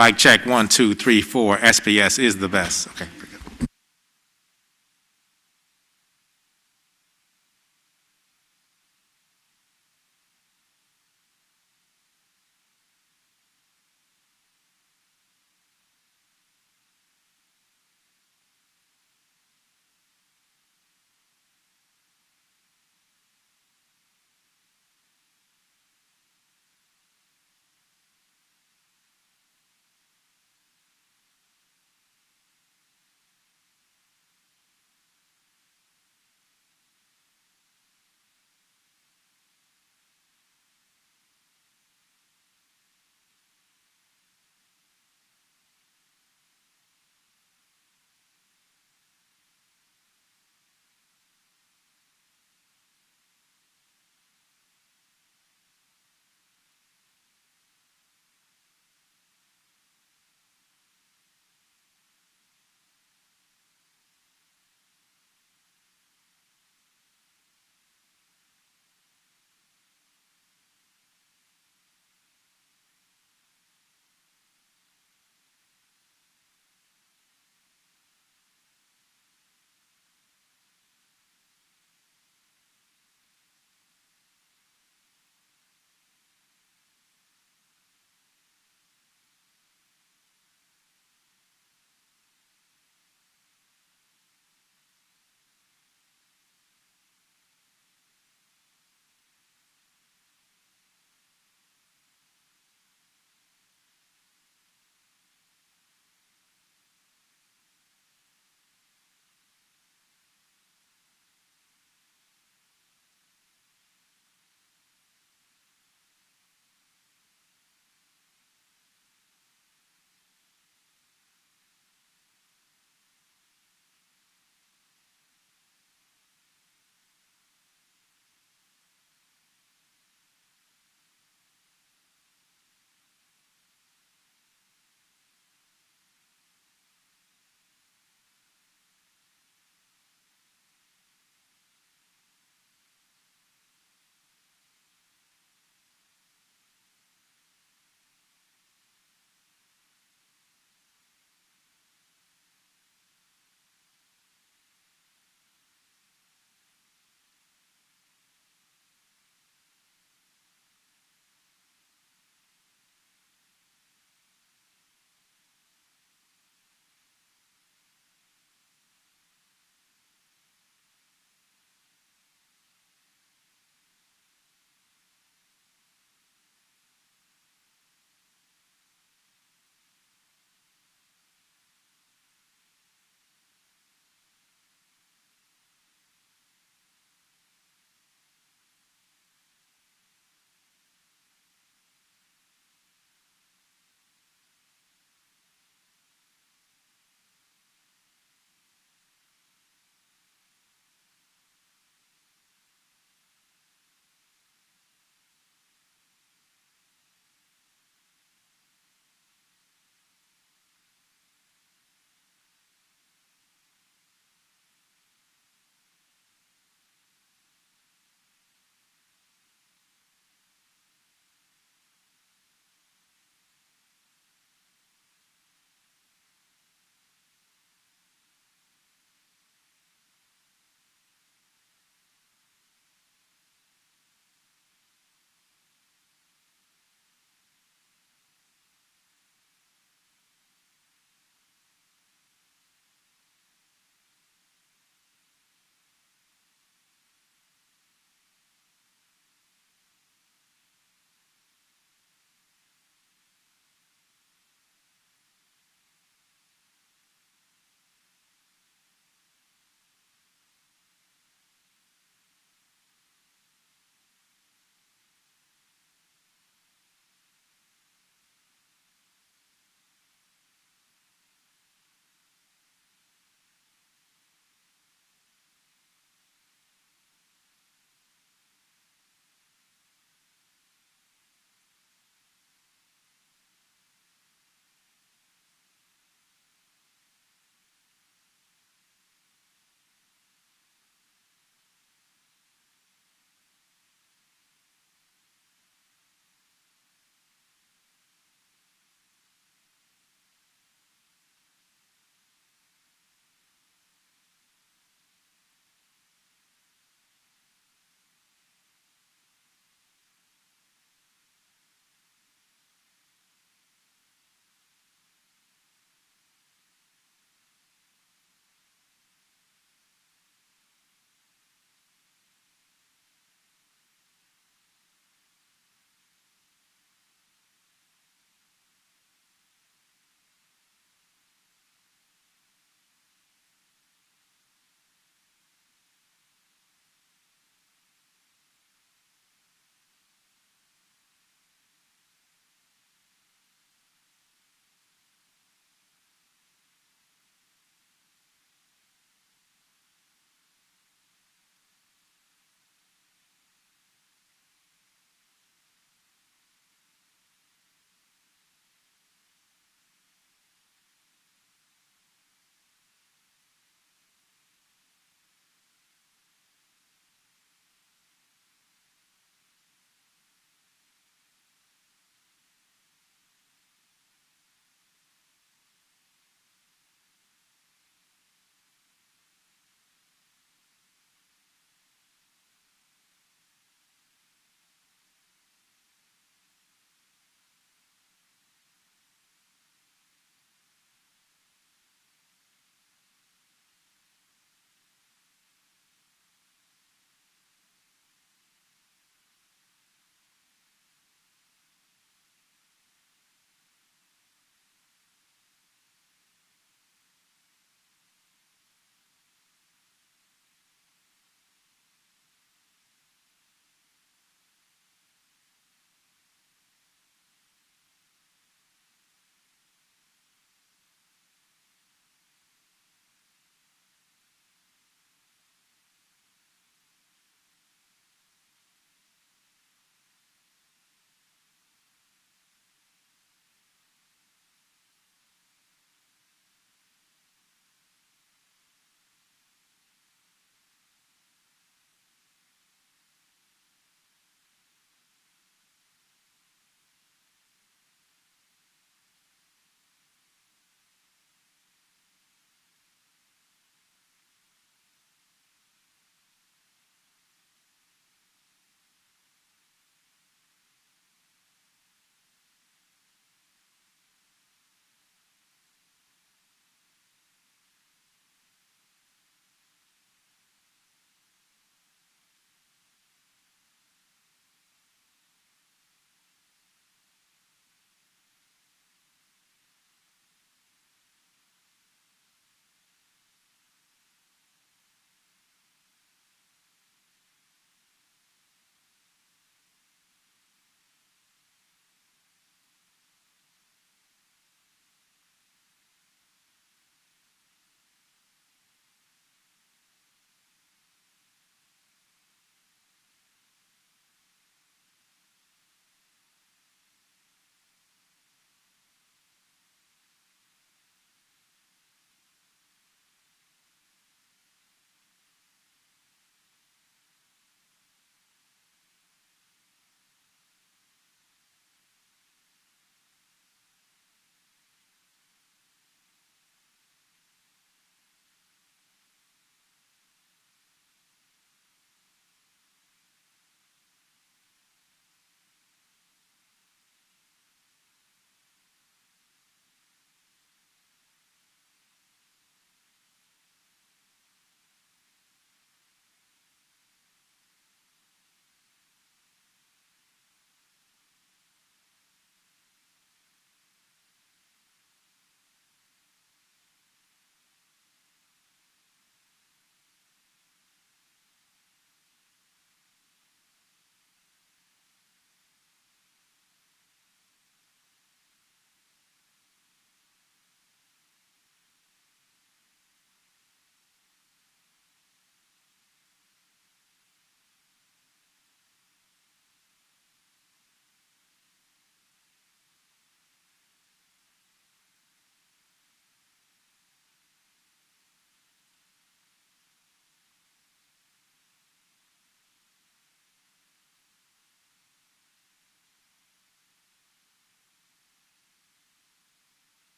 Mic check, 1, 2, 3, 4. SPS is the best. Okay.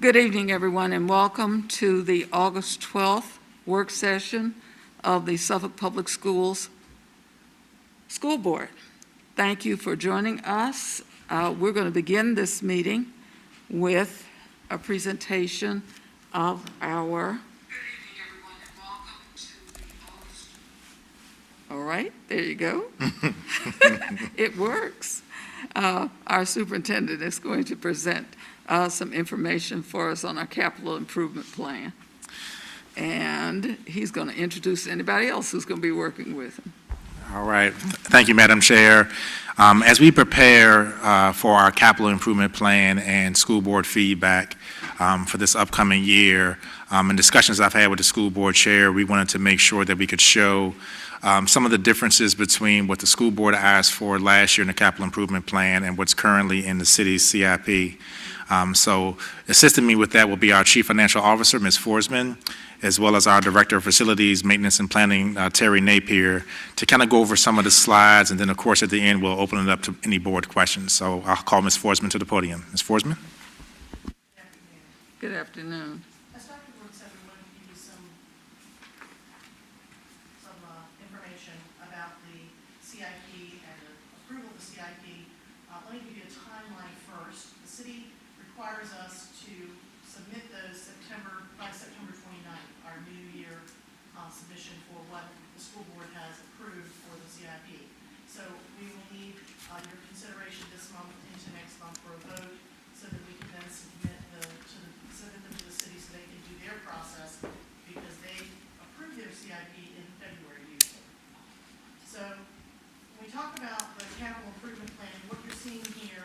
Good evening, everyone, and welcome to the August 12th work session of the Suffolk Public Schools School Board. Thank you for joining us. We're going to begin this meeting with a presentation of our... Good evening, everyone, and welcome to the August... All right, there you go. It works. Our superintendent is going to present some information for us on our capital improvement plan. And he's going to introduce anybody else who's going to be working with him. All right. Thank you, Madam Chair. As we prepare for our capital improvement plan and school board feedback for this upcoming year, in discussions I've had with the school board chair, we wanted to make sure that we could show some of the differences between what the school board asked for last year in the capital improvement plan and what's currently in the city's CIP. So assisting me with that will be our Chief Financial Officer, Ms. Forsman, as well as our Director of Facilities, Maintenance and Planning, Terry Napier, to kind of go over some of the slides, and then of course at the end we'll open it up to any board questions. So I'll call Ms. Forsman to the podium. Ms. Forsman? Good afternoon. I started with everyone to give you some information about the CIP and the approval of the CIP. Let me give you a timeline first. The city requires us to submit those by September 29th, our new year submission for what the school board has approved for the CIP. So we will need your consideration this month into next month for a vote so that we can then submit them to the city so they can do their process because they approved their CIP in February usually. So when we talk about the capital improvement plan, what you're seeing here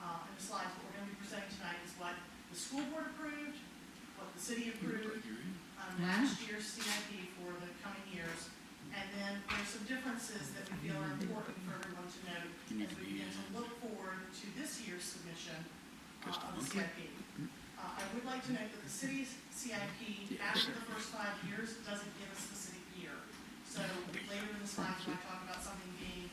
in the slides, what we're going to be presenting tonight is what the school board approved, what the city approved last year's CIP for the coming years, and then there's some differences that we feel are important for everyone to note as we begin to look forward to this year's submission of the CIP. I would like to note that the city's CIP, after the first 5 years, doesn't give a specific year. So later in the slides, when I talk about something being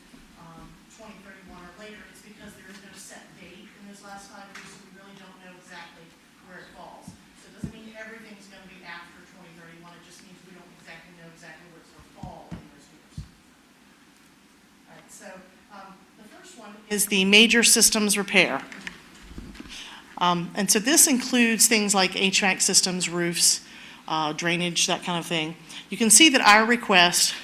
2031 or later, it's because there is no set date in those last 5 years, so we really don't know exactly where it falls. So it doesn't mean everything's going to be after 2031. It just means we don't exactly know exactly where it's going to fall in those years. All right, so the first one is the major systems repair. And so this includes things like HVAC systems, roofs, drainage, that kind of thing. You can see that our request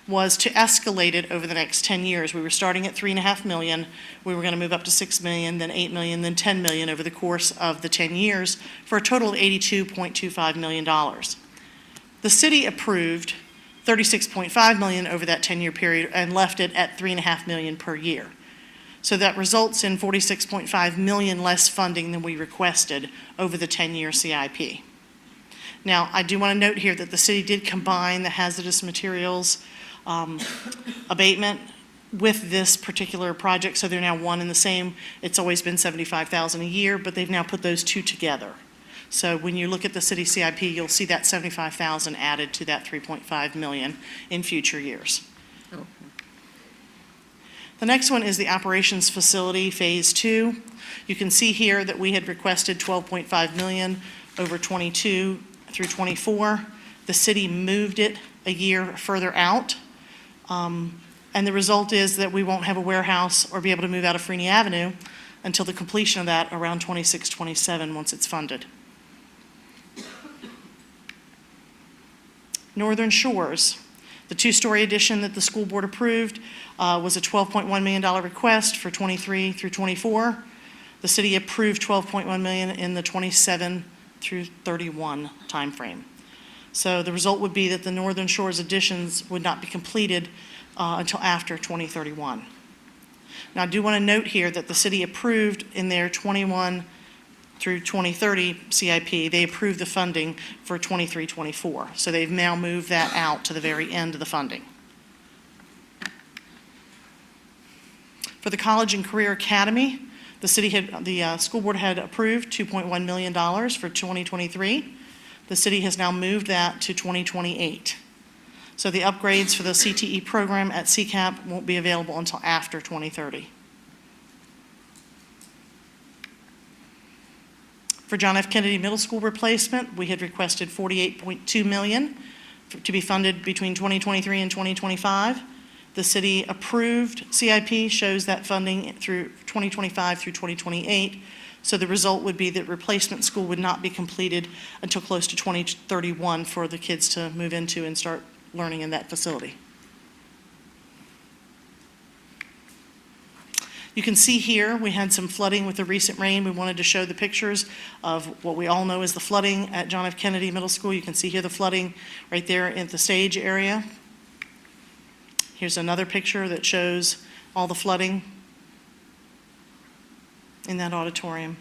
was to escalate it over the next 10 years. We were starting at $3.5 million. We were going to move up to $6 million, then $8 million, then $10 million over the course of the 10 years for a total of $82.25 million. The city approved $36.5 million over that 10-year period and left it at $3.5 million per year. So that results in $46.5 million less funding than we requested over the 10-year CIP. Now, I do want to note here that the city did combine the hazardous materials abatement with this particular project, so they're now one and the same. It's always been $75,000 a year, but they've now put those two together. So when you look at the city CIP, you'll see that $75,000 added to that $3.5 million in future years. Okay. The next one is the operations facility phase 2. You can see here that we had requested $12.5 million over 22 through 24. The city moved it a year further out. And the result is that we won't have a warehouse or be able to move out of Freeney Avenue until the completion of that around 26, 27 once it's funded. Northern Shores. The two-story addition that the school board approved was a $12.1 million request for 23 through 24. The city approved $12.1 million in the 27 through 31 timeframe. So the result would be that the Northern Shores additions would not be completed until after 2031. Now I do want to note here that the city approved in their 21 through 2030 CIP, they approved the funding for 23-24. So they've now moved that out to the very end of the funding. For the College and Career Academy, the school board had approved $2.1 million for 2023. The city has now moved that to 2028. So the upgrades for the CTE program at CCAP won't be available until after 2030. For John F. Kennedy Middle School replacement, we had requested $48.2 million to be funded between 2023 and 2025. The city approved CIP, shows that funding through 2025 through 2028. So the result would be that replacement school would not be completed until close to 2031 for the kids to move into and start learning in that facility. You can see here, we had some flooding with the recent rain. We wanted to show the pictures of what we all know is the flooding at John F. Kennedy Middle School. You can see here the flooding right there in the stage area. Here's another picture that shows all the flooding in that auditorium.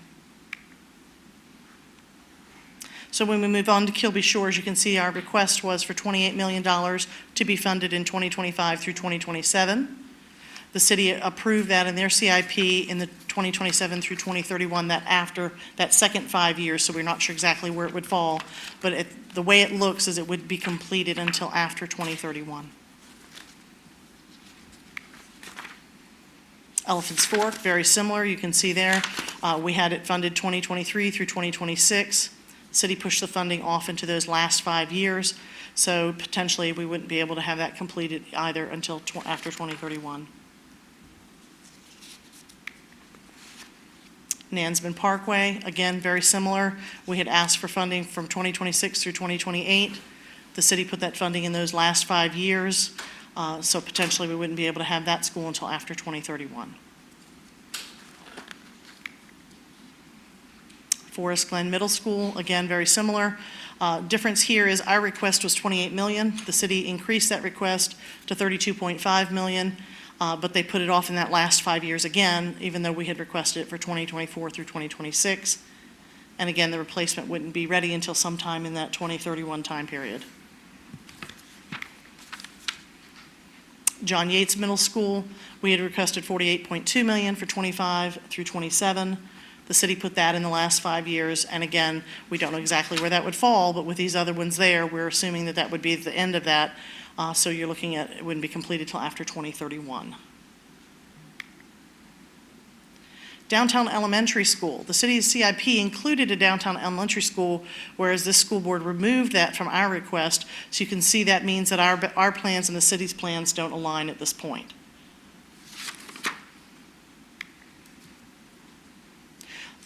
So when we move on to Kilby Shores, you can see our request was for $28 million to be funded in 2025 through 2027. The city approved that in their CIP in the 2027 through 2031, that after that second 5 years, so we're not sure exactly where it would fall, but the way it looks is it would be completed until after 2031. Elephants Fork, very similar. You can see there, we had it funded 2023 through 2026. City pushed the funding off into those last 5 years, so potentially we wouldn't be able to have that completed either until after 2031. Nansman Parkway, again, very similar. We had asked for funding from 2026 through 2028. The city put that funding in those last 5 years, so potentially we wouldn't be able to have that school until after 2031. Forest Glen Middle School, again, very similar. Difference here is our request was $28 million. The city increased that request to $32.5 million, but they put it off in that last 5 years again, even though we had requested it for 2024 through 2026. And again, the replacement wouldn't be ready until sometime in that 2031 time period. John Yates Middle School, we had requested $48.2 million for 25 through 27. The city put that in the last 5 years, and again, we don't know exactly where that would fall, but with these other ones there, we're assuming that that would be the end of that. So you're looking at, it wouldn't be completed till after 2031. Downtown Elementary School. The city's CIP included a downtown elementary school, whereas this school board removed that from our request. So you can see that means that our plans and the city's plans don't align at this point.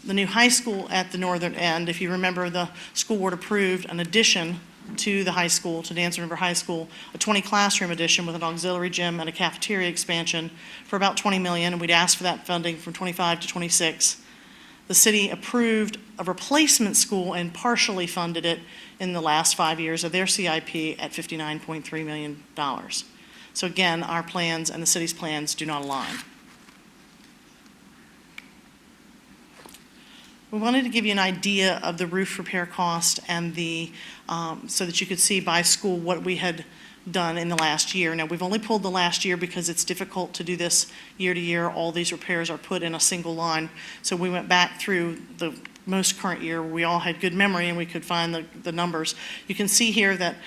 The new high school at the northern end, if you remember, the school board approved an addition to the high school, to Dancer River High School, a 20 classroom addition with an auxiliary gym and a cafeteria expansion for about $20 million, and we'd asked for that funding from 25 to 26. The city approved a replacement school and partially funded it in the last 5 years of their CIP at $59.3 million. So again, our plans and the city's plans do not align. We wanted to give you an idea of the roof repair cost and so that you could see by school what we had done in the last year. Now, we've only pulled the last year because it's difficult to do this year to year. All these repairs are put in a single line. So we went back through the most current year. We all had good memory and we could find the numbers. You can see here that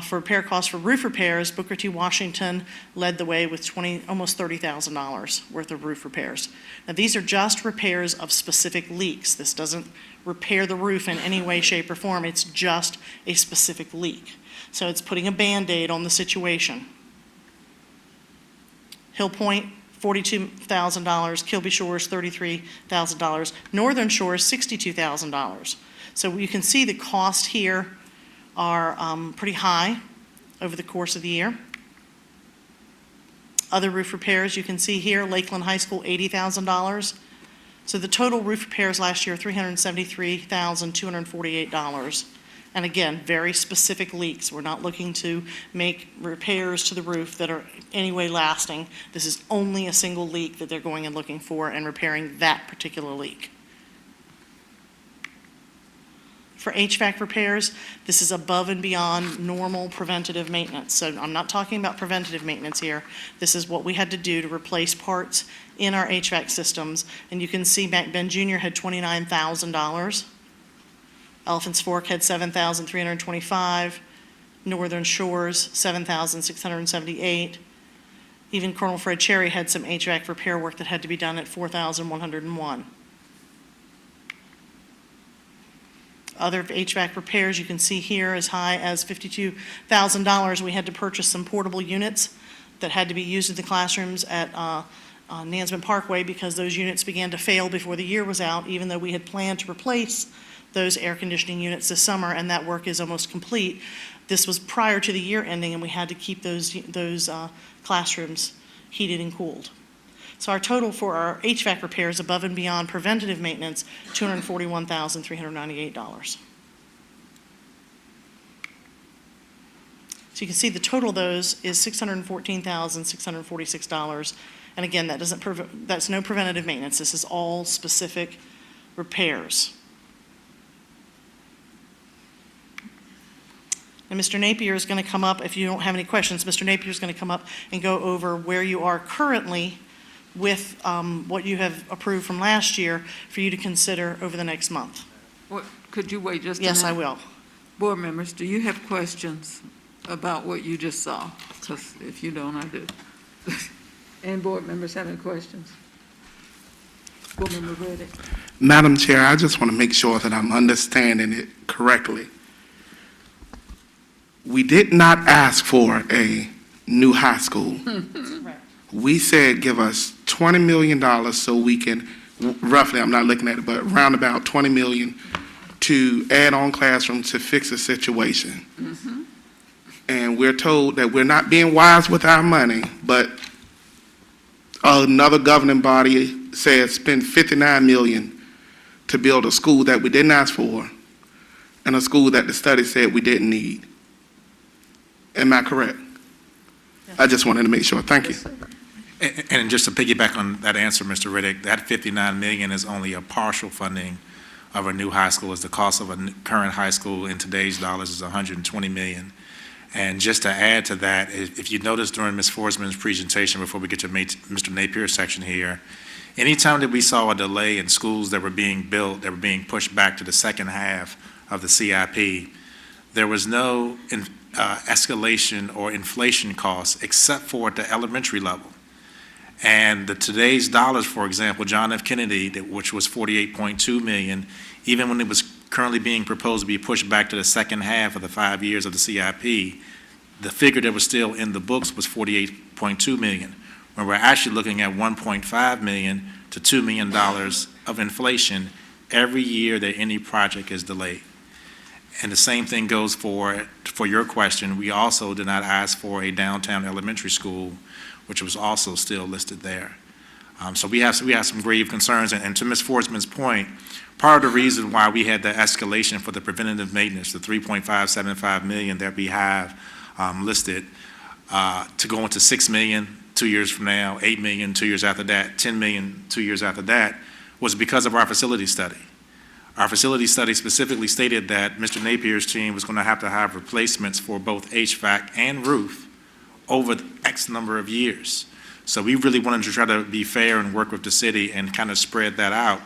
for repair costs for roof repairs, Booker T. Washington led the way with almost $30,000 worth of roof repairs. Now, these are just repairs of specific leaks. This doesn't repair the roof in any way, shape, or form. It's just a specific leak. So it's putting a Band-Aid on the situation. Hill Point, $42,000, Kilby Shores, $33,000, Northern Shores, $62,000. So you can see the cost here are pretty high over the course of the year. Other roof repairs, you can see here, Lakeland High School, $80,000. So the total roof repairs last year, $373,248. And again, very specific leaks. We're not looking to make repairs to the roof that are anyway lasting. This is only a single leak that they're going and looking for and repairing that particular leak. For HVAC repairs, this is above and beyond normal preventative maintenance. So I'm not talking about preventative maintenance here. This is what we had to do to replace parts in our HVAC systems. And you can see Mac Ben Jr. had $29,000. Elephants Fork had $7,325. Northern Shores, $7,678. Even Colonel Fred Cherry had some HVAC repair work that had to be done at $4,101. other HVAC repairs. You can see here as high as $52,000. We had to purchase some portable units that had to be used in the classrooms at Nansman Parkway because those units began to fail before the year was out, even though we had planned to replace those air conditioning units this summer, and that work is almost complete. This was prior to the year ending, and we had to keep those classrooms heated and cooled. So our total for our HVAC repairs above and beyond preventative maintenance, $241,398. So you can see the total of those is $614,646. And again, that's no preventative maintenance. This is all specific repairs. And Mr. Napier is going to come up, if you don't have any questions, Mr. Napier is going to come up and go over where you are currently with what you have approved from last year for you to consider over the next month. Could you wait just a minute? Yes, I will. Board members, do you have questions about what you just saw? Because if you don't, I do. Any board members have any questions? Board member Reddick. Madam Chair, I just want to make sure that I'm understanding it correctly. We did not ask for a new high school. We said give us $20 million so we can, roughly, I'm not looking at it, but around about $20 million to add on classrooms to fix the situation. And we're told that we're not being wise with our money, but another governing body said spend $59 million to build a school that we didn't ask for and a school that the study said we didn't need. Am I correct? Yes. I just wanted to make sure. Thank you. And just to piggyback on that answer, Mr. Riddick, that $59 million is only a partial funding of a new high school. As the cost of a current high school in today's dollars is $120 million. And just to add to that, if you noticed during Ms. Forsman's presentation, before we get to Mr. Napier's section here, anytime that we saw a delay in schools that were being built, that were being pushed back to the second half of the CIP, there was no escalation or inflation costs except for at the elementary level. And today's dollars, for example, John F. Kennedy, which was $48.2 million, even when it was currently being proposed to be pushed back to the second half of the 5 years of the CIP, the figure that was still in the books was $48.2 million, when we're actually looking at $1.5 million to $2 million of inflation every year that any project is delayed. And the same thing goes for your question. We also did not ask for a downtown elementary school, which was also still listed there. So we have some grave concerns. And to Ms. Forsman's point, part of the reason why we had the escalation for the preventative maintenance, the $3.575 million that we have listed, to go into $6 million 2 years from now, $8 million 2 years after that, $10 million 2 years after that, was because of our facility study. Our facility study specifically stated that Mr. Napier's team was going to have replacements for both HVAC and roof over X number of years. So we really wanted to try to be fair and work with the city and kind of spread that out.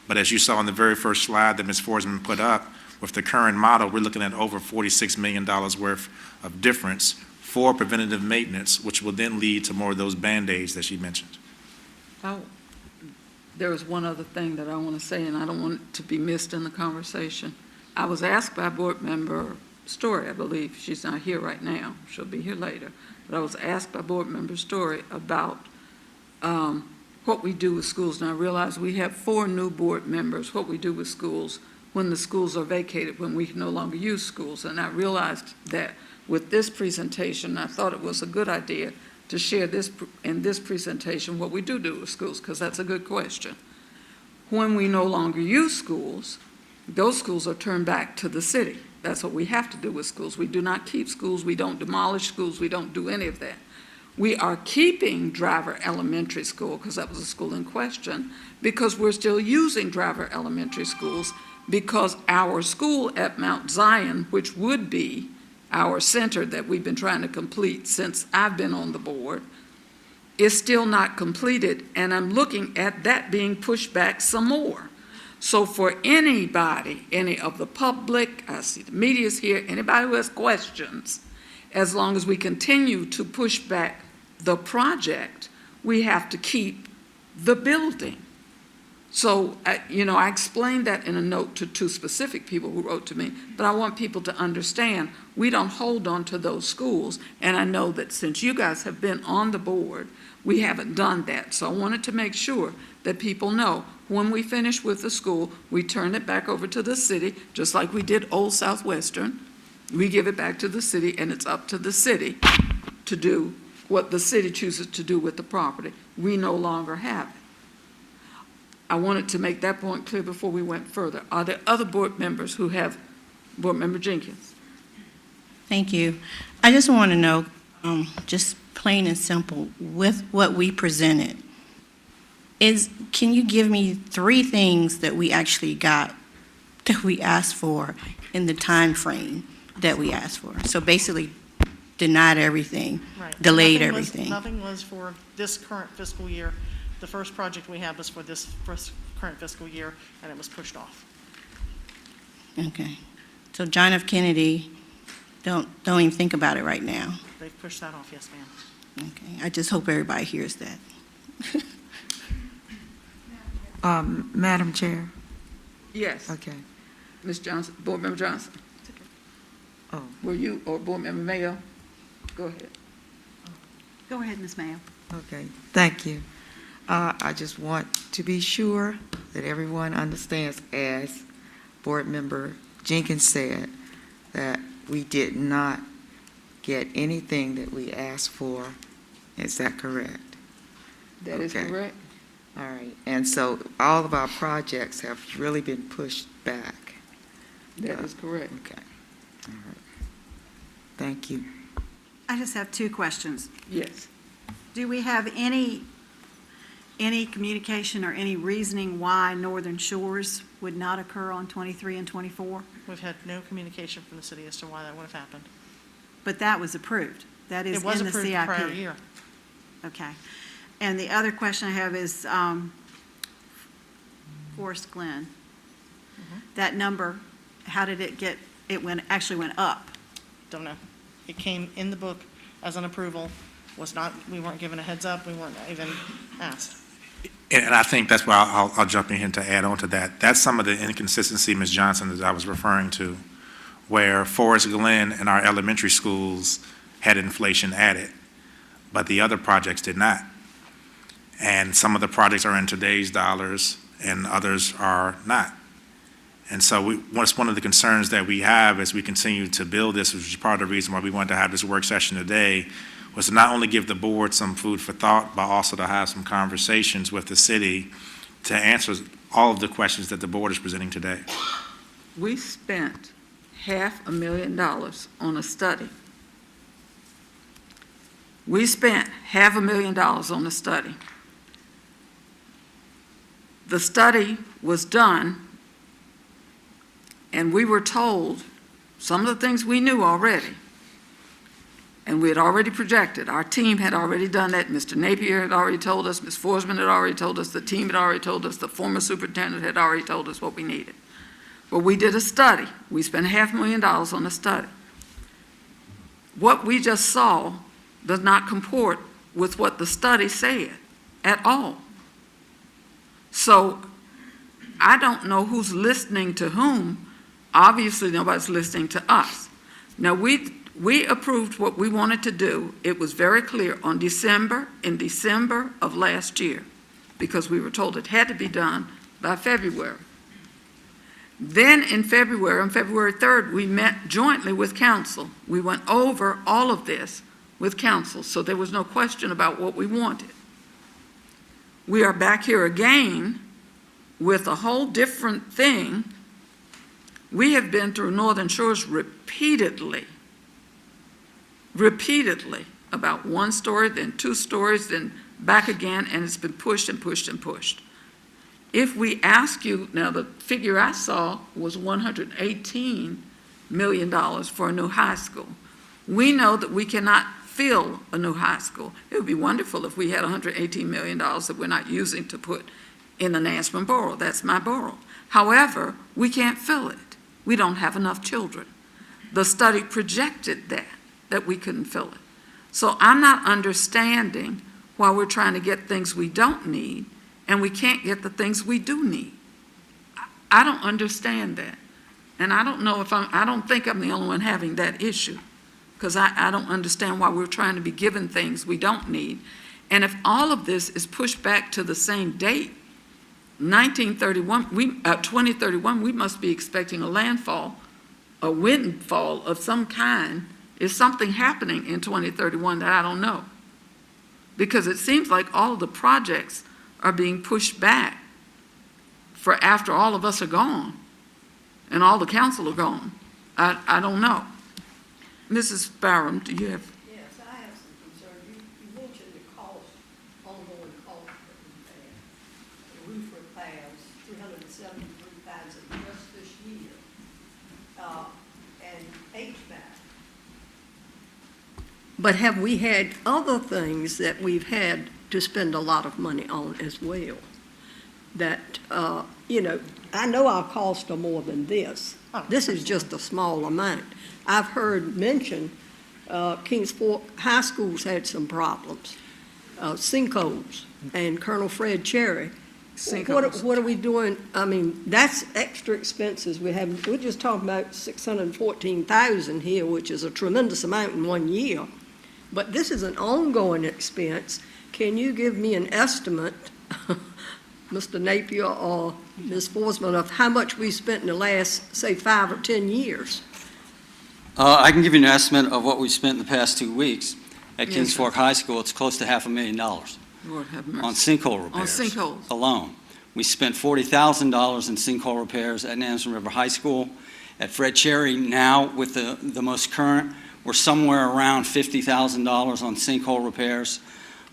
But as you saw in the very first slide that Ms. Forsman put up, with the current model, we're looking at over $46 million worth of difference for preventative maintenance, which will then lead to more of those Band-Aids that she mentioned. There was one other thing that I want to say, and I don't want it to be missed in the conversation. I was asked by Board Member Story, I believe. She's not here right now. She'll be here later. But I was asked by Board Member Story about what we do with schools. And I realize we have 4 new board members, what we do with schools when the schools are vacated, when we can no longer use schools. And I realized that with this presentation, I thought it was a good idea to share this in this presentation what we do with schools, because that's a good question. When we no longer use schools, those schools are turned back to the city. That's what we have to do with schools. We do not keep schools. We don't demolish schools. We don't do any of that. We are keeping Driver Elementary School, because that was a school in question, because we're still using Driver Elementary Schools, because our school at Mount Zion, which would be our center that we've been trying to complete since I've been on the board, is still not completed, and I'm looking at that being pushed back some more. So for anybody, any of the public, I see the media's here, anybody who has questions, as long as we continue to push back the project, we have to keep the building. So, I explained that in a note to two specific people who wrote to me, but I want people to understand, we don't hold on to those schools, and I know that since you guys have been on the board, we haven't done that. So I wanted to make sure that people know, when we finish with the school, we turn it back over to the city, just like we did Old Southwestern. We give it back to the city, and it's up to the city to do what the city chooses to do with the property. We no longer have it. I wanted to make that point clear before we went further. Are there other board members who have, Board Member Jenkins? Thank you. I just want to know, just plain and simple, with what we presented, can you give me 3 things that we actually got, that we asked for in the time frame that we asked for? So basically, denied everything, Right. delayed Nothing was- everything. Nothing was for this current fiscal year. The first project we had was for this first current fiscal year, and it was pushed off. Okay. So John F. Kennedy, don't even think about it right now. They've pushed that off, yes, ma'am. Okay. I just hope everybody hears that. Madam Chair, Yes. okay. Ms. Johnson, Board Member Johnson? Oh. Were you, or Board Member Mayo? Go ahead. Go ahead, Ms. Mayo. Okay, thank you. I just want to be sure that everyone understands, as Board Member Jenkins said, that we did not get anything that we asked for. Is that correct? That is Okay. correct. All right, and so all of our projects have really been pushed back. That is correct. Okay, all right. Thank you. I just have 2 questions. Yes. Do we have any communication or any reasoning why Northern Shores would not occur on 23 and 24? We've had no communication from the city as to why that would have happened. But that was approved. That is It was in the approved the CIP. prior year. Okay. And the other question I have is Forest Glen. That number, how did it get, actually went up? Don't know. It came in the book as an approval, we weren't given a heads up, we weren't even asked. And I think that's why I'll jump in here to add on to that. That's some of the inconsistency, Ms. Johnson, that I was referring to, where Forest Glen and our elementary schools had inflation added, but the other projects did not. And some of the projects are in today's dollars and others are not. And so what's one of the concerns that we have as we continue to build this, which is part of the reason why we wanted to have this work session today, was to not only give the board some food for thought, but also to have some conversations with the city to answer all of the questions that the board is presenting today. We spent $500,000 on a study. We spent $500,000 on a study. The study was done, and we were told some of the things we knew already, and we had already projected. Our team had already done that. Mr. Napier had already told us, Ms. Forsman had already told us, the team had already told us, the former superintendent had already told us what we needed. But we did a study. We spent $500,000 on a study. What we just saw does not comport with what the study said at all. So I don't know who's listening to whom. Obviously, nobody's listening to us. Now, we approved what we wanted to do. It was very clear in December of last year, because we were told it had to be done by February. Then in February, on February 3rd, we met jointly with Counsel. We went over all of this with Counsel, so there was no question about what we wanted. We are back here again with a whole different thing. We have been through Northern Shores repeatedly about one story, then 2 stories, then back again, and it's been pushed and pushed and pushed. If we ask you, now the figure I saw was $118 million for a new high school. We know that we cannot fill a new high school. It would be wonderful if we had $118 million that we're not using to put in the Nansemond borough. That's my borough. However, we can't fill it. We don't have enough children. The study projected that we couldn't fill it. So I'm not understanding why we're trying to get things we don't need and we can't get the things we do need. I don't understand that. And I don't know if I don't think I'm the only one having that issue, because I don't understand why we're trying to be given things we don't need. And if all of this is pushed back to the same date, 2031, we must be expecting a landfall, a windfall of some kind. Is something happening in 2031 that I don't know? Because it seems like all of the projects are being pushed back for after all of us are gone and all the council are gone. I don't know. Mrs. Barham, do you have? Yes, I have some concern. You mentioned the cost, ongoing cost that we've had. The roof repairs, $373,000 just this year. And HVAC. But have we had other things that we've had to spend a lot of money on as well? That, I know our costs are more than this. This is just a small amount. I've heard mention Kings Fork High School's had some problems, sinkholes, and Colonel Fred Cherry. Sinkholes. What are we doing? I mean, that's extra expenses. We're just talking about $614,000 here, which is a tremendous amount in 1 year. But this is an ongoing expense. Can you give me an estimate, Mr. Napier or Ms. Forsman, of how much we spent in the last, say, 5 or 10 years? I can give you an estimate of what we spent in the past 2 weeks at Yes, Kings sir. Fork High School. It's close to $500,000 Lord have on mercy. sinkhole repairs. On sinkholes. Alone. We spent $40,000 in sinkhole repairs at Nansen River High School. At Fred Cherry now, with the most current, we're somewhere around $50,000 on sinkhole repairs.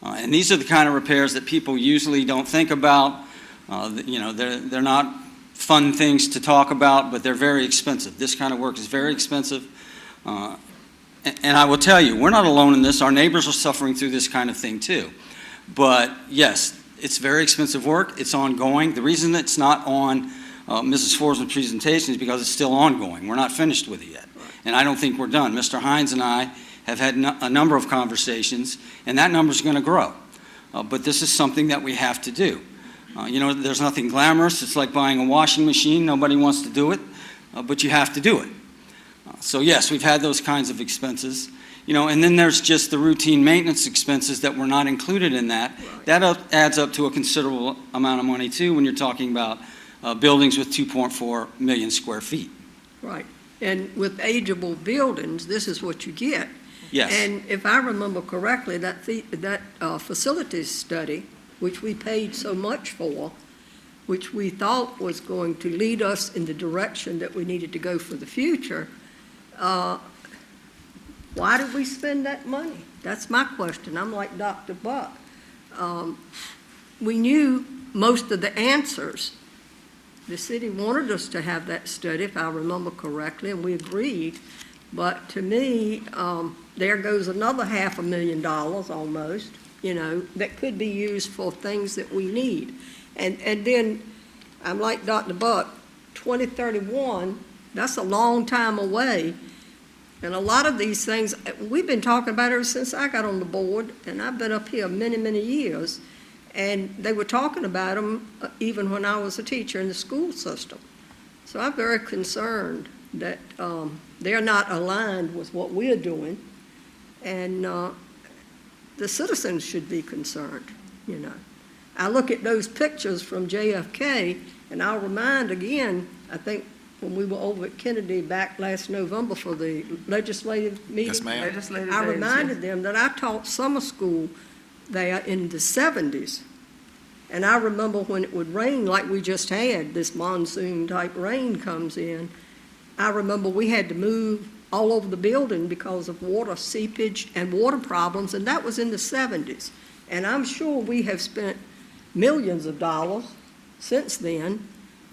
And these are the kind of repairs that people usually don't think about. They're not fun things to talk about, but they're very expensive. This kind of work is very expensive. And I will tell you, we're not alone in this. Our neighbors are suffering through this kind of thing too. But yes, it's very expensive work. It's ongoing. The reason it's not on Mrs. Forsman's presentation is because it's still ongoing. We're not finished with it yet. And I don't think we're done. Mr. Hines and I have had a number of conversations, and that number is going to grow. But this is something that we have to do. There's nothing glamorous. It's like buying a washing machine. Nobody wants to do it, but you have to do it. So yes, we've had those kinds of expenses. And then there's just the routine maintenance expenses that were not included in that. Right. That adds up to a considerable amount of money too when you're talking about buildings with 2.4 million square feet. Right. And with ageable buildings, this is what you get. Yes. And if I remember correctly, that facilities study, which we paid so much for, which we thought was going to lead us in the direction that we needed to go for the future, why did we spend that money? That's my question. I'm like Dr. Buck. We knew most of the answers. The city wanted us to have that study, if I remember correctly, and we agreed. But to me, there goes another $500,000 almost, that could be used for things that we need. And then, I'm like Dr. Buck, 2031, that's a long time away. And a lot of these things, we've been talking about ever since I got on the board, and I've been up here many, many years. And they were talking about them even when I was a teacher in the school system. So I'm very concerned that they're not aligned with what we're doing. And the citizens should be concerned, I look at those pictures from JFK, and I'll remind again, I think when we were over at Kennedy back last November for the legislative meeting. Yes, ma'am. Legislative I days, reminded them that I taught summer school there in the 70s. And I remember when it would rain like we just had, this monsoon-type rain comes in, I remember we had to move all over the building because of water seepage and water problems, and that was in the 70s. And I'm sure we have spent millions of dollars since then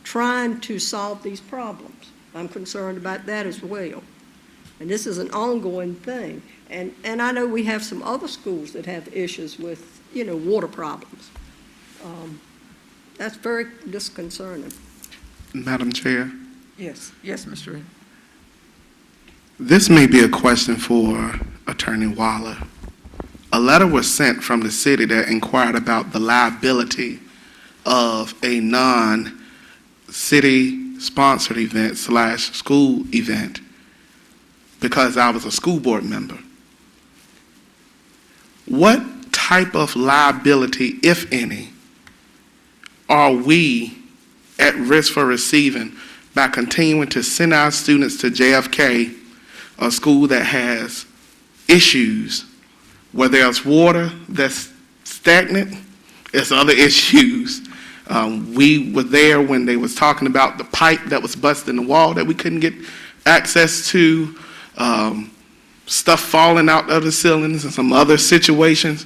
trying to solve these problems. I'm concerned about that as well. And this is an ongoing thing. And I know we have some other schools that have issues with, water problems. That's very disconcerting. Madam Chair, Yes, Mr. Reed. this may be a question for Attorney Waller. A letter was sent from the city that inquired about the liability of a non-city sponsored event / school event because I was a school board member. What type of liability, if any, are we at risk for receiving by continuing to send our students to JFK, a school that has issues where there's water that's stagnant, there's other issues. We were there when they was talking about the pipe that was busted in the wall that we couldn't get access to, stuff falling out of the ceilings and some other situations.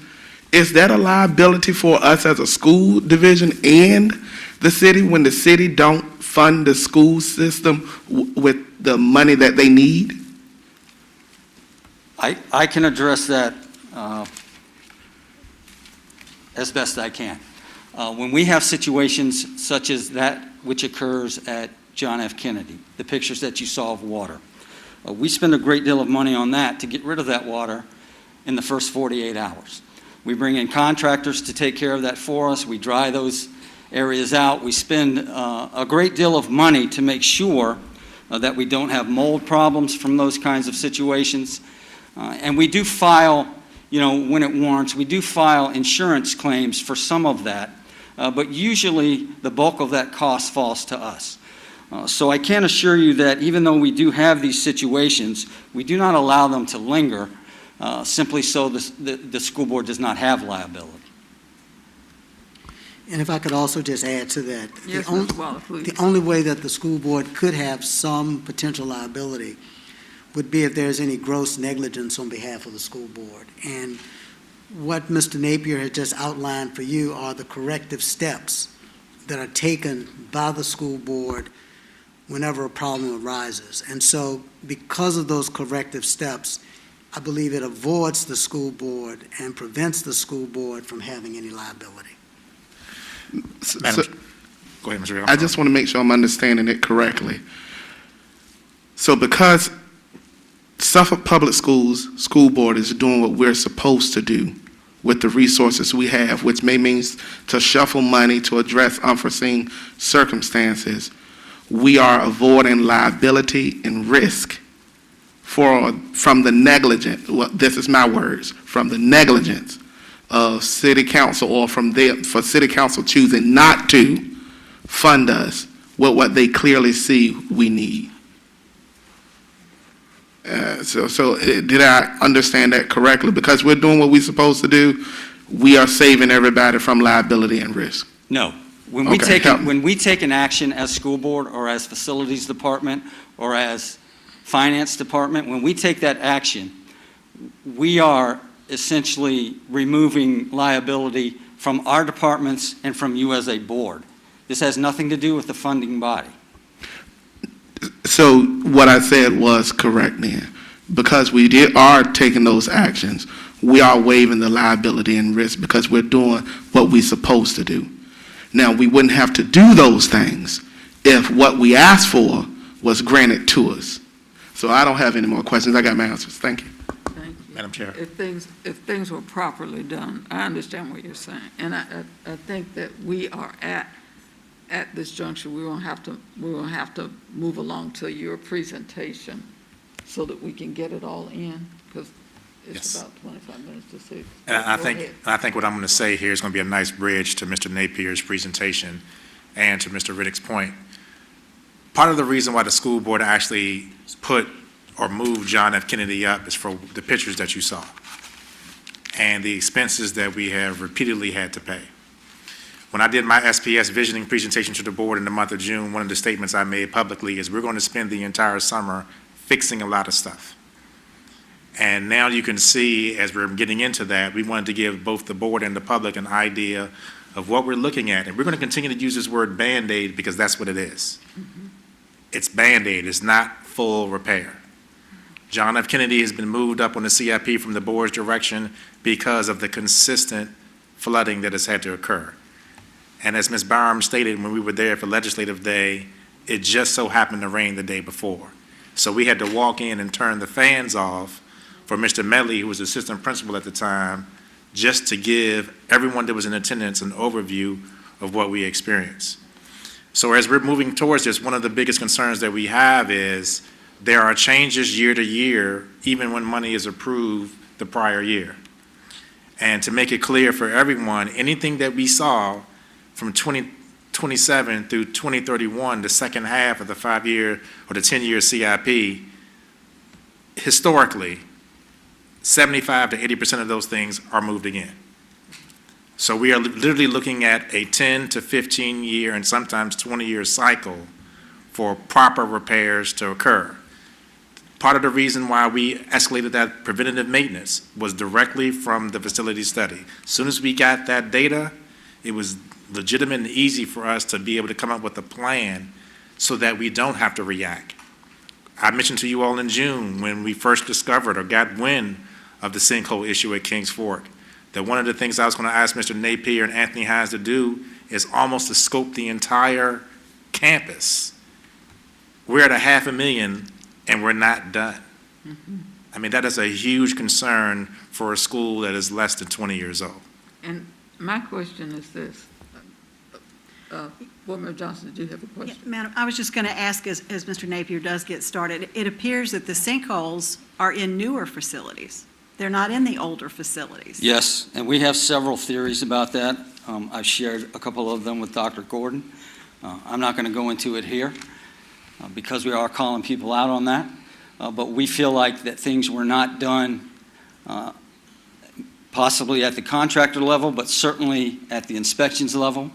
Is that a liability for us as a school division and the city when the city don't fund the school system with the money that they need? I can address that as best I can. When we have situations such as that which occurs at John F. Kennedy, the pictures that you saw of water, we spend a great deal of money on that to get rid of that water in the first 48 hours. We bring in contractors to take care of that for us. We dry those areas out. We spend a great deal of money to make sure that we don't have mold problems from those kinds of situations. And we do file, when it warrants, we do file insurance claims for some of that. But usually the bulk of that cost falls to us. So I can assure you that even though we do have these situations, we do not allow them to linger simply so the school board does not have liability. And if I could also just add to that, Yes, Mr. Waller, please. the only way that the school board could have some potential liability would be if there's any gross negligence on behalf of the school board. And what Mr. Napier had just outlined for you are the corrective steps that are taken by the school board whenever a problem arises. And so because of those corrective steps, I believe it avoids the school board and prevents the school board from having any liability. Madam, go ahead, Mr. Ray. I just want to make sure I'm understanding it correctly. So because Suffolk Public Schools School Board is doing what we're supposed to do with the resources we have, which may mean to shuffle money to address unforeseen circumstances, we are avoiding liability and risk from the negligent, well, this is my words, from the negligence of city council or for city council choosing not to fund us with what they clearly see we need. So did I understand that correctly? Because we're doing what we're supposed to do, we are saving everybody from liability and risk. No. When we take an action as school board or as facilities department or as finance department, when we take that action, we are essentially removing liability from our departments and from you as a board. This has nothing to do with the funding body. So what I said was correct then. Because we are taking those actions, we are waiving the liability and risk because we're doing what we're supposed to do. Now, we wouldn't have to do those things if what we asked for was granted to us. So I don't have any more questions. I got my answers. Thank you. Thank you. Madam Chair. If things were properly done, I understand what you're saying. And I think that we are at this juncture, we won't have to move along to your presentation so that we can get it all in, because it's Yes. about 25 minutes to 6. And I Go think, ahead. I think what I'm going to say here is going to be a nice bridge to Mr. Napier's presentation and to Mr. Riddick's point. Part of the reason why the school board actually put or moved John F. Kennedy up is for the pictures that you saw and the expenses that we have repeatedly had to pay. When I did my SPS visioning presentation to the board in the month of June, one of the statements I made publicly is we're going to spend the entire summer fixing a lot of stuff. And now you can see, as we're getting into that, we wanted to give both the board and the public an idea of what we're looking at. And we're going to continue to use this word Band-Aid because that's what it is. It's Band-Aid, it's not full repair. John F. Kennedy has been moved up on the CIP from the board's direction because of the consistent flooding that has had to occur. And as Ms. Byram stated when we were there for Legislative Day, it just so happened to rain the day before. So we had to walk in and turn the fans off for Mr. Medley, who was assistant principal at the time, just to give everyone that was in attendance an overview of what we experience. So as we're moving towards this, one of the biggest concerns that we have is there are changes year to year, even when money is approved the prior year. And to make it clear for everyone, anything that we saw from 2027 through 2031, the second half of the 5-year or the 10-year CIP, historically, 75 to 80% of those things are moved again. So we are literally looking at a 10 to 15-year and sometimes 20-year cycle for proper repairs to occur. Part of the reason why we escalated that preventative maintenance was directly from the facility study. As soon as we got that data, it was legitimate and easy for us to be able to come up with a plan so that we don't have to react. I mentioned to you all in June when we first discovered or got wind of the sinkhole issue at Kings Fork, that one of the things I was going to ask Mr. Napier and Anthony Hines to do is almost to scope the entire campus. We're at $500,000 and we're not done. I mean, that is a huge concern for a school that is less than 20 years old. And my question is this. Board Member Johnson, did you have a Yeah, question? Madam, I was just going to ask, as Mr. Napier does get started, it appears that the sinkholes are in newer facilities. They're not in the older facilities. Yes, and we have several theories about that. I've shared a couple of them with Dr. Gordon. I'm not going to go into it here because we are calling people out on that. But we feel like that things were not done possibly at the contractor level, but certainly at the inspections level,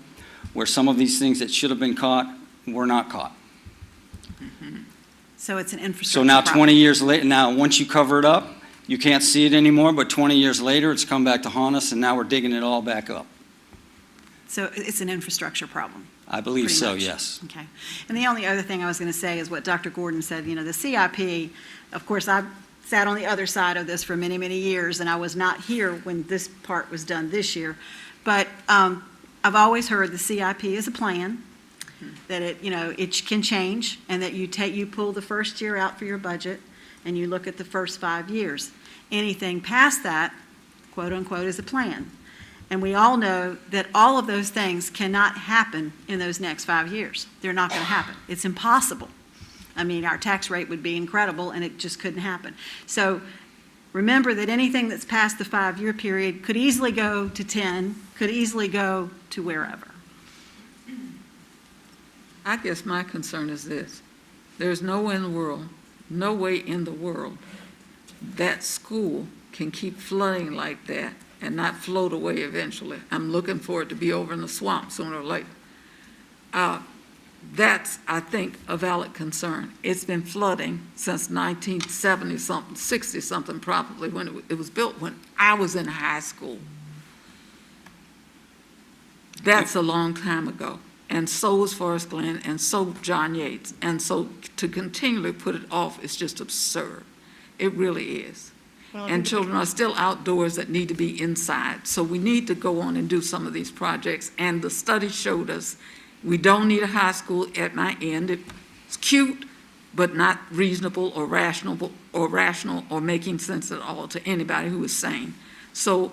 where some of these things that should have been caught were not caught. So it's an infrastructure So now problem. 20 years later, now once you cover it up, you can't see it anymore, but 20 years later, it's come back to haunt us, and now we're digging it all back up. So it's an infrastructure problem. I believe Pretty so, much. yes. Okay. And the only other thing I was going to say is what Dr. Gordon said, the CIP, of course, I've sat on the other side of this for many, many years, and I was not here when this part was done this year. But I've always heard the CIP is a plan, that it can change, and that you pull the first year out for your budget, and you look at the first 5 years. Anything past that, quote unquote, is a plan. And we all know that all of those things cannot happen in those next 5 years. They're not going to happen. It's impossible. I mean, our tax rate would be incredible, and it just couldn't happen. So remember that anything that's past the 5-year period could easily go to 10, could easily go to wherever. I guess my concern is this. There's no way in the world that school can keep flooding like that and not float away eventually. I'm looking for it to be over in the swamp sooner or later. That's, I think, a valid concern. It's been flooding since 1970-something, 60-something probably, when it was built when I was in high school. That's a long time ago. And so is Forrest Glenn, and so John Yates. And so to continually put it off is just absurd. It really is. Well, And children are still outdoors that need to be inside. So we need to go on and do some of these projects. And the study showed us we don't need a high school at my end. It's cute, but not reasonable or rational or making sense at all to anybody who is sane. So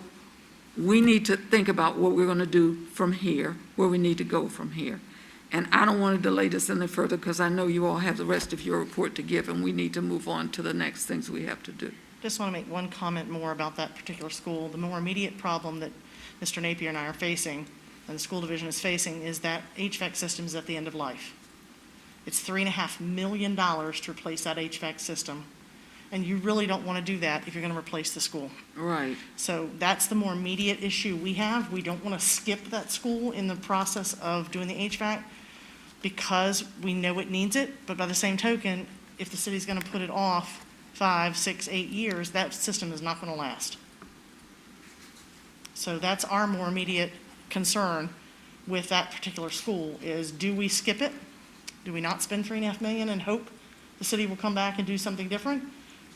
we need to think about what we're going to do from here, where we need to go from here. And I don't want to delay this any further because I know you all have the rest of your report to give, and we need to move on to the next things we have to do. Just want to make one comment more about that particular school. The more immediate problem that Mr. Napier and I are facing, and the school division is facing, is that HVAC system is at the end of life. It's $3.5 million to replace that HVAC system, and you really don't want to do that if you're going to replace the school. Right. So that's the more immediate issue we have. We don't want to skip that school in the process of doing the HVAC because we know it needs it, but by the same token, if the city's going to put it off 5, 6, 8 years, that system is not going to last. So that's our more immediate concern with that particular school is, do we skip it? Do we not spend $3.5 million and hope the city will come back and do something different?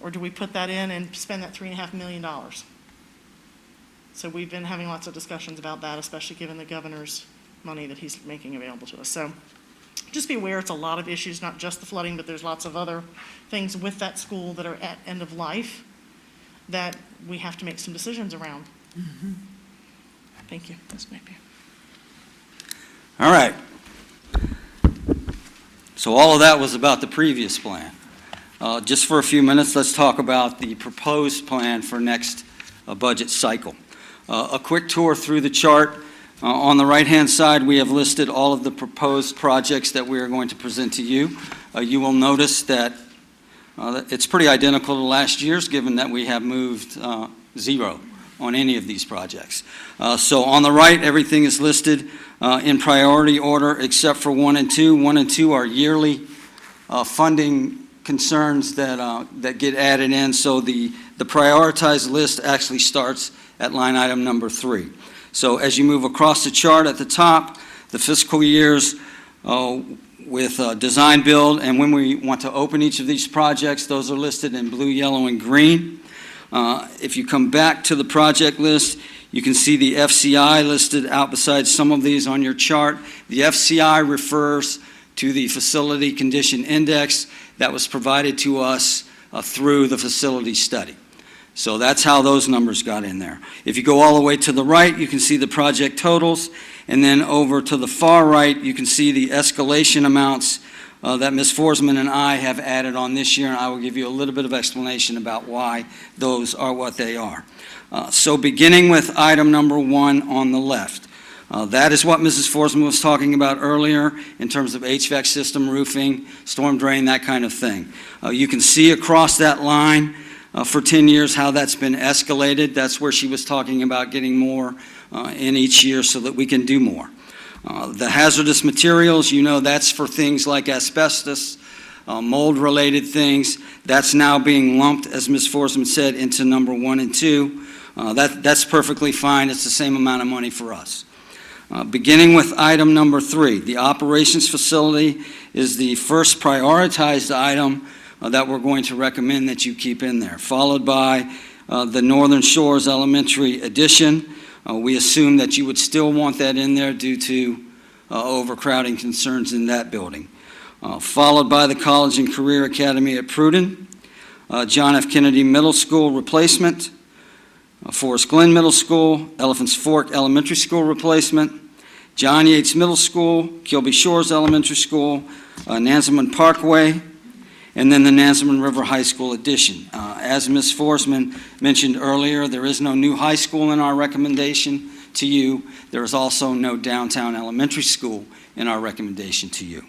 Or do we put that in and spend that $3.5 million? So we've been having lots of discussions about that, especially given the governor's money that he's making available to us. So just be aware it's a lot of issues, not just the flooding, but there's lots of other things with that school that are at end of life that we have to make some decisions around. Thank you. That's my opinion. All right. So all of that was about the previous plan. Just for a few minutes, let's talk about the proposed plan for next budget cycle. A quick tour through the chart. On the right-hand side, we have listed all of the proposed projects that we are going to present to you. You will notice that it's pretty identical to last year's, given that we have moved zero on any of these projects. So on the right, everything is listed in priority order except for 1 and 2. 1 and 2 are yearly funding concerns that get added in. So the prioritized list actually starts at line item number 3. So as you move across the chart at the top, the fiscal years with design build and when we want to open each of these projects, those are listed in blue, yellow, and green. If you come back to the project list, you can see the FCI listed out beside some of these on your chart. The FCI refers to the Facility Condition Index that was provided to us through the facility study. So that's how those numbers got in there. If you go all the way to the right, you can see the project totals, and then over to the far right, you can see the escalation amounts that Ms. Forsman and I have added on this year, and I will give you a little bit of explanation about why those are what they are. So beginning with item number 1 on the left, that is what Mrs. Forsman was talking about earlier in terms of HVAC system, roofing, storm drain, that kind of thing. You can see across that line for 10 years how that's been escalated. That's where she was talking about getting more in each year so that we can do more. The hazardous materials, you know, that's for things like asbestos, mold-related things. That's now being lumped, as Ms. Forsman said, into number 1 and 2. That's perfectly fine. It's the same amount of money for us. Beginning with item number 3, the operations facility is the first prioritized item that we're going to recommend that you keep in there, followed by the Northern Shores Elementary addition. We assume that you would still want that in there due to overcrowding concerns in that building. Followed by the College and Career Academy at Pruden, John F. Kennedy Middle School replacement, Forest Glen Middle School, Elephants Fork Elementary School replacement, John Yates Middle School, Kilby Shores Elementary School, Nansemond Parkway, and then the Nansemond River High School addition. As Ms. Forsman mentioned earlier, there is no new high school in our recommendation to you. There is also no downtown elementary school in our recommendation to you.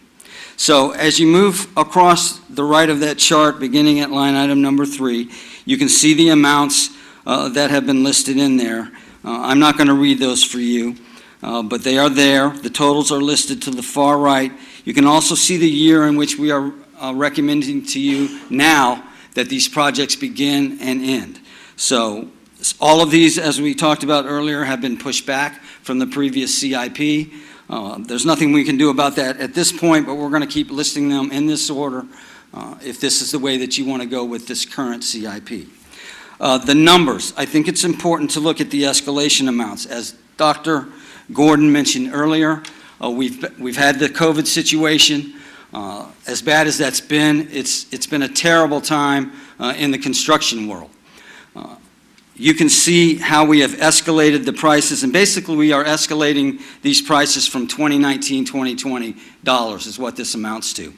So as you move across the right of that chart, beginning at line item number 3, you can see the amounts that have been listed in there. I'm not going to read those for you, but they are there. The totals are listed to the far right. You can also see the year in which we are recommending to you now that these projects begin and end. So all of these, as we talked about earlier, have been pushed back from the previous CIP. There's nothing we can do about that at this point, but we're going to keep listing them in this order if this is the way that you want to go with this current CIP. The numbers, I think it's important to look at the escalation amounts. As Dr. Gordon mentioned earlier, we've had the COVID situation. As bad as that's been, it's been a terrible time in the construction world. You can see how we have escalated the prices, and basically we are escalating these prices from 2019, 2020 dollars is what this amounts to.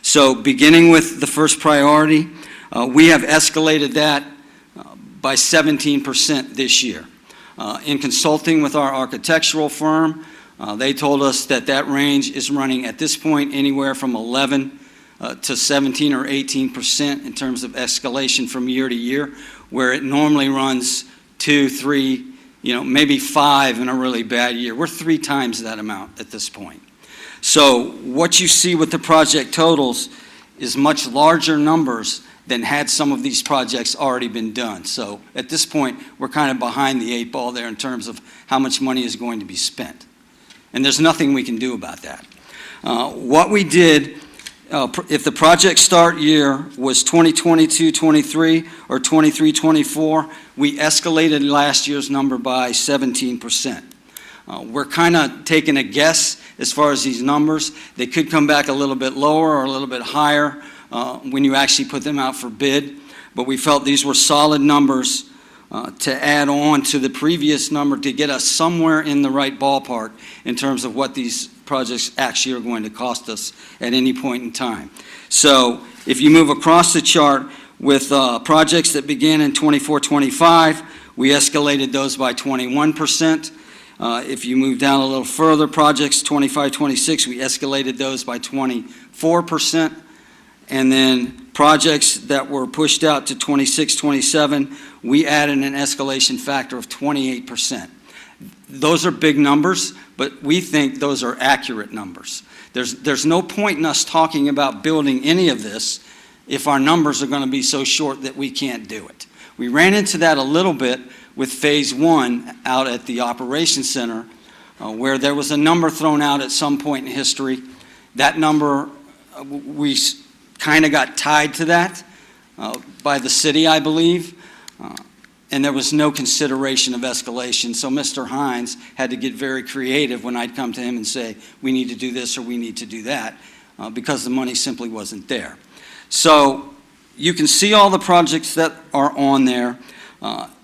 So beginning with the first priority, we have escalated that by 17% this year. In consulting with our architectural firm, they told us that that range is running at this point anywhere from 11 to 17 or 18% in terms of escalation from year to year, where it normally runs 2, 3, maybe 5 in a really bad year. We're 3 times that amount at this point. So what you see with the project totals is much larger numbers than had some of these projects already been done. So at this point, we're kind of behind the 8 ball there in terms of how much money is going to be spent. And there's nothing we can do about that. What we did, if the project start year was 2022-23 or 23-24, we escalated last year's number by 17%. We're kind of taking a guess as far as these numbers. They could come back a little bit lower or a little bit higher when you actually put them out for bid, but we felt these were solid numbers to add on to the previous number to get us somewhere in the right ballpark in terms of what these projects actually are going to cost us at any point in time. So if you move across the chart with projects that began in 24-25, we escalated those by 21%. If you move down a little further, projects 25-26, we escalated those by 24%. And then projects that were pushed out to 26-27, we added an escalation factor of 28%. Those are big numbers, but we think those are accurate numbers. There's no point in us talking about building any of this if our numbers are going to be so short that we can't do it. We ran into that a little bit with Phase 1 out at the Operations Center, where there was a number thrown out at some point in history. That number, we kind of got tied to that by the city, I believe, and there was no consideration of escalation. So Mr. Hines had to get very creative when I'd come to him and say, we need to do this or we need to do that, because the money simply wasn't there. So you can see all the projects that are on there.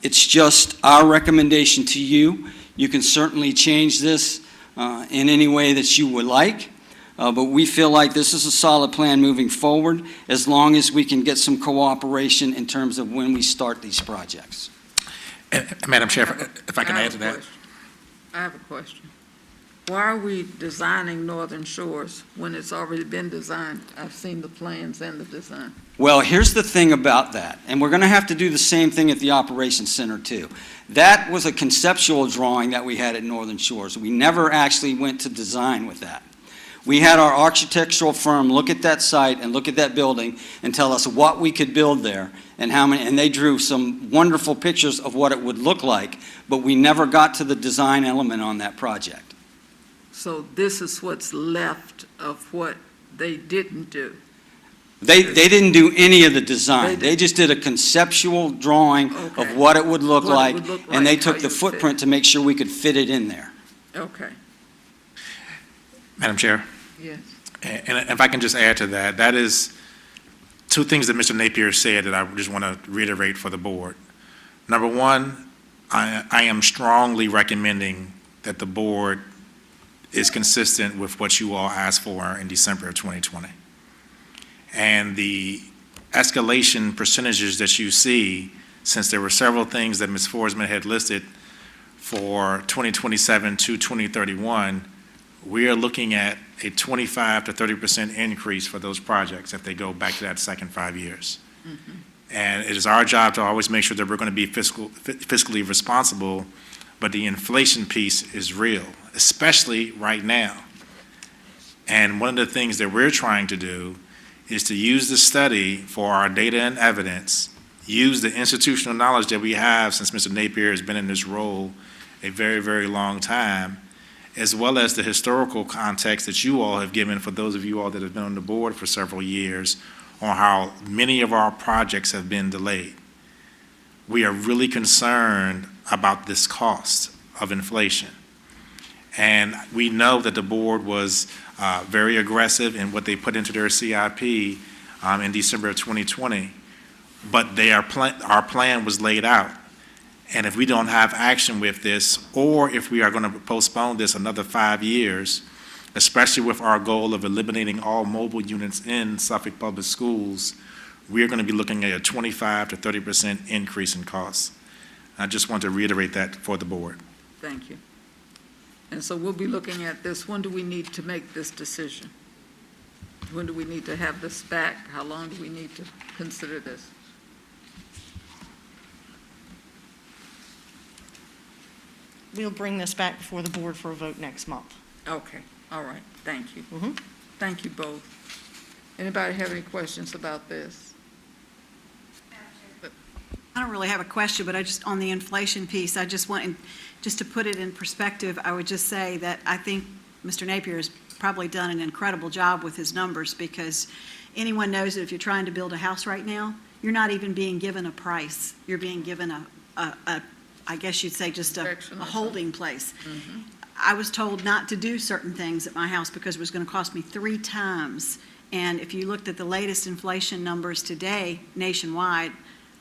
It's just our recommendation to you. You can certainly change this in any way that you would like. But we feel like this is a solid plan moving forward, as long as we can get some cooperation in terms of when we start these projects. And, Madam Chair, if I can add to that. I have a question. Why are we designing Northern Shores when it's already been designed? I've seen the plans and the design. Well, here's the thing about that, and we're going to have to do the same thing at the Operations Center too. That was a conceptual drawing that we had at Northern Shores. We never actually went to design with that. We had our architectural firm look at that site and look at that building and tell us what we could build there and how many, and they drew some wonderful pictures of what it would look like, but we never got to the design element on that project. So this is what's left of what they didn't do. They didn't do any of the design. They just did a conceptual drawing of what it would look like, and they took the footprint to make sure we could fit it in there. Okay, Madam Chair, yes. and if I can just add to that, that is two things that Mr. Napier said that I just want to reiterate for the board. Number one, I am strongly recommending that the board is consistent with what you all asked for in December of 2020. And the escalation percentages that you see, since there were several things that Ms. Forsman had listed for 2027 to 2031, we are looking at a 25 to 30% increase for those projects if they go back to that second 5 years. Mm-hmm. And it is our job to always make sure that we're going to be fiscally responsible, but the inflation piece is real, especially right now. And one of the things that we're trying to do is to use the study for our data and evidence, use the institutional knowledge that we have since Mr. Napier has been in this role a very, very long time, as well as the historical context that you all have given for those of you all that have been on the board for several years on how many of our projects have been delayed. We are really concerned about this cost of inflation. And we know that the board was very aggressive in what they put into their CIP in December of 2020, but our plan was laid out. And if we don't have action with this, or if we are going to postpone this another 5 years, especially with our goal of eliminating all mobile units in Suffolk Public Schools, we are going to be looking at a 25 to 30% increase in costs. I just want to reiterate that for the board. Thank you. And so we'll be looking at this. When do we need to make this decision? When do we need to have this back? How long do we need to consider this? We'll bring this back before the board for a vote next month. Okay, all right, thank you. Mm-hmm. Thank you both. Anybody have any questions about this? I don't really have a question, but on the inflation piece, I just want, just to put it in perspective, I would just say that I think Mr. Napier has probably done an incredible job with his numbers, because anyone knows that if you're trying to build a house right now, you're not even being given a price. You're being given I guess you'd say just a holding place. Mm-hmm. I was told not to do certain things at my house because it was going to cost me 3 times. And if you looked at the latest inflation numbers today nationwide,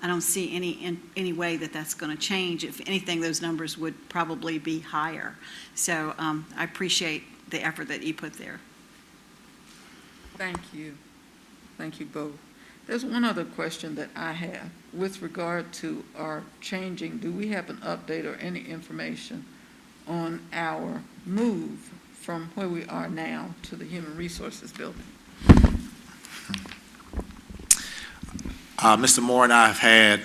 I don't see any way that that's going to change. If anything, those numbers would probably be higher. So I appreciate the effort that you put there. Thank you. Thank you both. There's one other question that I have with regard to our changing. Do we have an update or any information on our move from where we are now to the Human Resources Building? Mr. Moore and I have had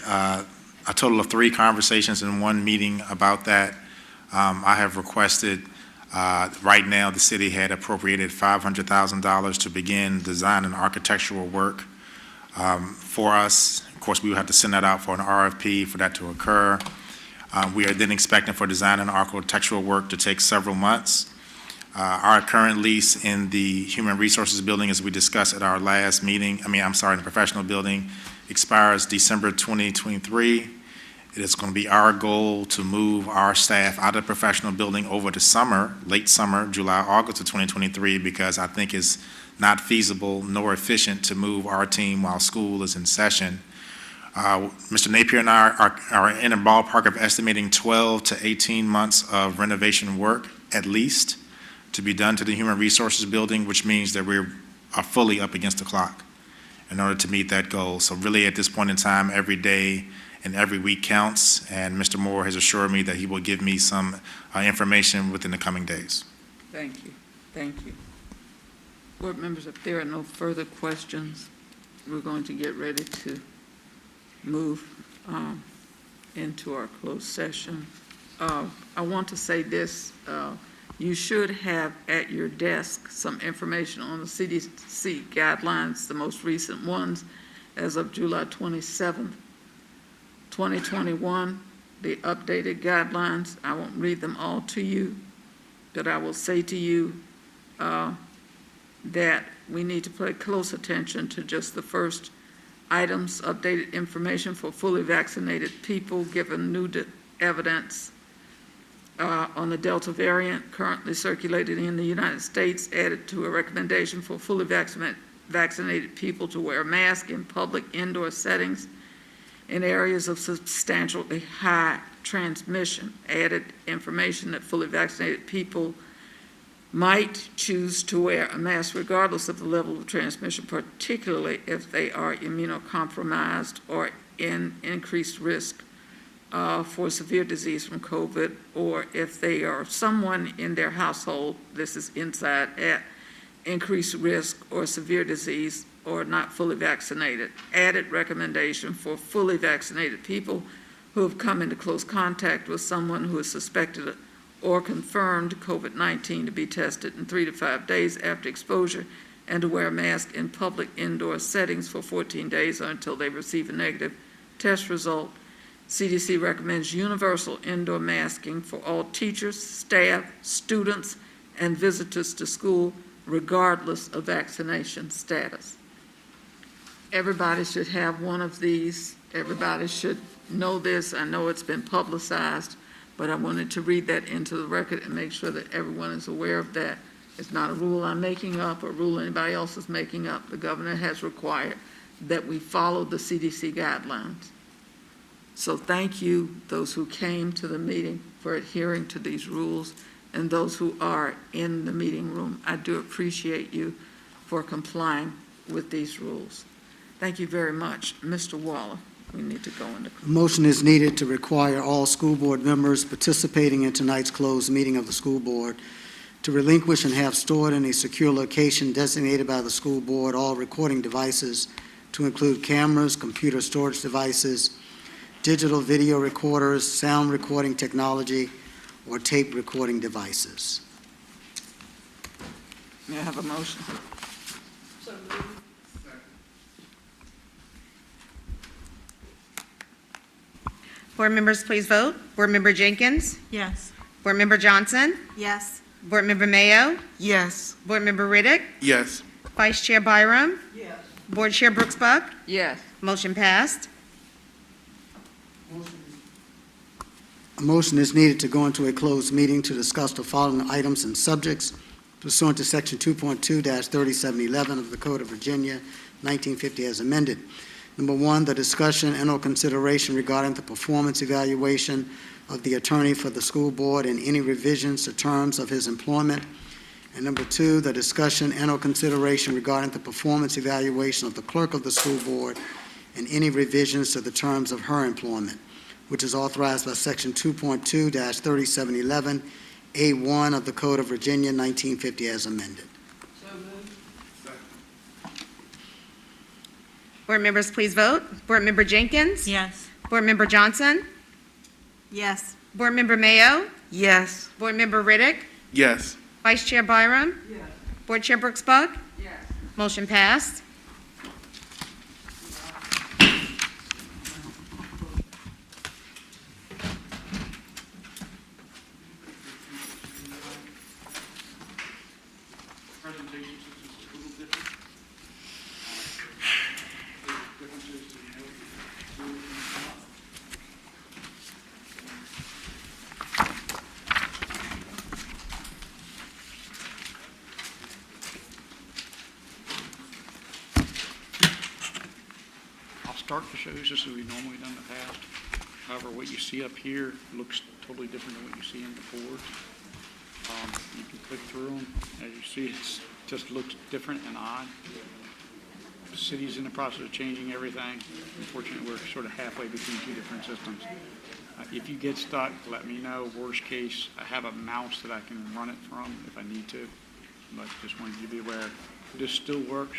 a total of 3 conversations in one meeting about that. I have requested, right now, the city had appropriated $500,000 to begin design and architectural work for us. Of course, we will have to send that out for an RFP for that to occur. We are then expecting for design and architectural work to take several months. Our current lease in the Human Resources Building, as we discussed at our last meeting, in the professional building, expires December 2023. It is going to be our goal to move our staff out of the professional building over the summer, late summer, July, August of 2023, because I think it's not feasible nor efficient to move our team while school is in session. Mr. Napier and I are in a ballpark of estimating 12 to 18 months of renovation work, at least, to be done to the Human Resources Building, which means that we are fully up against the clock in order to meet that goal. So really, at this point in time, every day and every week counts, and Mr. Moore has assured me that he will give me some information within the coming days. Thank you. Thank you. Board members, if there are no further questions, we're going to get ready to move into our closed session. I want to say this. You should have at your desk some information on the CDC guidelines, the most recent ones as of July 27th, 2021, the updated guidelines. I won't read them all to you, but I will say to you that we need to pay close attention to just the first items, updated information for fully vaccinated people, given new evidence on the Delta variant currently circulating in the United States, added to a recommendation for fully vaccinated people to wear a mask in public indoor settings in areas of substantially high transmission, added information that fully vaccinated people might choose to wear a mask regardless of the level of transmission, particularly if they are immunocompromised or in increased risk for severe disease from COVID, or if they are someone in their household, this is inside, at increased risk or severe disease or not fully vaccinated. Added recommendation for fully vaccinated people who have come into close contact with someone who is suspected or confirmed COVID-19 to be tested in 3 to 5 days after exposure, and to wear a mask in public indoor settings for 14 days or until they receive a negative test result. CDC recommends universal indoor masking for all teachers, staff, students, and visitors to school, regardless of vaccination status. Everybody should have one of these. Everybody should know this. I know it's been publicized, but I wanted to read that into the record and make sure that everyone is aware of that. It's not a rule I'm making up or a rule anybody else is making up. The governor has required that we follow the CDC guidelines. So thank you, those who came to the meeting, for adhering to these rules, and those who are in the meeting room. I do appreciate you for complying with these rules. Thank you very much. Mr. Waller, we need to go into. A motion is needed to require all school board members participating in tonight's closed meeting of the school board to relinquish and have stored in a secure location designated by the school board all recording devices, to include cameras, computer storage devices, digital video recorders, sound recording technology, or tape recording devices. May I have a motion? Board members, please vote. Board Member Jenkins? Yes. Board Member Johnson? Yes. Board Member Mayo? Yes. Board Member Riddick? Yes. Vice Chair Byram? Yes. Board Chair Brooks Buck? Yes. Motion passed. A motion is needed to go into a closed meeting to discuss the following items and subjects pursuant to Section 2.2-3711 of the Code of Virginia, 1950 as amended. Number one, the discussion and/or consideration regarding the performance evaluation of the attorney for the school board and any revisions to terms of his employment And number 2, the discussion and/or consideration regarding the performance evaluation of the clerk of the school board and any revisions to the terms of her employment, which is authorized by Section 2.2-3711A1 of the Code of Virginia, 1950, as amended. Board members, please vote. Board Member Jenkins? Yes. Board Member Johnson? Yes. Board Member Mayo? Yes. Board Member Riddick? Yes. Vice Chair Byram? Yes. Board Chair Brooks Buck? Yes. Motion passed. I'll start the shows just as we've normally done in the past. However, what you see up here looks totally different than what you see in the boards. You can click through them. As you see, it just looks different and odd. The city's in the process of changing everything. Unfortunately, we're sort of halfway between two different systems. If you get stuck, let me know. Worst case, I have a mouse that I can run it from if I need to. But just wanted you to be aware, this still works.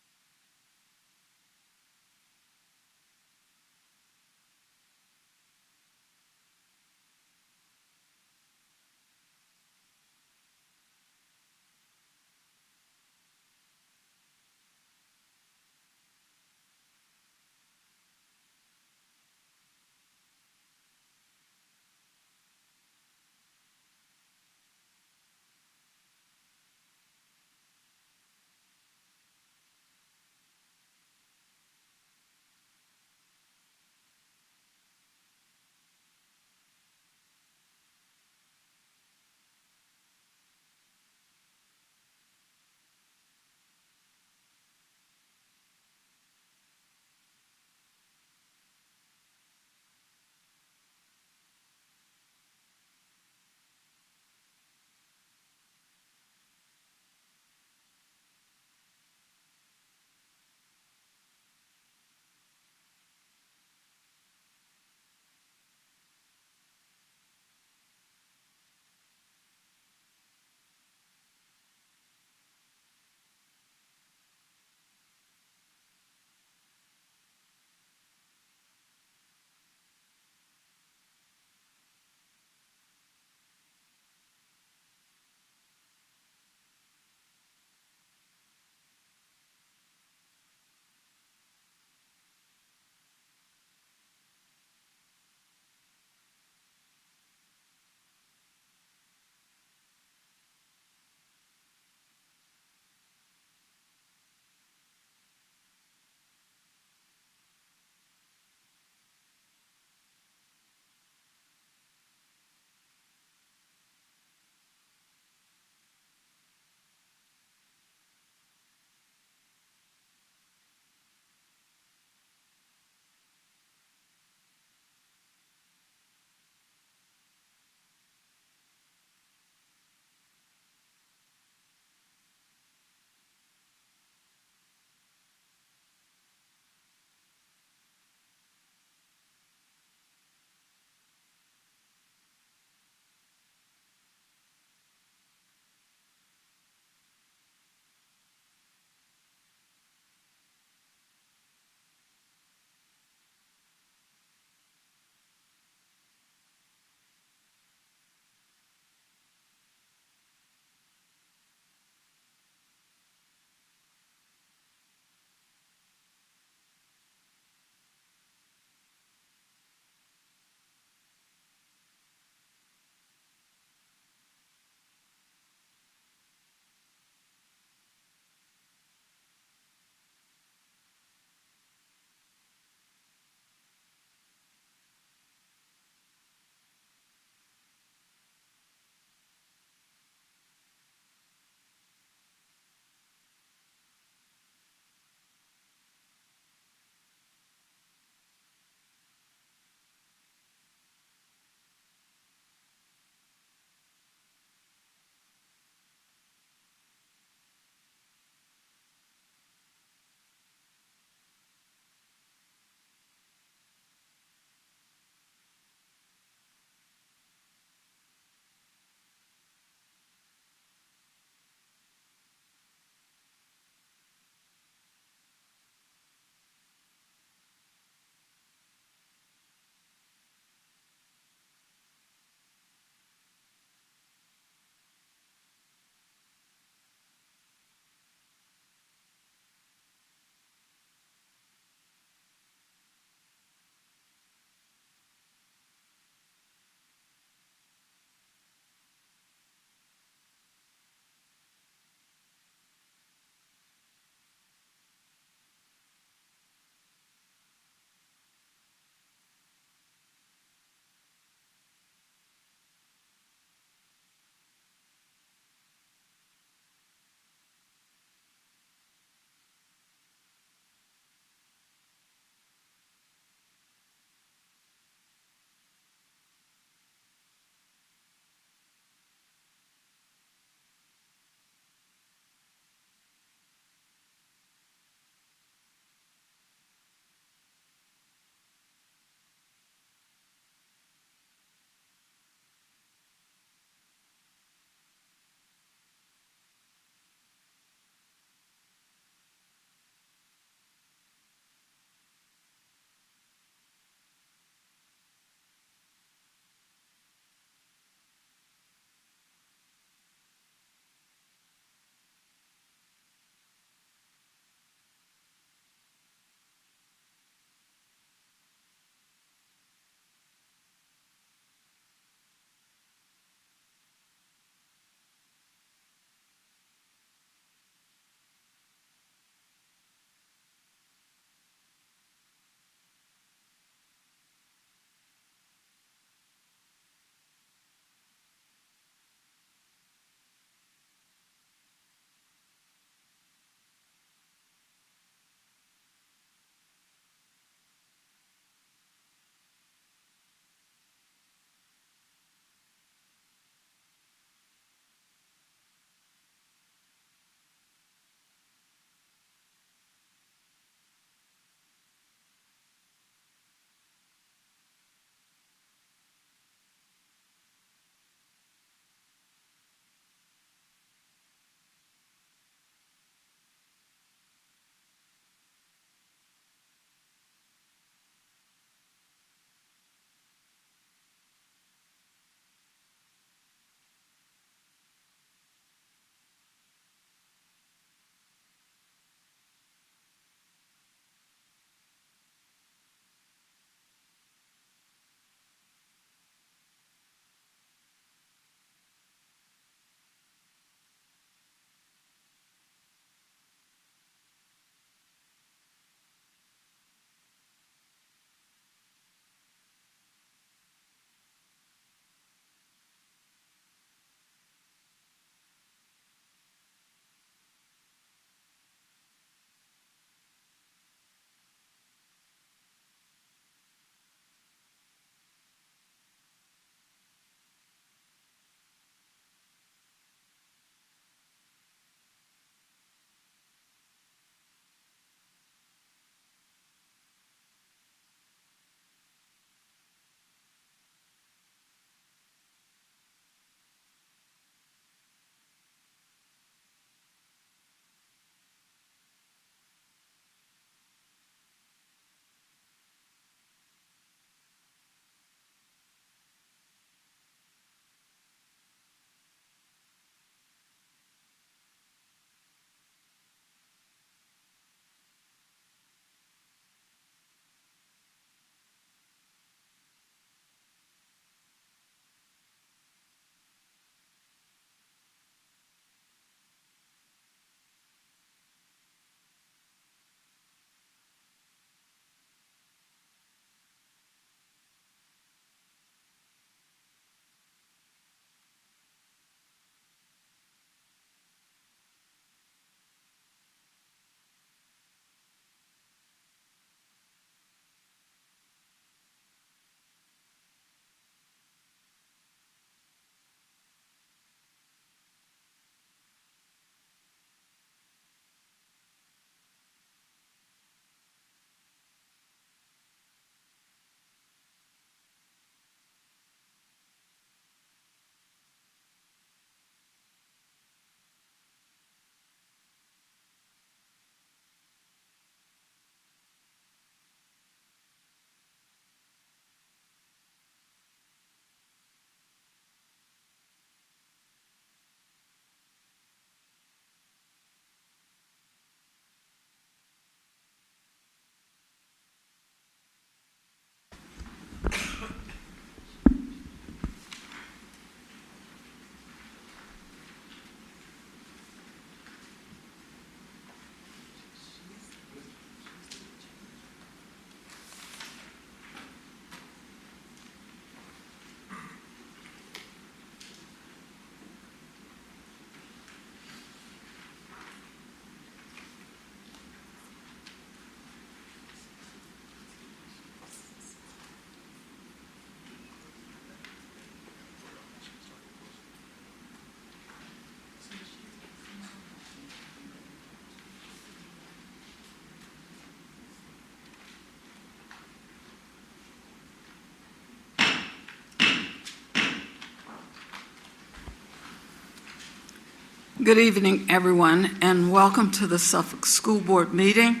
Good evening, everyone, and welcome to the Suffolk School Board meeting.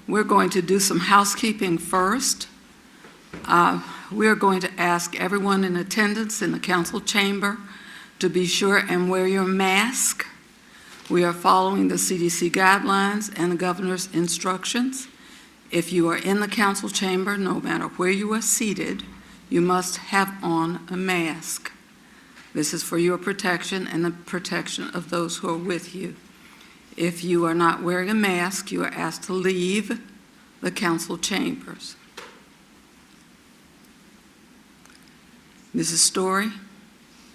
We're going to do some housekeeping first. We're going to ask everyone in attendance in the council chamber to be sure and wear your mask. We are following the CDC guidelines and the governor's instructions. If you are in the council chamber, no matter where you are seated, you must have on a mask. This is for your protection and the protection of those who are with you. If you are not wearing a mask, you are asked to leave the council chambers. Mrs. Story,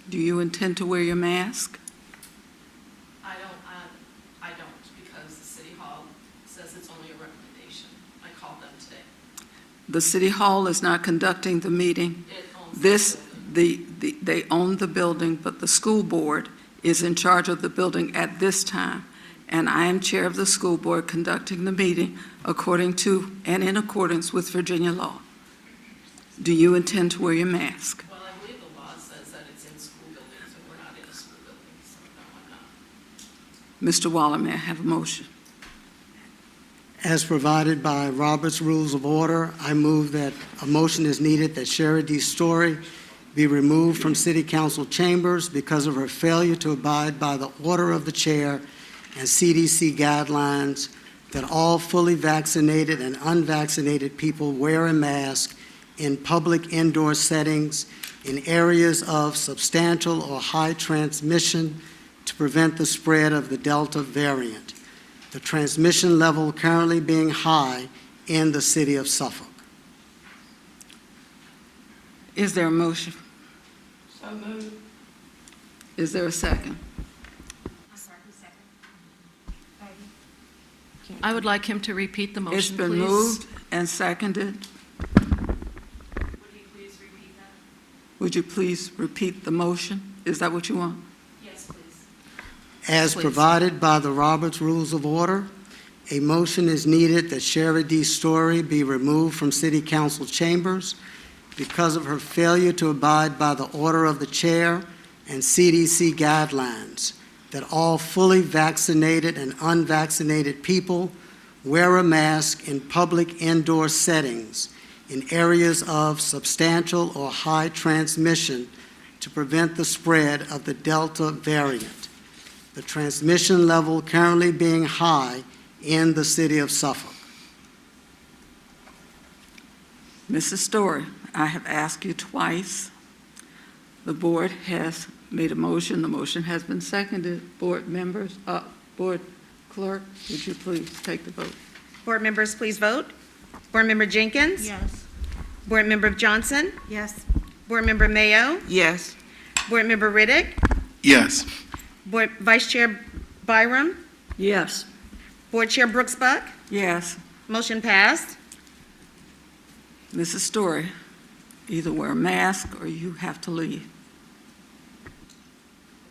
do you intend to wear your mask? I don't, because the City Hall says it's only a recommendation. I called them today. The City Hall is not conducting the meeting. It owns the building. They own the building, but the school board is in charge of the building at this time. And I am chair of the school board conducting the meeting according to and in accordance with Virginia law. Do you intend to wear your mask? Well, I believe the law says that it's in school buildings, and we're not in a school building, so no, I'm not. Mr. Waller, may I have a motion? As provided by Robert's Rules of Order, I move that a motion is needed that Sherry D. Story be removed from City Council chambers because of her failure to abide by the order of the chair and CDC guidelines that all fully vaccinated and unvaccinated people wear a mask in public indoor settings in areas of substantial or high transmission to prevent the spread of the Delta variant, the transmission level currently being high in the city of Suffolk. Is there a motion? So moved. Is there a second? I would like him to repeat the motion, It's been please. moved and seconded. Would you please repeat that? Would you please repeat the motion? Is that what you want? Yes, please. As Please. provided by the Roberts Rules of Order, a motion is needed that Sherry D. Story be removed from City Council chambers because of her failure to abide by the order of the chair and CDC guidelines that all fully vaccinated and unvaccinated people wear a mask in public indoor settings in areas of substantial or high transmission to prevent the spread of the Delta variant, the transmission level currently being high in the city of Suffolk. Mrs. Story, I have asked you twice. The board has made a motion. The motion has been seconded. Board members, Board Clerk, would you please take the vote? Board members, please vote. Board Member Jenkins? Yes. Board Member Johnson? Yes. Board Member Mayo? Yes. Board Member Riddick? Yes. Board Vice Chair Byram? Yes. Board Chair Brooks Buck? Yes. Motion passed. Mrs. Story, either wear a mask or you have to leave.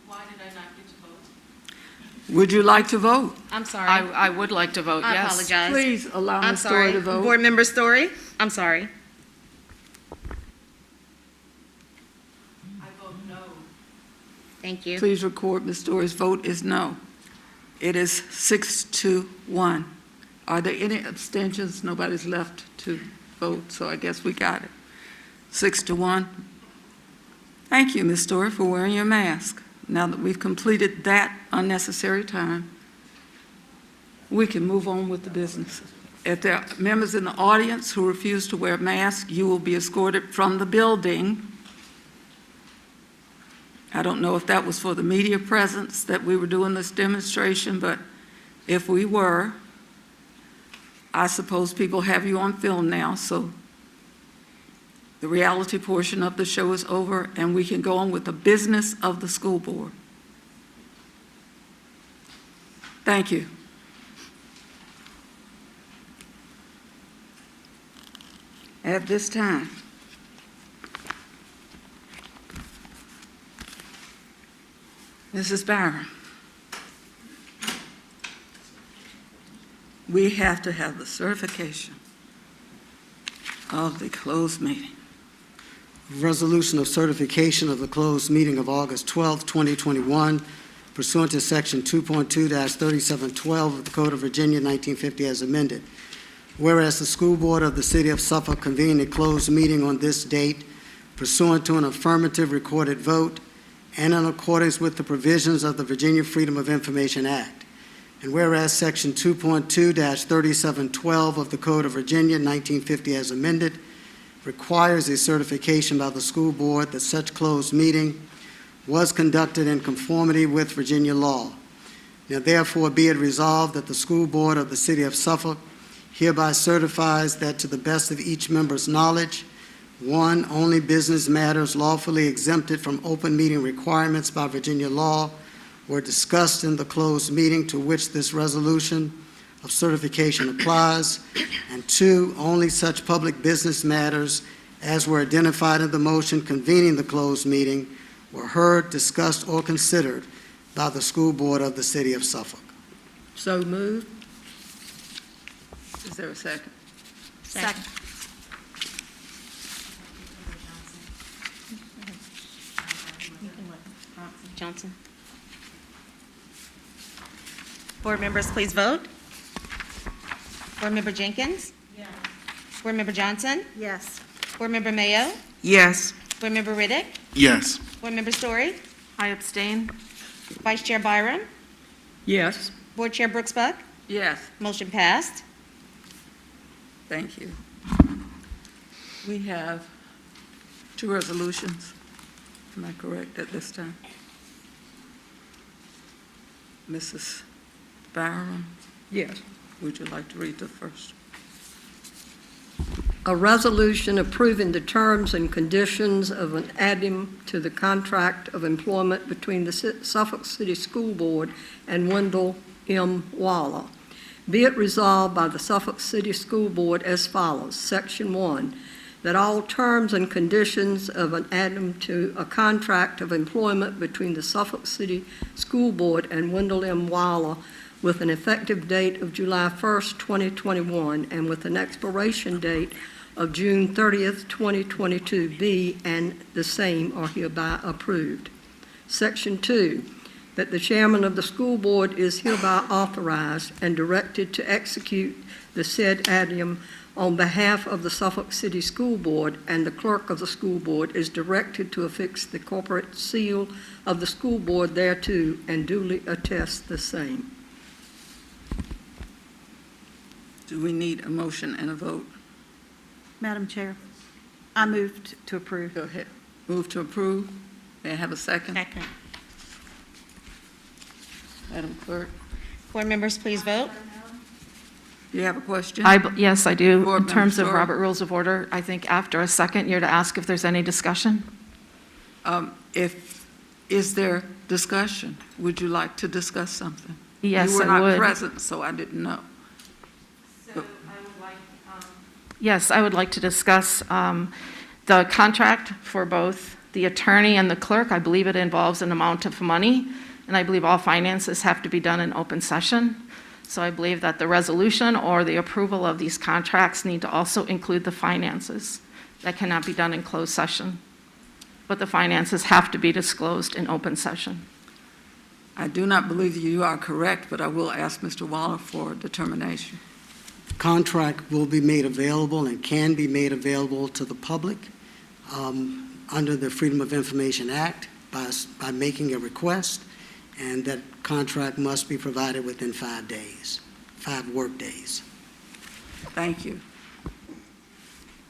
Why did I not get to vote? Would you like to vote? I'm sorry. I would like to vote, I yes. apologize. Please allow I'm Ms. Story sorry. to vote. Board Member Story? I'm sorry. I vote no. Thank you. Please record Ms. Story's vote is no. It is 6-1. Are there any abstentions? Nobody's left to vote, so I guess we got it. 6-1. Thank you, Ms. Story, for wearing your mask. Now that we've completed that unnecessary time, we can move on with the business. If there are members in the audience who refuse to wear a mask, you will be escorted from the building. I don't know if that was for the media presence that we were doing this demonstration, but if we were, I suppose people have you on film now, so the reality portion of the show is over, and we can go on with the business of the school board. Thank you. At this time, Mrs. Byron, we have to have the certification of the closed meeting. resolution of certification of the closed meeting of August 12, 2021 pursuant to Section 2.2-3712 of the Code of Virginia, 1950 as amended. Whereas the School Board of the City of Suffolk convened a closed meeting on this date pursuant to an affirmative recorded vote and in accordance with the provisions of the Virginia Freedom of Information Act. And whereas Section 2.2-3712 of the Code of Virginia, 1950 as amended, requires a certification by the school board that such closed meeting was conducted in conformity with Virginia law. Now therefore be it resolved that the school board of the City of Suffolk hereby certifies that to the best of each member's knowledge, 1, only business matters lawfully exempted from open meeting requirements by Virginia law were discussed in the closed meeting to which this resolution of certification applies, and 2, only such public business matters as were identified in the motion convening the closed meeting were heard, discussed, or considered by the school board of the City of Suffolk. So moved. Is there a second? Second. Johnson. Board members, please vote. Board Member Jenkins? Yes. Board Member Johnson? Yes. Board Member Mayo? Yes. Board Member Riddick? Yes. Board Member Story? I abstain. Vice Chair Byram? Yes. Board Chair Brooks Buck? Yes. Motion passed. Thank you. We have 2 resolutions. Am I correct at this time? Mrs. Barham? Yes. Would you like to read the first? A resolution approving the terms and conditions of an addendum to the contract of employment between the Suffolk City School Board and Wendell M. Waller. Be it resolved by the Suffolk City School Board as follows. Section 1, that all terms and conditions of an addendum to a contract of employment between the Suffolk City School Board and Wendell M. Waller with an effective date of July 1st, 2021, and with an expiration date of June 30th, 2022, be and the same are hereby approved. Section 2, that the chairman of the school board is hereby authorized and directed to execute the said addendum on behalf of the Suffolk City School Board, and the clerk of the school board is directed to affix the corporate seal of the school board thereto and duly attest the same. Do we need a motion and a vote? Madam Chair, I moved to approve. Go ahead. Move to approve. May I have a second? Second. Madam Clerk, Board members, please vote. do you have a question? Yes, I do. Board In terms Member of Story. Robert Rules of Order, I think after a second, you're to ask if there's any discussion. Is there discussion? Would you like to discuss something? Yes, You were I not would. present, so I didn't know. Yes, I would like to discuss the contract for both the attorney and the clerk. I believe it involves an amount of money, and I believe all finances have to be done in open session. So I believe that the resolution or the approval of these contracts need to also include the finances. That cannot be done in closed session. But the finances have to be disclosed in open session. I do not believe you are correct, but I will ask Mr. Waller for determination. Contract will be made available and can be made available to the public under the Freedom of Information Act by making a request, and that contract must be provided within 5 days, 5 work days. Thank you.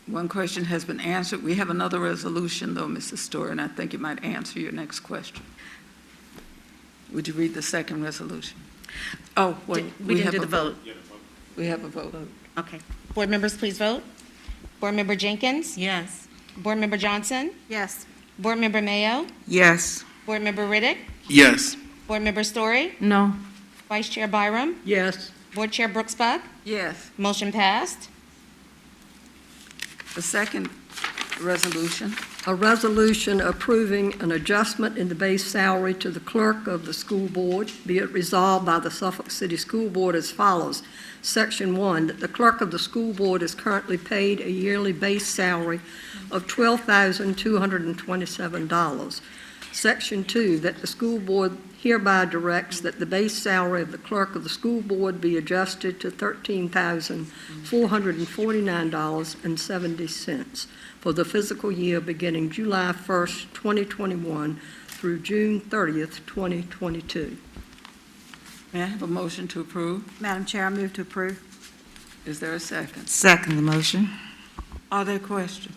One question has been answered. We have another resolution, though, Mrs. Story, and I think it might answer your next question. Would you read the second resolution? Oh, wait. We didn't have do a the vote. We have a vote. Okay. Board members, please vote. Board Member Jenkins? Yes. Board Member Johnson? Yes. Board Member Mayo? Yes. Board Member Riddick? Yes. Board Member Story? No. Vice Chair Byram? Yes. Board Chair Brooks Buck? Yes. Motion passed. The second resolution. A resolution approving an adjustment in the base salary to the clerk of the school board, be it resolved by the Suffolk City School Board as follows. Section 1, that the clerk of the school board is currently paid a yearly base salary of $12,227. Section 2, that the school board hereby directs that the base salary of the clerk of the school board be adjusted to $13,449.70 for the fiscal year beginning July 1st, 2021 through June 30th, 2022. May I have a motion to approve? Madam Chair, I move to approve. Is there a second? Second the motion. Are there questions?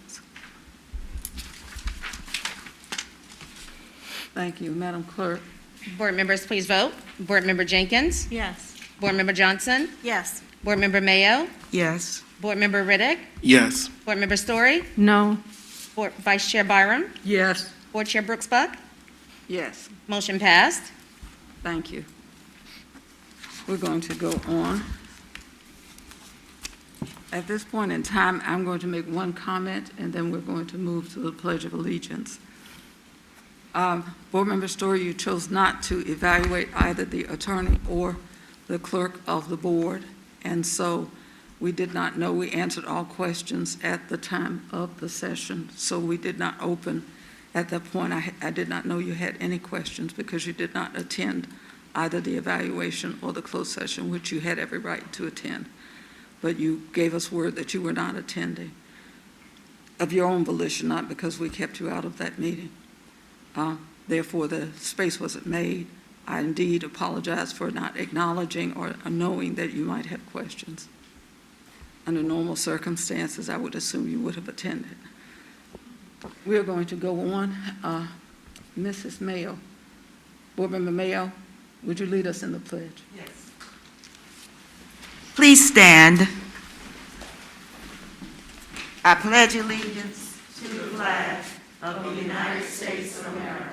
Thank you. Madam Clerk? Board members, please vote. Board Member Jenkins? Yes. Board Member Johnson? Yes. Board Member Mayo? Yes. Board Member Riddick? Yes. Board Member Story? No. Vice Chair Byram? Yes. Board Chair Brooks Buck? Yes. Motion passed. Thank you. We're going to go on. At this point in time, I'm going to make one comment, and then we're going to move to the Pledge of Allegiance. Board Member Story, you chose not to evaluate either the attorney or the clerk of the board, and so we did not know. We answered all questions at the time of the session, so we did not open at that point. I did not know you had any questions because you did not attend either the evaluation or the closed session, which you had every right to attend. But you gave us word that you were not attending of your own volition, not because we kept you out of that meeting. Therefore, the space wasn't made. I indeed apologize for not acknowledging or knowing that you might have questions. Under normal circumstances, I would assume you would have attended. We are going to go on. Mrs. Mayo, Board Member Mayo, would you lead us in the pledge? Yes. Please stand. I pledge allegiance to the flag of the United States of America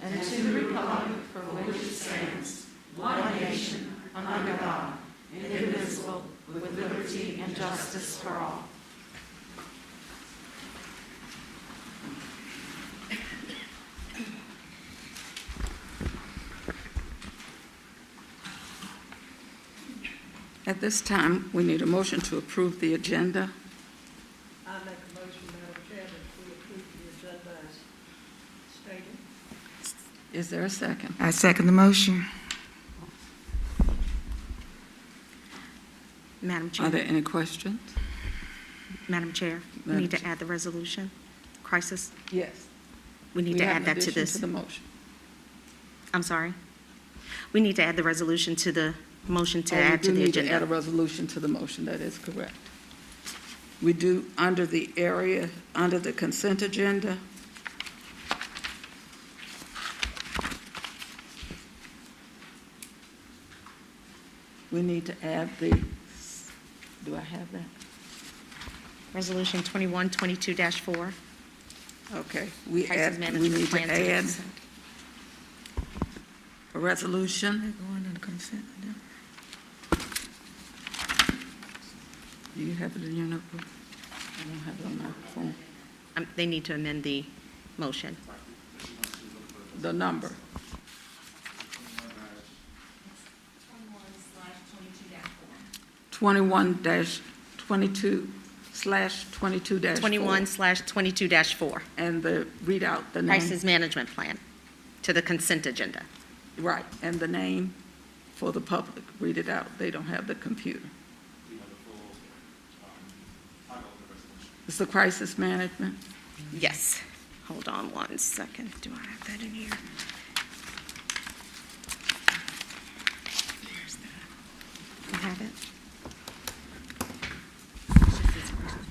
and to the republic for which it stands, one nation, under God, indivisible, with liberty and justice for all. At this time, we need a motion to approve the agenda. I make a motion, Madam Chair, that we approve the agenda as stated. Is there a second? I second the motion. Madam Are there Chair, any questions? Madam Chair, we Madam need to Chair. add the resolution, crisis. Yes. We need We to have add an that to addition this. to the motion. I'm sorry. We need to add the resolution to the motion to Oh, we add to do the need to add a agenda. resolution to the motion, that is correct. We do, under the area, under the consent agenda, we need to add the, do I have that? Resolution 2122-4. Okay, we Crisis add, we management need to plan to the add consent. a resolution. Do you have it in your notebook? I don't have it on my phone. They need to amend the motion. The number. 21-22/22-4. 21/22-4. And read out the name. Crisis management plan to the consent agenda. Right, and the name for the public. Read it out. They don't have the computer. It's the crisis management. Yes. Hold on one second. Do I have that in here? I have it.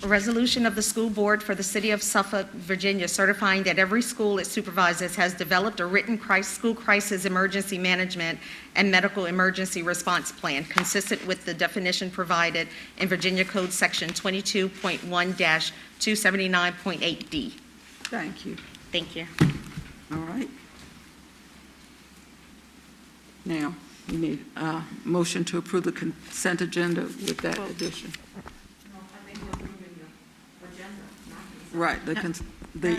A resolution of the school board for the city of Suffolk, Virginia, certifying that every school it supervises has developed a written school crisis emergency management and medical emergency response plan consistent with the definition provided in Virginia Code Section 22.1-279.8D. Thank you. Thank you. All right. Now, we need a motion to approve the consent agenda with that addition. Right, the Madam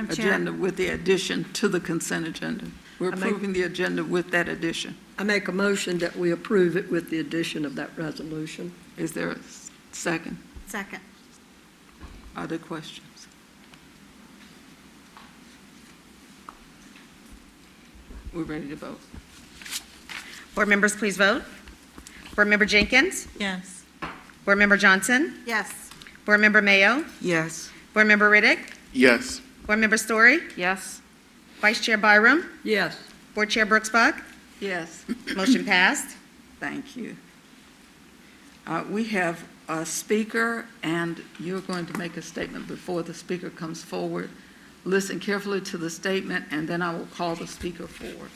Chair. agenda with the addition to the consent agenda. We're I make- approving the agenda with that addition. I make a motion that we approve it with the addition of that resolution. Is there a second? Second. Are there questions? We're ready to vote. Board members, please vote. Board Member Jenkins? Yes. Board Member Johnson? Yes. Board Member Mayo? Yes. Board Member Riddick? Yes. Board Member Story? Yes. Vice Chair Byram? Yes. Board Chair Brooksbach? Yes, Motion passed. thank you. We have a speaker, and you're going to make a statement before the speaker comes forward. Listen carefully to the statement, and then I will call the speaker forward.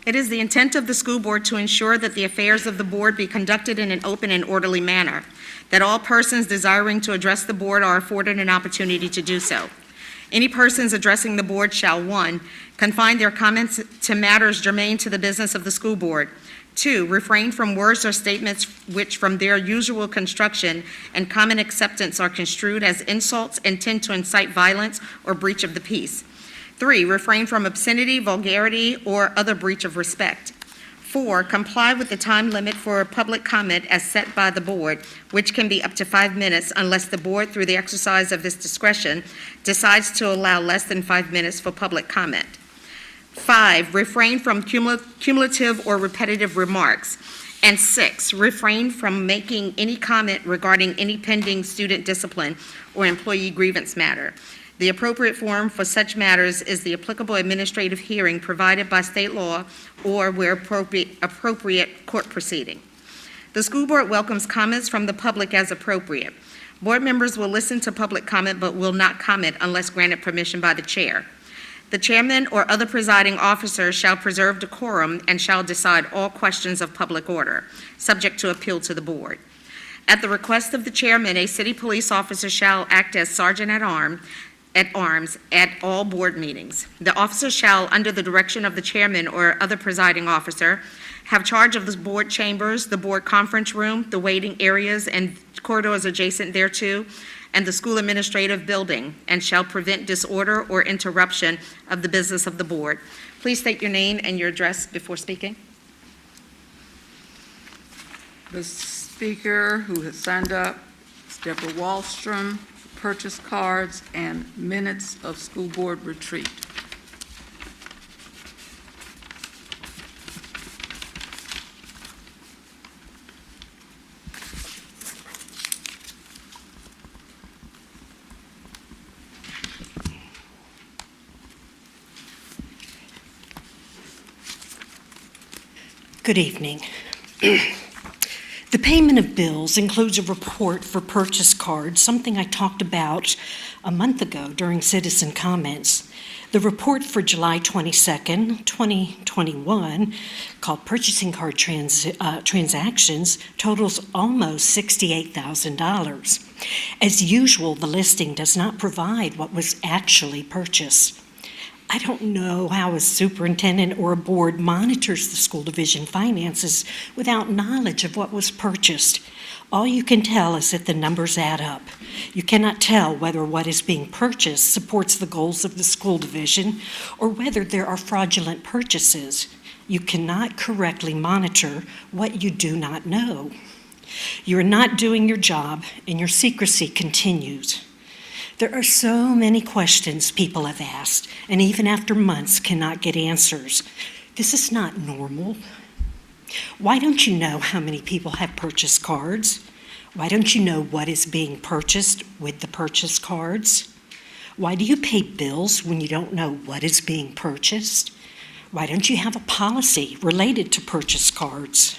It is the intent of the school board to ensure that the affairs of the board be conducted in an open and orderly manner, that all persons desiring to address the board are afforded an opportunity to do so. Any persons addressing the board shall, 1, confine their comments to matters germane to the business of the school board. 2, refrain from words or statements which from their usual construction and common acceptance are construed as insults and tend to incite violence or breach of the peace. 3, refrain from obscenity, vulgarity, or other breach of respect. 4, comply with the time limit for public comment as set by the board, which can be up to 5 minutes unless the board, through the exercise of its discretion, decides to allow less than 5 minutes for public comment. 5, refrain from cumulative or repetitive remarks. And 6, refrain from making any comment regarding any pending student discipline or employee grievance matter. The appropriate forum for such matters is the applicable administrative hearing provided by state law or where appropriate court proceeding. The school board welcomes comments from the public as appropriate. Board members will listen to public comment but will not comment unless granted permission by the chair. The chairman or other presiding officer shall preserve decorum and shall decide all questions of public order, subject to appeal to the board. At the request of the chairman, a city police officer shall act as sergeant at arms at all board meetings. The officer shall, under the direction of the chairman or other presiding officer, have charge of the board chambers, the board conference room, the waiting areas and corridors adjacent thereto, and the school administrative building, and shall prevent disorder or interruption of the business of the board. Please state your name and your address before speaking. The speaker who has signed up is Deborah Wallstrom, purchase cards and minutes of school board retreat. Good evening. The payment of bills includes a report for purchase cards, something I talked about a month ago during citizen comments. The report for July 22nd, 2021, called Purchasing Card Transactions, totals almost $68,000. As usual, the listing does not provide what was actually purchased. I don't know how a superintendent or a board monitors the school division finances without knowledge of what was purchased. All you can tell is that the numbers add up. You cannot tell whether what is being purchased supports the goals of the school division or whether there are fraudulent purchases. You cannot correctly monitor what you do not know. You are not doing your job, and your secrecy continues. There are so many questions people have asked, and even after months cannot get answers. This is not normal. Why don't you know how many people have purchase cards? Why don't you know what is being purchased with the purchase cards? Why do you pay bills when you don't know what is being purchased? Why don't you have a policy related to purchase cards?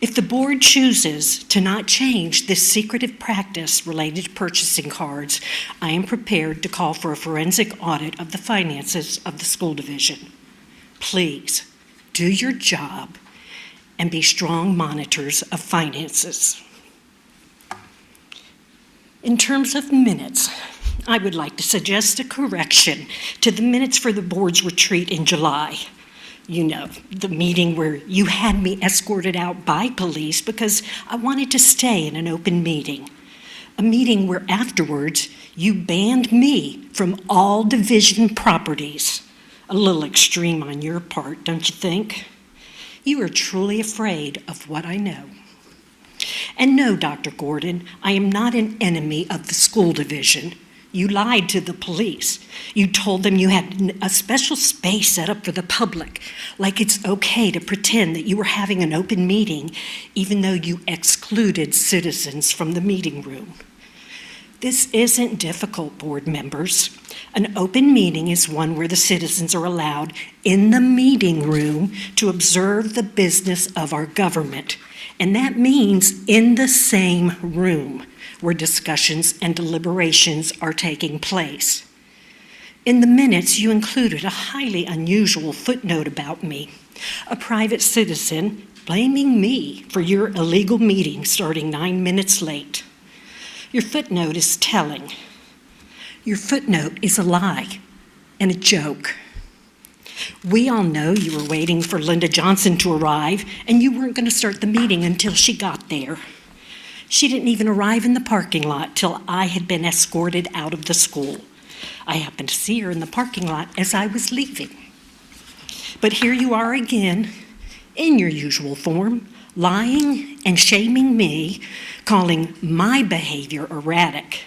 If the board chooses to not change this secretive practice related to purchasing cards, I am prepared to call for a forensic audit of the finances of the school division. Please, do your job and be strong monitors of finances. In terms of minutes, I would like to suggest a correction to the minutes for the board's retreat in July. You know, the meeting where you had me escorted out by police because I wanted to stay in an open meeting. A meeting where afterwards you banned me from all division properties. A little extreme on your part, don't you think? You are truly afraid of what I know. And no, Dr. Gordon, I am not an enemy of the school division. You lied to the police. You told them you had a special space set up for the public, like it's okay to pretend that you were having an open meeting, even though you excluded citizens from the meeting room. This isn't difficult, board members. An open meeting is one where the citizens are allowed in the meeting room to observe the business of our government. And that means in the same room where discussions and deliberations are taking place. In the minutes, you included a highly unusual footnote about me, a private citizen blaming me for your illegal meeting starting 9 minutes late. Your footnote is telling. Your footnote is a lie and a joke. We all know you were waiting for Linda Johnson to arrive, and you weren't going to start the meeting until she got there. She didn't even arrive in the parking lot till I had been escorted out of the school. I happened to see her in the parking lot as I was leaving. But here you are again, in your usual form, lying and shaming me, calling my behavior erratic.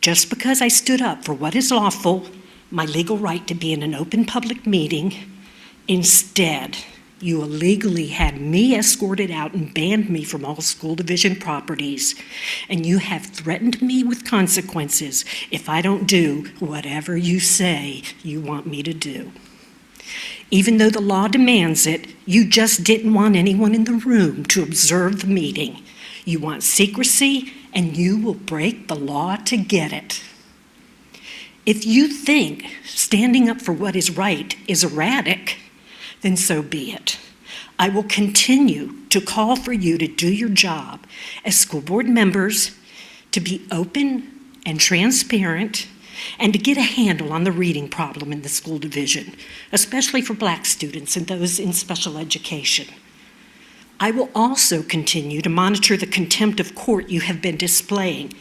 Just because I stood up for what is lawful, my legal right to be in an open public meeting, instead, you illegally had me escorted out and banned me from all school division properties, and you have threatened me with consequences if I don't do whatever you say you want me to do. Even though the law demands it, you just didn't want anyone in the room to observe the meeting. You want secrecy, and you will break the law to get it. If you think standing up for what is right is erratic, then so be it. I will continue to call for you to do your job as school board members, to be open and transparent, and to get a handle on the reading problem in the school division, especially for Black students and those in special education. I will also continue to monitor the contempt of court you have been displaying.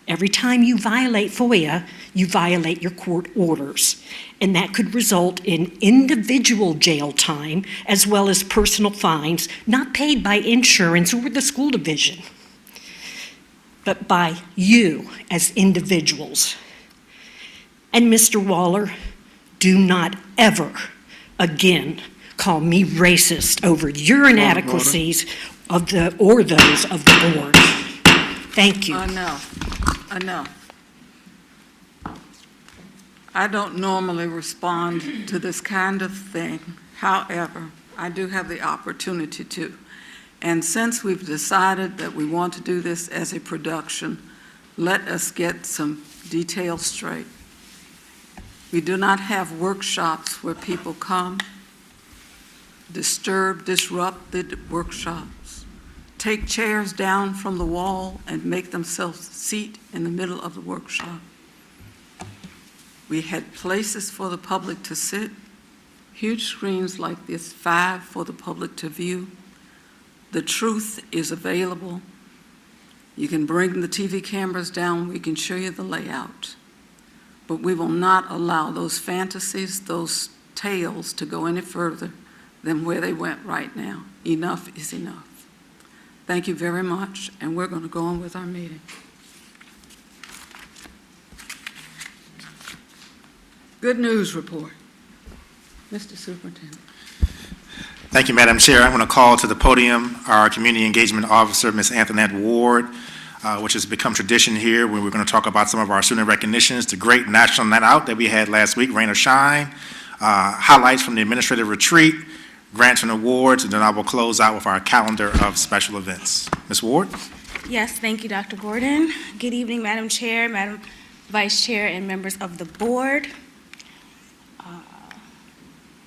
Every time you violate FOIA, you violate your court orders, and that could result in individual jail time as well as personal fines not paid by insurance or the school division, but by you as individuals. And Mr. Waller, do not ever again call me racist over your inadequacies of those of the board. Thank you. Enough. I don't normally respond to this kind of thing. However, I do have the opportunity to. And since we've decided that we want to do this as a production, let us get some details straight. We do not have workshops where people come, disrupt the workshops, take chairs down from the wall and make themselves seat in the middle of the workshop. We had places for the public to sit, huge screens like this, 5 for the public to view. The truth is available. You can bring the TV cameras down, we can show you the layout. But we will not allow those fantasies, those tales to go any further than where they went right now. Enough is enough. Thank you very much, and we're going to go on with our meeting. Good news report. Mr. Superintendent. Thank you, Madam Chair. I'm going to call to the podium our Community Engagement Officer, Ms. Antoinette Ward, which has become tradition here, where we're going to talk about some of our student recognitions, the great National Night Out that we had last week, Rain or Shine, highlights from the administrative retreat, grants and awards, and then I will close out with our calendar of special events. Ms. Ward? Yes, thank you, Dr. Gordon. Good evening, Madam Chair, Madam Vice Chair, and members of the board.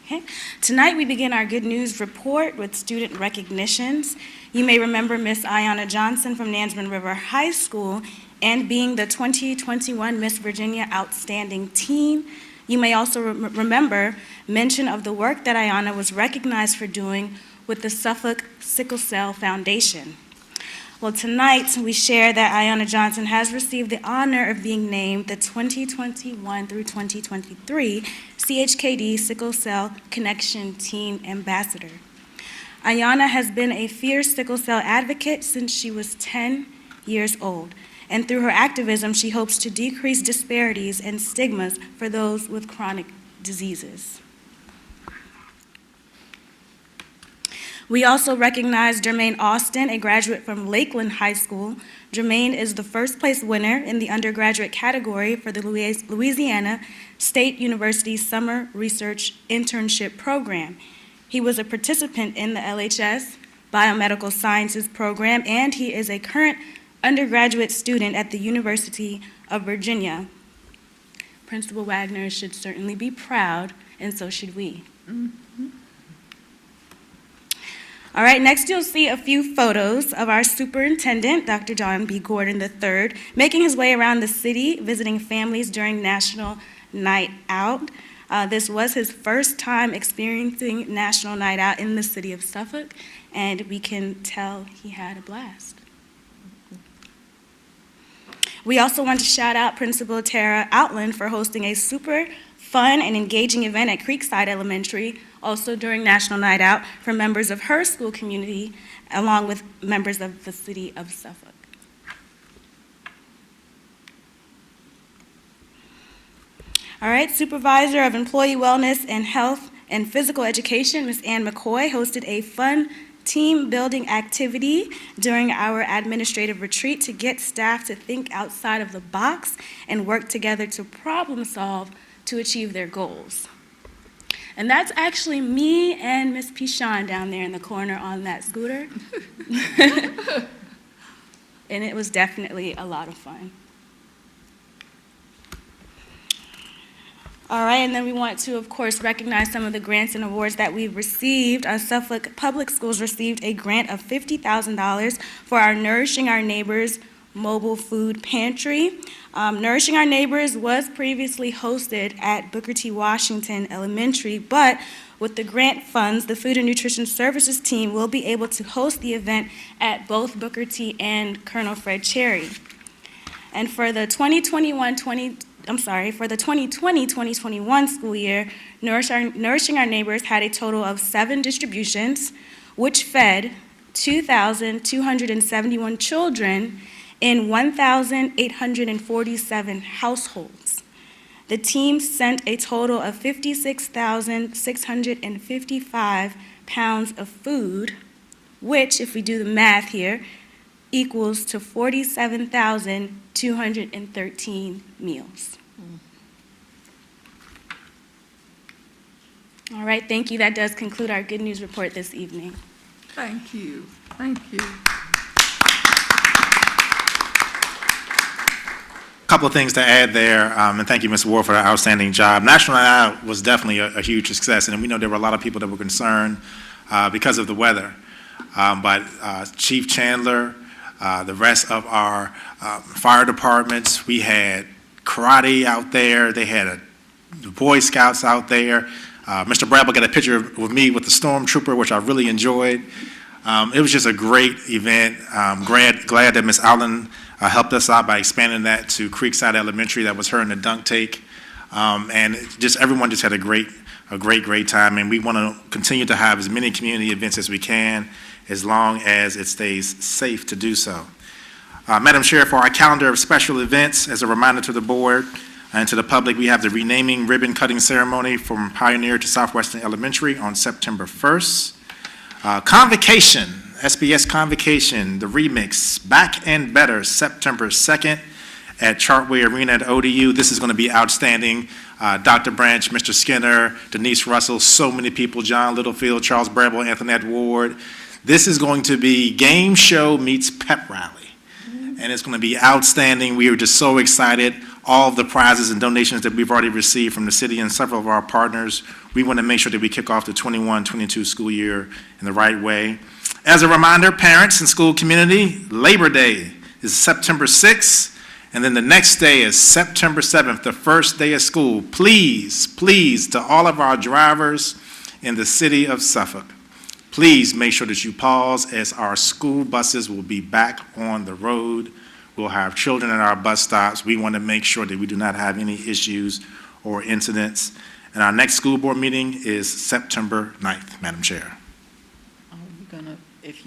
Okay. Tonight we begin our good news report with student recognitions. You may remember Miss Ayanna Johnson from Nansemond River High School and being the 2021 Miss Virginia Outstanding Teen. You may also remember mention of the work that Ayanna was recognized for doing with the Suffolk Sickle Cell Foundation. Well, tonight we share that Ayanna Johnson has received the honor of being named the 2021 through 2023 CHKD Sickle Cell Connection Teen Ambassador. Ayana has been a fierce sickle cell advocate since she was 10 years old, and through her activism, she hopes to decrease disparities and stigmas for those with chronic diseases. We also recognize Jermaine Austin, a graduate from Lakeland High School. Jermaine is the first place winner in the undergraduate category for the Louisiana State University Summer Research Internship Program. He was a participant in the LHS Biomedical Sciences program, and he is a current undergraduate student at the University of Virginia. Principal Wagner should certainly be proud, and so should we. All right, next you'll see a few photos of our superintendent, Dr. John B. Gordon III, making his way around the city, visiting families during National Night Out. This was his first time experiencing National Night Out in the city of Suffolk, and we can tell he had a blast. We also want to shout out Principal Tara Outland for hosting a super fun and engaging event at Creekside Elementary, also during National Night Out, for members of her school community, along with members of the city of Suffolk. All right, Supervisor of Employee Wellness and Health and Physical Education, Ms. Ann McCoy, hosted a fun team building activity during our administrative retreat to get staff to think outside of the box and work together to problem solve to achieve their goals. And that's actually me and Miss Pichon down there in the corner on that scooter. And it was definitely a lot of fun. All right, and then we want to, of course, recognize some of the grants and awards that we've received. Suffolk Public Schools received a grant of $50,000 for our Nourishing Our Neighbors mobile food pantry. Nourishing Our Neighbors was previously hosted at Booker T. Washington Elementary, but with the grant funds, the Food and Nutrition Services team will be able to host the event at both Booker T. and Colonel Fred Cherry. And for the 2020-2021 school year, Nourishing Our Neighbors had a total of 7 distributions, which fed 2,271 children in 1,847 households. The team sent a total of 56,655 pounds of food, which, if we do the math here, equals to 47,213 meals. All right, thank you. That does conclude our good news report this evening. Thank you. Thank you. Couple of things to add there, and thank you, Ms. Ward, for the outstanding job. National Night Out was definitely a huge success, and we know there were a lot of people that were concerned because of the weather. But Chief Chandler, the rest of our fire departments, we had karate out there, they had the Boy Scouts out there. Mr. Bradley got a picture with me with the Stormtrooper, which I really enjoyed. It was just a great event. Glad that Ms. Allen helped us out by expanding that to Creekside Elementary. That was her in the dunk take. And just everyone just had a great time. And we want to continue to have as many community events as we can, as long as it stays safe to do so. Madam Chair, for our calendar of special events, as a reminder to the board and to the public, we have the renaming ribbon cutting ceremony from Pioneer to Southwestern Elementary on September 1st. Convocation, SPS Convocation, the remix, Back and Better, September 2nd at Chartway Arena at ODU. This is going to be outstanding. Dr. Branch, Mr. Skinner, Denise Russell, so many people, John Littlefield, Charles Brable, Antoinette Ward. This is going to be game show meets pep rally. And it's going to be outstanding. We are just so excited. All of the prizes and donations that we've already received from the city and several of our partners, we want to make sure that we kick off the 21-22 school year in the right way. As a reminder, parents and school community, Labor Day is September 6th, and then the next day is September 7th, the first day of school. Please, to all of our drivers in the city of Suffolk, please make sure that you pause, as our school buses will be back on the road. We'll have children at our bus stops. We want to make sure that we do not have any issues or incidents. And our next school board meeting is September 9th, Madam Chair. All if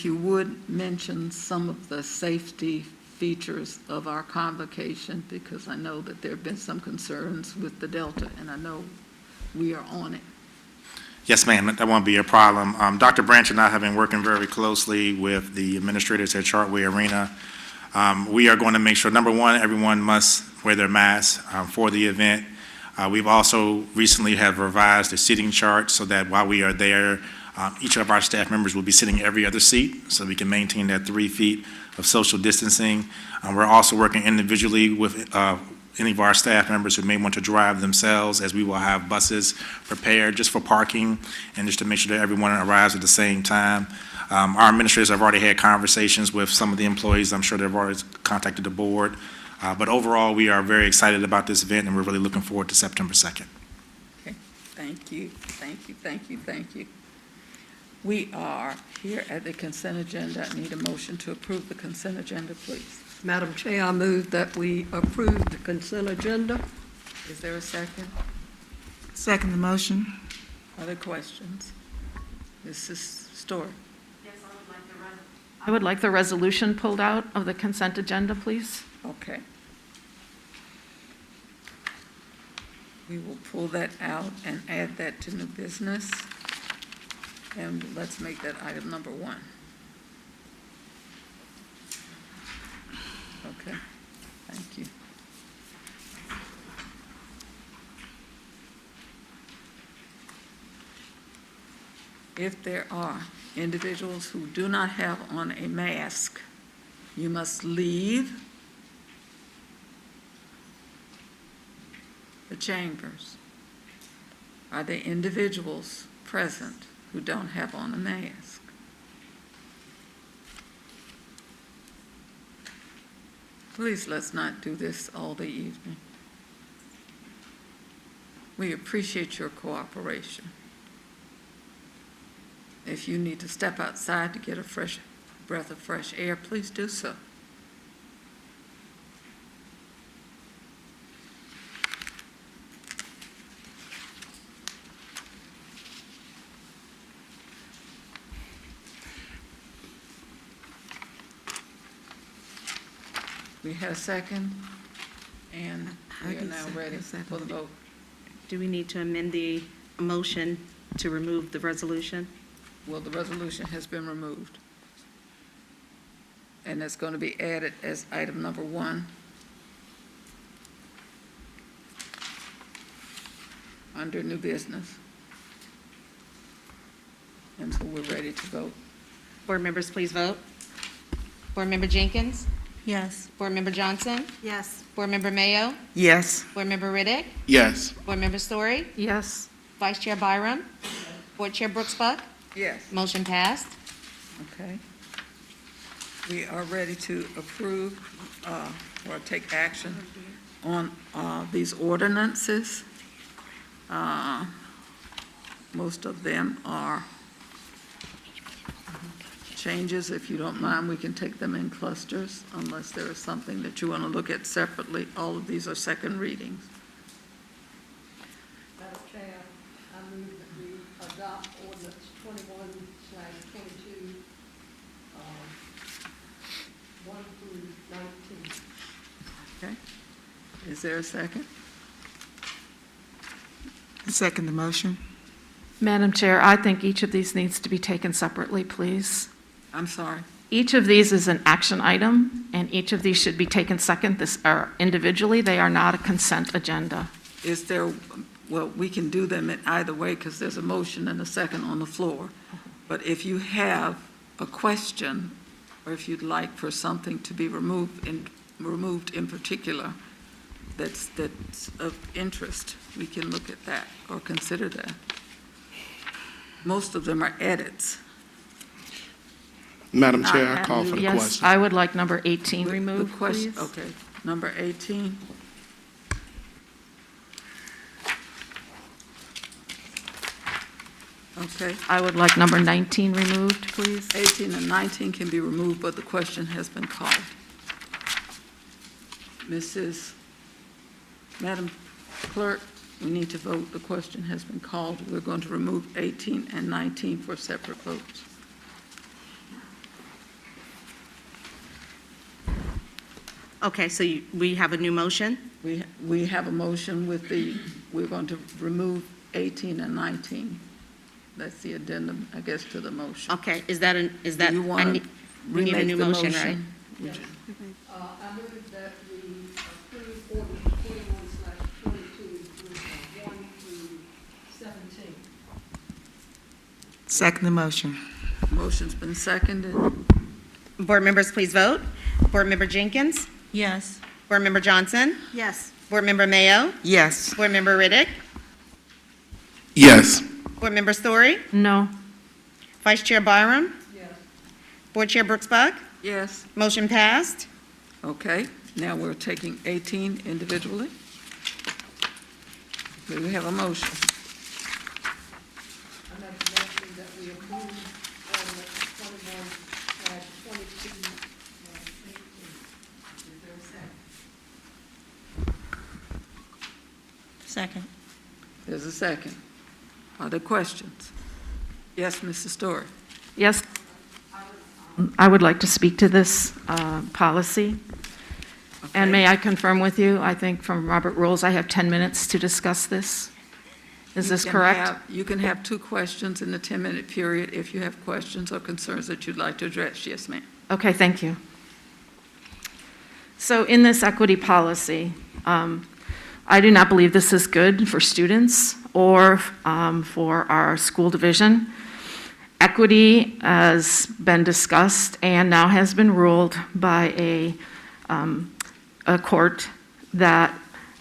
you would mention some of the safety features of our convocation, because I know that there have been some concerns with the Delta, and I know we are on it. Yes, ma'am, that won't be a problem. Dr. Branch and I have been working very closely with the administrators at Chartway Arena. We are going to make sure, number one, everyone must wear their masks for the event. We've also recently have revised the seating chart so that while we are there, each of our staff members will be sitting every other seat so we can maintain that 3 feet of social distancing. We're also working individually with any of our staff members who may want to drive themselves, as we will have buses prepared just for parking and just to make sure that everyone arrives at the same time. Our administrators have already had conversations with some of the employees. I'm sure they've already contacted the board. But overall, we are very excited about this event, and we're really looking forward to September 2nd. Okay, thank you, thank you, thank you, thank you. We are here at the consent agenda. I need a motion to approve the consent agenda, please. Madam Chair, I move that we approve the consent agenda. Is there a second? Second the motion. Other questions? Mrs. Story? I would like the resolution pulled out of the consent agenda, please. Okay. We will pull that out and add that to new business. And let's make that item number 1. Okay, thank you. If there are individuals who do not have on a mask, you must leave the chambers. Are there individuals present who don't have on a mask? Please, let's not do this all the evening. We appreciate your cooperation. If you need to step outside to get a fresh breath of fresh air, please do so. We had a second, and we are now ready for the vote. Do we need to amend the motion to remove the resolution? Well, the resolution has been removed. And it's going to be added as item number 1. Under new business. And so we're ready to vote. Board members, please vote. Board Member Jenkins? Yes. Board Member Johnson? Yes. Board Member Mayo? Yes. Board Member Riddick? Yes. Board Member Story? Yes. Vice Chair Byram? Board Chair Brooks Buck? Yes. Motion passed. Okay. We are ready to approve or take action on these ordinances. Most of them are changes. If you don't mind, we can take them in clusters unless there is something that you want to look at separately. All of these are second readings. Madam Chair, I move that we adopt ordinance 21/22, 1 through 19. Okay. Is there a second? Second the motion. Madam Chair, I think each of these needs to be taken separately, please. I'm sorry. Each of these is an action item, and each of these should be taken individually. They are not a consent agenda. Is there, well, we can do them in either way because there's a motion and a second on the floor. But if you have a question, or if you'd like for something to be removed in particular that's of interest, we can look at that or consider that. Most of them are edits. Madam Chair, I call for the Yes, question. I would like number 18 removed, please. Okay, number 18. Okay, I would like number 19 removed, please. 18 and 19 can be removed, but the question has been called. Madam Clerk, we need to vote. The question has been called. We're going to remove 18 and 19 for separate votes. Okay, so we have a new motion? We have a motion with we're going to remove 18 and 19. That's the addendum, I guess, to the motion. Okay, is that, Do you want to we need a remake new the motion, right? I move that we approve ordinance 21/22 through 1 through 17. Second the motion. Motion's been seconded. Board members, please vote. Board Member Jenkins? Yes. Board Member Johnson? Yes. Board Member Mayo? Yes. Board Member Riddick? Yes. Board Member Story? No. Vice Chair Byram? Yes. Board Chair Brooks-Buck? Yes. Motion passed. Okay, now we're taking 18 individually. Do we have a motion? I make a motion that we approve ordinance 21/22/18. Is there a second? Second. There's a second. Are there questions? Yes, Mrs. Story. Yes. I would like to speak to this policy. And may I confirm with you, I think from Robert Rules, I have 10 minutes to discuss this. Is this correct? You can have 2 questions in the 10-minute period if you have questions or concerns that you'd like to address. Yes, ma'am. Okay, thank you. So in this equity policy, I do not believe this is good for students or for our school division. Equity has been discussed and now has been ruled by a court that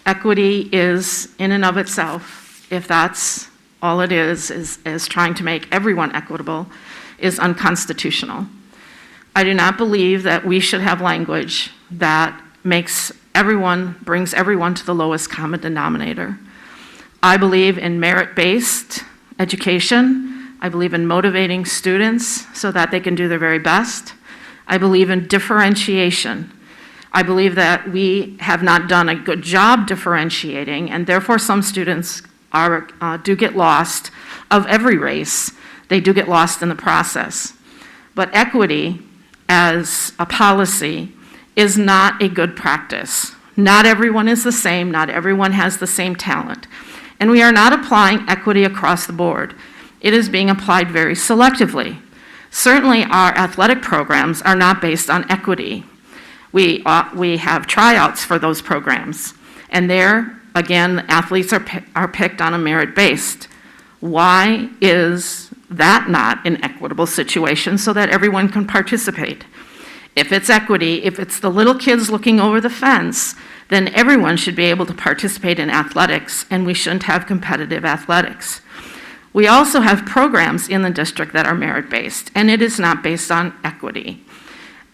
equity is in and of itself, if that's all it is trying to make everyone equitable, is unconstitutional. I do not believe that we should have language that brings everyone to the lowest common denominator. I believe in merit-based education. I believe in motivating students so that they can do their very best. I believe in differentiation. I believe that we have not done a good job differentiating, and therefore some students do get lost of every race. They do get lost in the process. But equity as a policy is not a good practice. Not everyone is the same. Not everyone has the same talent. And we are not applying equity across the board. It is being applied very selectively. Certainly, our athletic programs are not based on equity. We have tryouts for those programs. And there, again, athletes are picked on a merit-based. Why is that not an equitable situation so that everyone can participate? If it's equity, if it's the little kids looking over the fence, then everyone should be able to participate in athletics, and we shouldn't have competitive athletics. We also have programs in the district that are merit-based, and it is not based on equity.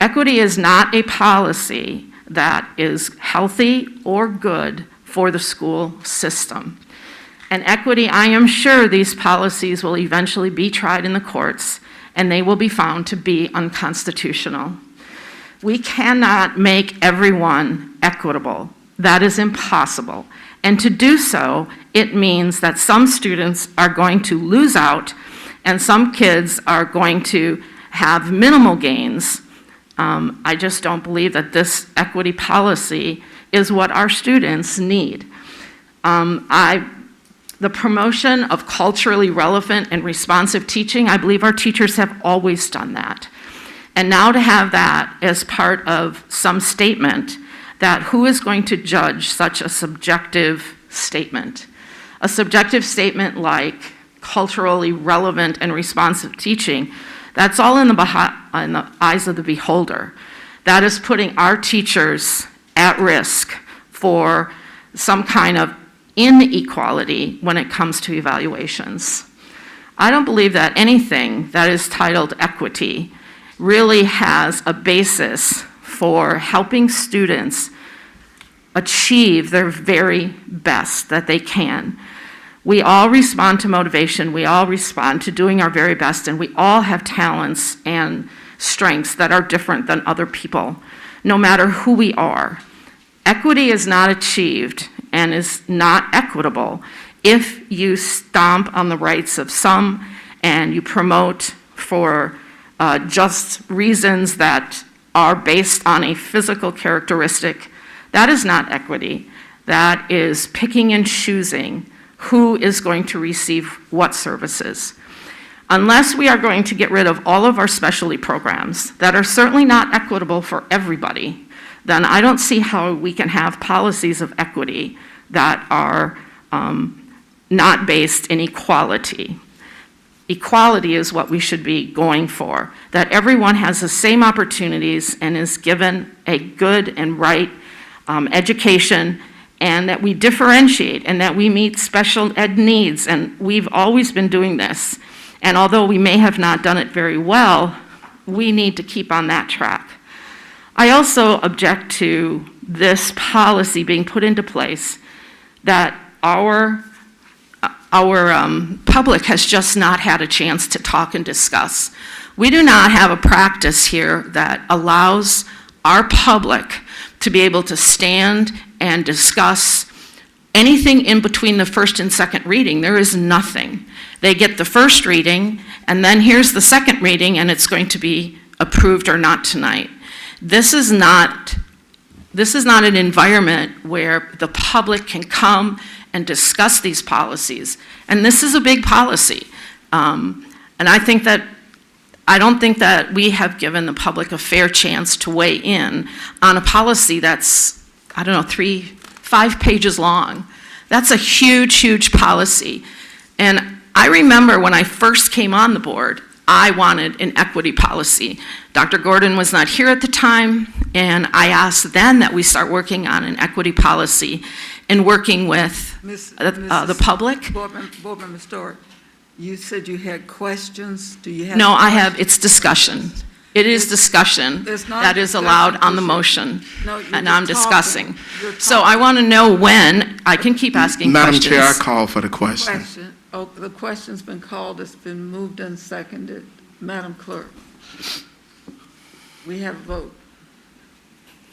Equity is not a policy that is healthy or good for the school system. And equity, I am sure these policies will eventually be tried in the courts, and they will be found to be unconstitutional. We cannot make everyone equitable. That is impossible. And to do so, it means that some students are going to lose out, and some kids are going to have minimal gains. I just don't believe that this equity policy is what our students need. The promotion of culturally relevant and responsive teaching, I believe our teachers have always done that. And now to have that as part of some statement, that who is going to judge such a subjective statement? A subjective statement like culturally relevant and responsive teaching, that's all in the eyes of the beholder. That is putting our teachers at risk for some kind of inequality when it comes to evaluations. I don't believe that anything that is titled equity really has a basis for helping students achieve their very best that they can. We all respond to motivation, we all respond to doing our very best, and we all have talents and strengths that are different than other people, no matter who we are. Equity is not achieved and is not equitable if you stomp on the rights of some and you promote for just reasons that are based on a physical characteristic. That is not equity. That is picking and choosing who is going to receive what services. Unless we are going to get rid of all of our specialty programs that are certainly not equitable for everybody, then I don't see how we can have policies of equity that are not based in equality. Equality is what we should be going for, that everyone has the same opportunities and is given a good and right education, and that we differentiate and that we meet special ed needs, and we've always been doing this. And although we may have not done it very well, we need to keep on that track. I also object to this policy being put into place that our public has just not had a chance to talk and discuss. We do not have a practice here that allows our public to be able to stand and discuss anything in between the first and second reading. There is nothing. They get the first reading, and then here's the second reading, and it's going to be approved or not tonight. This is not an environment where the public can come and discuss these policies. And this is a big policy. And I don't think that we have given the public a fair chance to weigh in on a policy that's, 5 pages long. That's a huge, huge policy. And I remember when I first came on the board, I wanted an equity policy. Dr. Gordon was not here at the time, and I asked then that we start working on an equity policy and working with the public. Board Member Story, you said you had questions. Do you have? No, I have, it's discussion. It is discussion that is allowed on the motion, and I'm discussing. So I want to know when, I can keep asking questions. Madam Chair, I call for the question. Oh, the question's been called, it's been moved and seconded. Madam Clerk, we have a vote.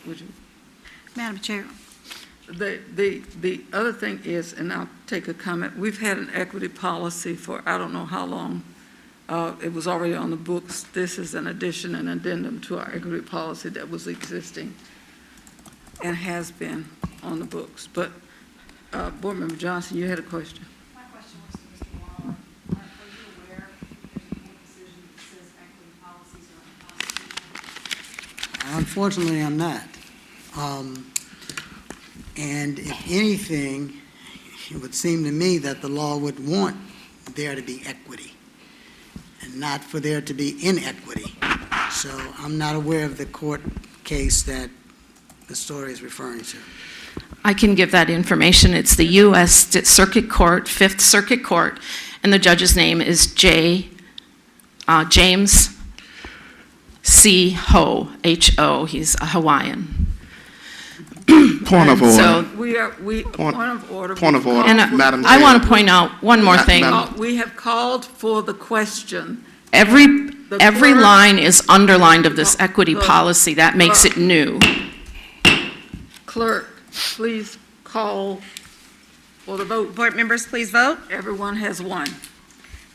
Would you? Madam Chair. The other thing is, and I'll take a comment, we've had an equity policy for I don't know how long. It was already on the books. This is an addition and addendum to our equity policy that was existing and has been on the books. But Board Member Johnson, you had a question. My question was to Mr. Waller. Are you aware if there's a board decision that says equity policies are unconstitutional? Unfortunately, I'm not. And if anything, it would seem to me that the law would want there to be equity and not for there to be inequity. So I'm not aware of the court case that the story is referring to. I can give that information. It's the U.S. Circuit Court, Fifth Circuit Court, and the judge's name is James C. Ho, H-O. He's a Hawaiian. Point of order. So, Point of order. Point of order, and Madam Chair. I want to point out one more thing. We have called for the question. Every clerk- line is underlined of this equity policy. That makes it new. Clerk, please call for the vote. Board members, please vote. Everyone has one.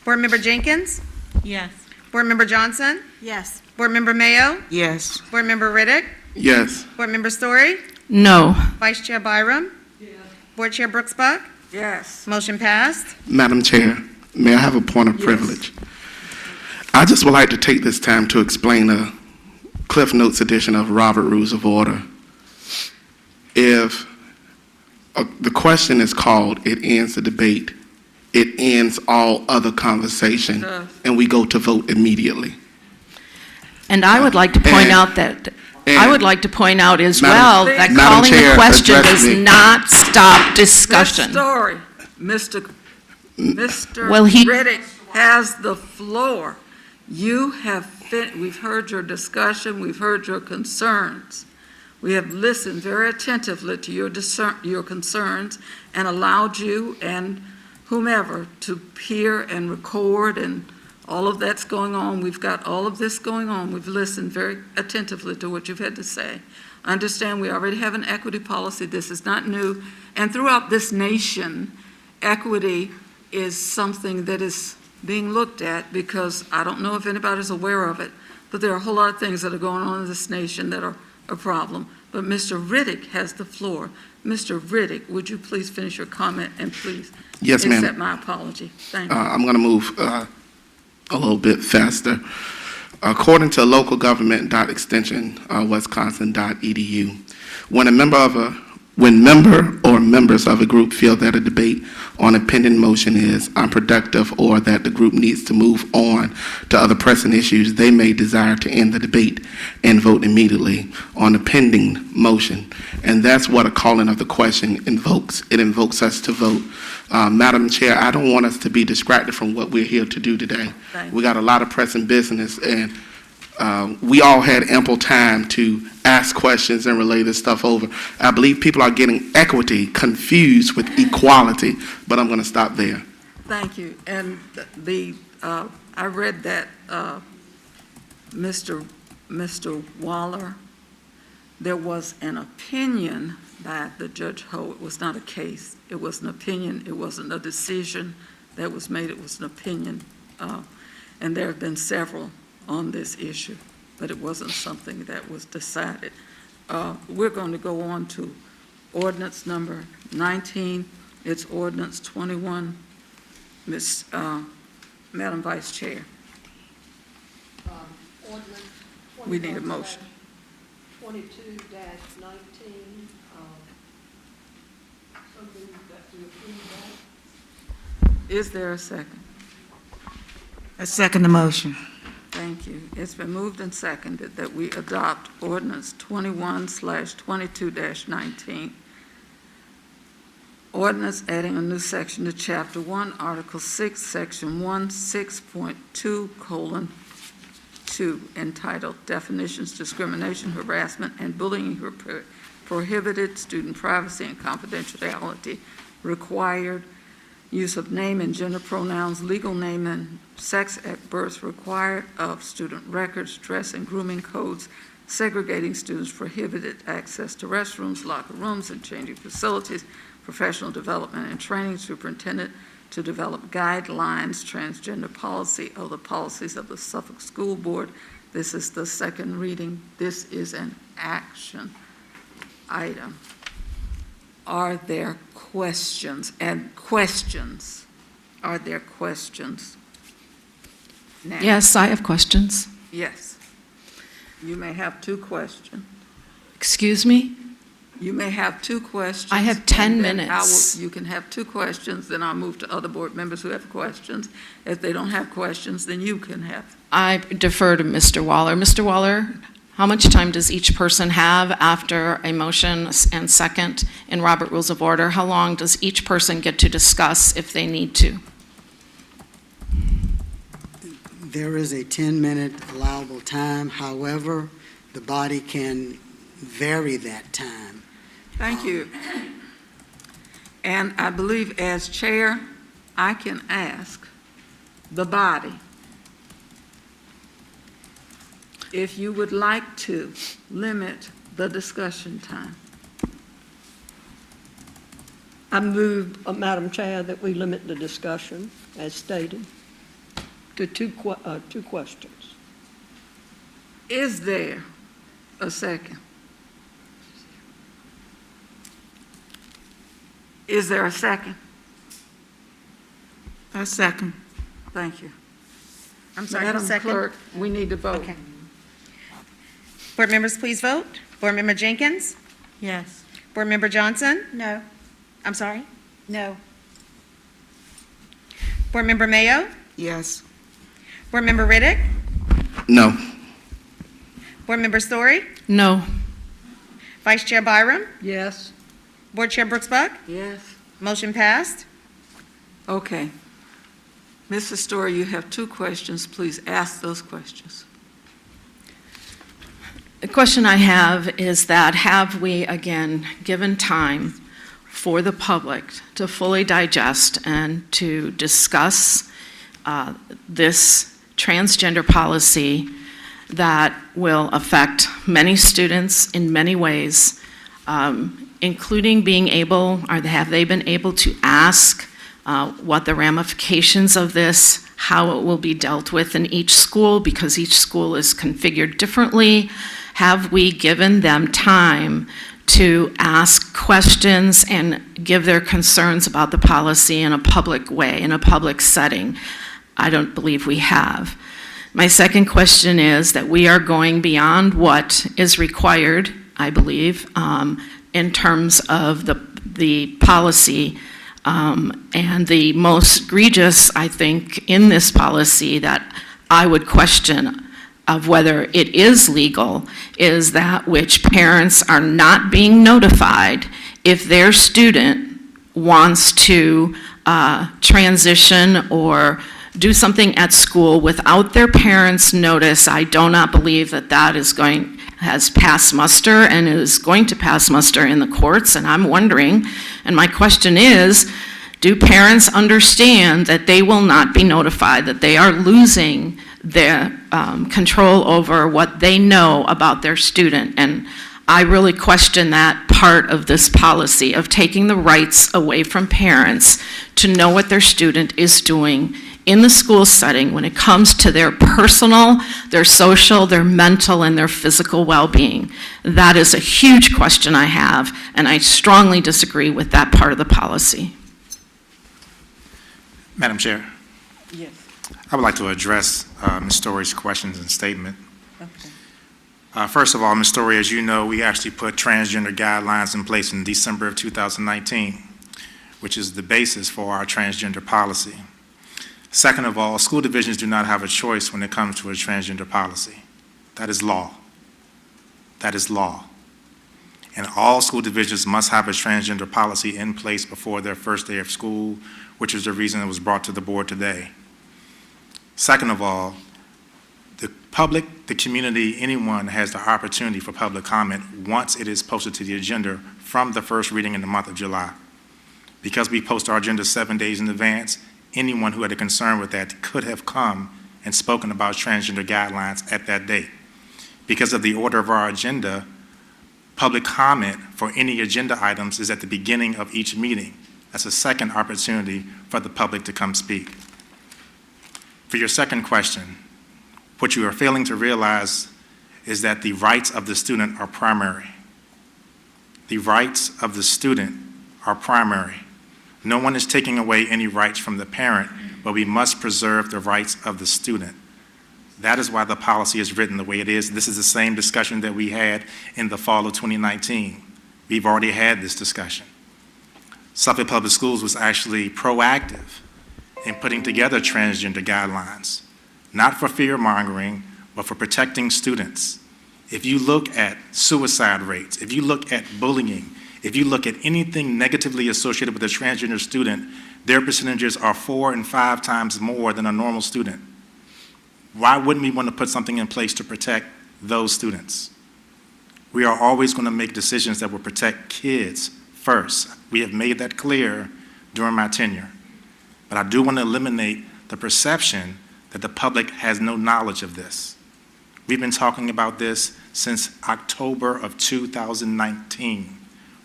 Board Member Jenkins? Yes. Board Member Johnson? Yes. Board Member Mayo? Yes. Board Member Riddick? Yes. Board Member Story? No. Vice Chair Byram? Yes. Board Chair Brooks-Buck? Yes. Motion passed. Madam Chair, may I have a point of privilege? I just would like to take this time to explain a Cliff Notes edition of Robert Rules of Order. If the question is called, it ends the debate, it ends all other conversation, and we go to vote immediately. And I would like to point out that, I would like to point out as well that Madam calling Chair, the question address does me. not stop discussion. Story, Mr. Well, he- Riddick has the floor. You have, we've heard your discussion, we've heard your concerns. We have listened very attentively to your concerns and allowed you and whomever to hear and record, and all of that's going on. We've got all of this going on. We've listened very attentively to what you've had to say. Understand we already have an equity policy. This is not new. And throughout this nation, equity is something that is being looked at, because I don't know if anybody's aware of it, but there are a whole lot of things that are going on in this nation that are a problem. But Mr. Riddick has the floor. Mr. Riddick, would you please finish your comment and please Yes, ma'am. accept my apology? Thank you. I'm going to move a little bit faster. According to localgovernment.extension, wisconsin.edu, when member or members of a group feel that a debate on a pending motion is unproductive or that the group needs to move on to other pressing issues, they may desire to end the debate and vote immediately on the pending motion. And that's what a calling of the question invokes. It invokes us to vote. Madam Chair, I don't want us to be distracted from what we're here to do today. We got a lot of pressing business, and we all had ample time to ask questions and relay this stuff over. I believe people are getting equity confused with equality, but I'm going to stop there. Thank you. And I read that Mr. Waller, there was an opinion by the Judge Ho. It was not a case. It was an opinion. It wasn't a decision that was made. It was an opinion. And there have been several on this issue, but it wasn't something that was decided. We're going to go on to ordinance number 19. It's ordinance 21. Madam Vice Chair, Ordinance we need a motion. 22-19, something that we approve that. Is there a second? I second the motion. Thank you. It's been moved and seconded that we adopt ordinance 21/22-19. Ordinance adding a new section to Chapter 1, Article 6, Section 16.2:2, entitled Definitions, Discrimination, Harassment, and Bullying Prohibited, Student Privacy and Confidentiality Required, Use of name and gender pronouns, legal name and sex at birth required of student records, dress and grooming codes, segregating students, prohibited access to restrooms, locker rooms, and changing facilities, professional development and training, superintendent to develop guidelines, transgender policy of the policies of the Suffolk School Board. This is the second reading. This is an action item. Are there questions? And questions? Are there questions? Now, Yes, I have questions. yes. You may have two questions. Excuse me? You may have two questions. I have 10 and then minutes. you can have two questions, then I'll move to other board members who have questions. If they don't have questions, then you can have. I defer to Mr. Waller. Mr. Waller, how much time does each person have after a motion and second in Robert Rules of Order? How long does each person get to discuss if they need to? There is a 10-minute allowable time. However, the body can vary that time. Thank you. And I believe as chair, I can ask the body if you would like to limit the discussion time. I move, Madam Chair, that we limit the discussion, as stated, to two questions. Is there a second? Is there a second? I second. Thank you. I'm sorry, who Madam second? Clerk, we need to vote. Okay. Board members, please vote. Board Member Jenkins? Yes. Board Member Johnson? No. I'm sorry? No. Board Member Mayo? Yes. Board Member Riddick? No. Board Member Story? No. Vice Chair Byram? Yes. Board Chair Brooks Buck? Yes. Motion passed. Okay. Mrs. Story, you have two questions. Please ask those questions. The question I have is that have we, again, given time for the public to fully digest and to discuss this transgender policy that will affect many students in many ways, including being able, have they been able to ask what the ramifications of this, how it will be dealt with in each school, because each school is configured differently? Have we given them time to ask questions and give their concerns about the policy in a public way, in a public setting? I don't believe we have. My second question is that we are going beyond what is required, I believe, in terms of the policy. And the most egregious, I think, in this policy that I would question of whether it is legal is that which parents are not being notified if their student wants to transition or do something at school without their parents' notice. I do not believe that that has passed muster and is going to pass muster in the courts, and I'm wondering, and my question is, do parents understand that they will not be notified, that they are losing their control over what they know about their student? And I really question that part of this policy of taking the rights away from parents to know what their student is doing in the school setting when it comes to their personal, their social, their mental, and their physical well-being. That is a huge question I have, and I strongly disagree with that part of the policy. Madam Chair, Yes. I would like to address Ms. Story's questions and statement. Okay. First of all, Ms. Story, as you know, we actually put transgender guidelines in place in December of 2019, which is the basis for our transgender policy. Second of all, school divisions do not have a choice when it comes to a transgender policy. That is law. That is law. And all school divisions must have a transgender policy in place before their first day of school, which is the reason it was brought to the board today. Second of all, the public, the community, anyone has the opportunity for public comment once it is posted to the agenda from the first reading in the month of July. Because we post our agenda 7 days in advance, anyone who had a concern with that could have come and spoken about transgender guidelines at that date. Because of the order of our agenda, public comment for any agenda items is at the beginning of each meeting. That's a second opportunity for the public to come speak. For your second question, what you are failing to realize is that the rights of the student are primary. The rights of the student are primary. No one is taking away any rights from the parent, but we must preserve the rights of the student. That is why the policy is written the way it is. This is the same discussion that we had in the fall of 2019. We've already had this discussion. Suffolk Public Schools was actually proactive in putting together transgender guidelines, not for fear-mongering, but for protecting students. If you look at suicide rates, if you look at bullying, if you look at anything negatively associated with a transgender student, their percentages are 4 and 5 times more than a normal student. Why wouldn't we want to put something in place to protect those students? We are always going to make decisions that will protect kids first. We have made that clear during my tenure. But I do want to eliminate the perception that the public has no knowledge of this. We've been talking about this since October of 2019.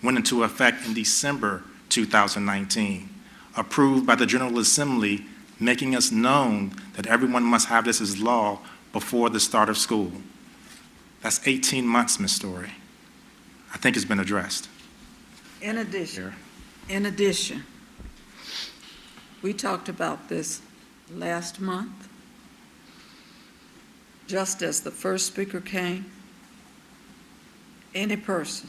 Went into effect in December 2019, approved by the General Assembly, making us known that everyone must have this as law before the start of school. That's 18 months, Ms. Story. I think it's been addressed. In addition, we talked about this last month. Just as the first speaker came, any person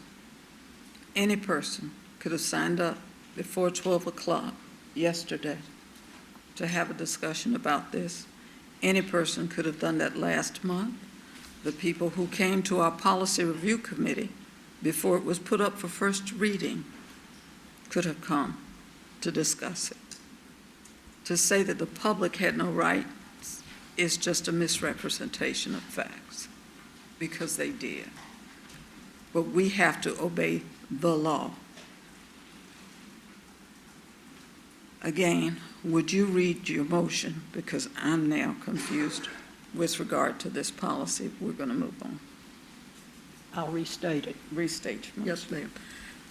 could have signed up before 12 o'clock yesterday to have a discussion about this. Any person could have done that last month. The people who came to our policy review committee before it was put up for first reading could have come to discuss it. To say that the public had no rights is just a misrepresentation of facts, because they did. But we have to obey the law. Again, would you read your motion, because I'm now confused with regard to this policy. We're going to move on. I'll restate it. Restate your motion. Yes, ma'am.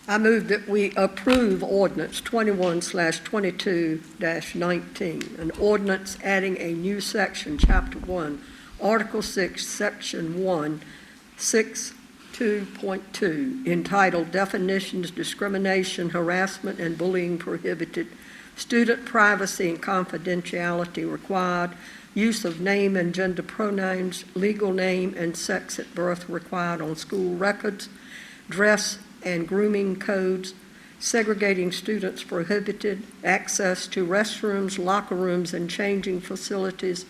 I move that we approve ordinance 21/22-19, an ordinance adding a new section, Chapter 1, Article 6, Section 1, 6.2.2, entitled Definitions, Discrimination, Harassment, and Bullying Prohibited, Student Privacy and Confidentiality Required, Use of name and gender pronouns, legal name and sex at birth required on school records, dress and grooming codes, segregating students prohibited, access to restrooms, locker rooms, and changing facilities,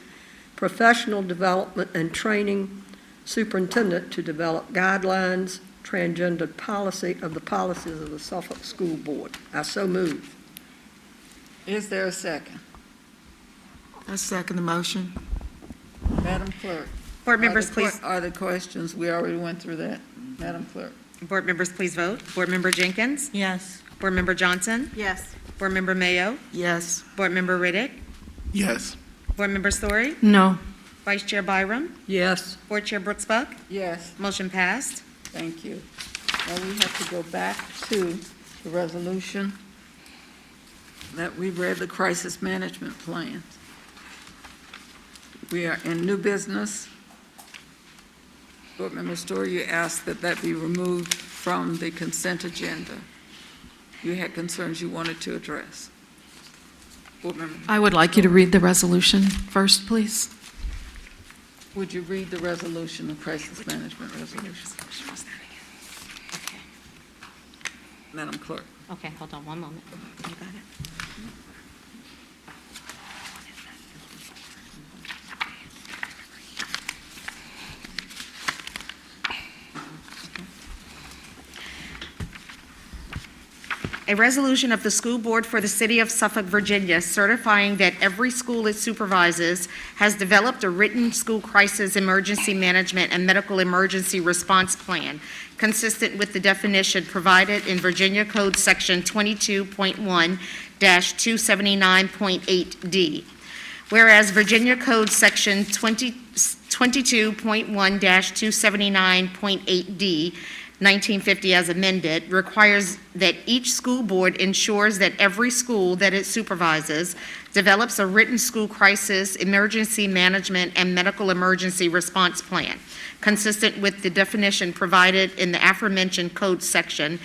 professional development and training, superintendent to develop guidelines, transgender policy of the policies of the Suffolk School Board. I so move. Is there a second? I second the motion. Madam Clerk? Board members, please. Are there questions? We already went through that. Madam Clerk? Board members, please vote. Board Member Jenkins? Yes. Board Member Johnson? Yes. Board Member Mayo? Yes. Board Member Riddick? Yes. Board Member Story? No. Vice Chair Byram? Yes. Board Chair Brooks Buck? Yes. Motion passed. Thank you. Now we have to go back to the resolution that we read, the crisis management plan. We are in new business. Board Member Story, you asked that that be removed from the consent agenda. You had concerns you wanted to address. Board Member, I would like you to read the resolution first, please. would you read the resolution, the crisis management resolution? Madam Clerk. Okay, hold on one moment. You got it? A resolution of the School Board for the City of Suffolk, Virginia, certifying that every school it supervises has developed a written school crisis emergency management and medical emergency response plan consistent with the definition provided in Virginia Code Section 22.1-279.8D. Whereas Virginia Code Section 22.1-279.8D 1950 as amended, requires that each school board ensures that every school that it supervises develops a written school crisis, emergency management, and medical emergency response plan, consistent with the definition provided in the aforementioned code section.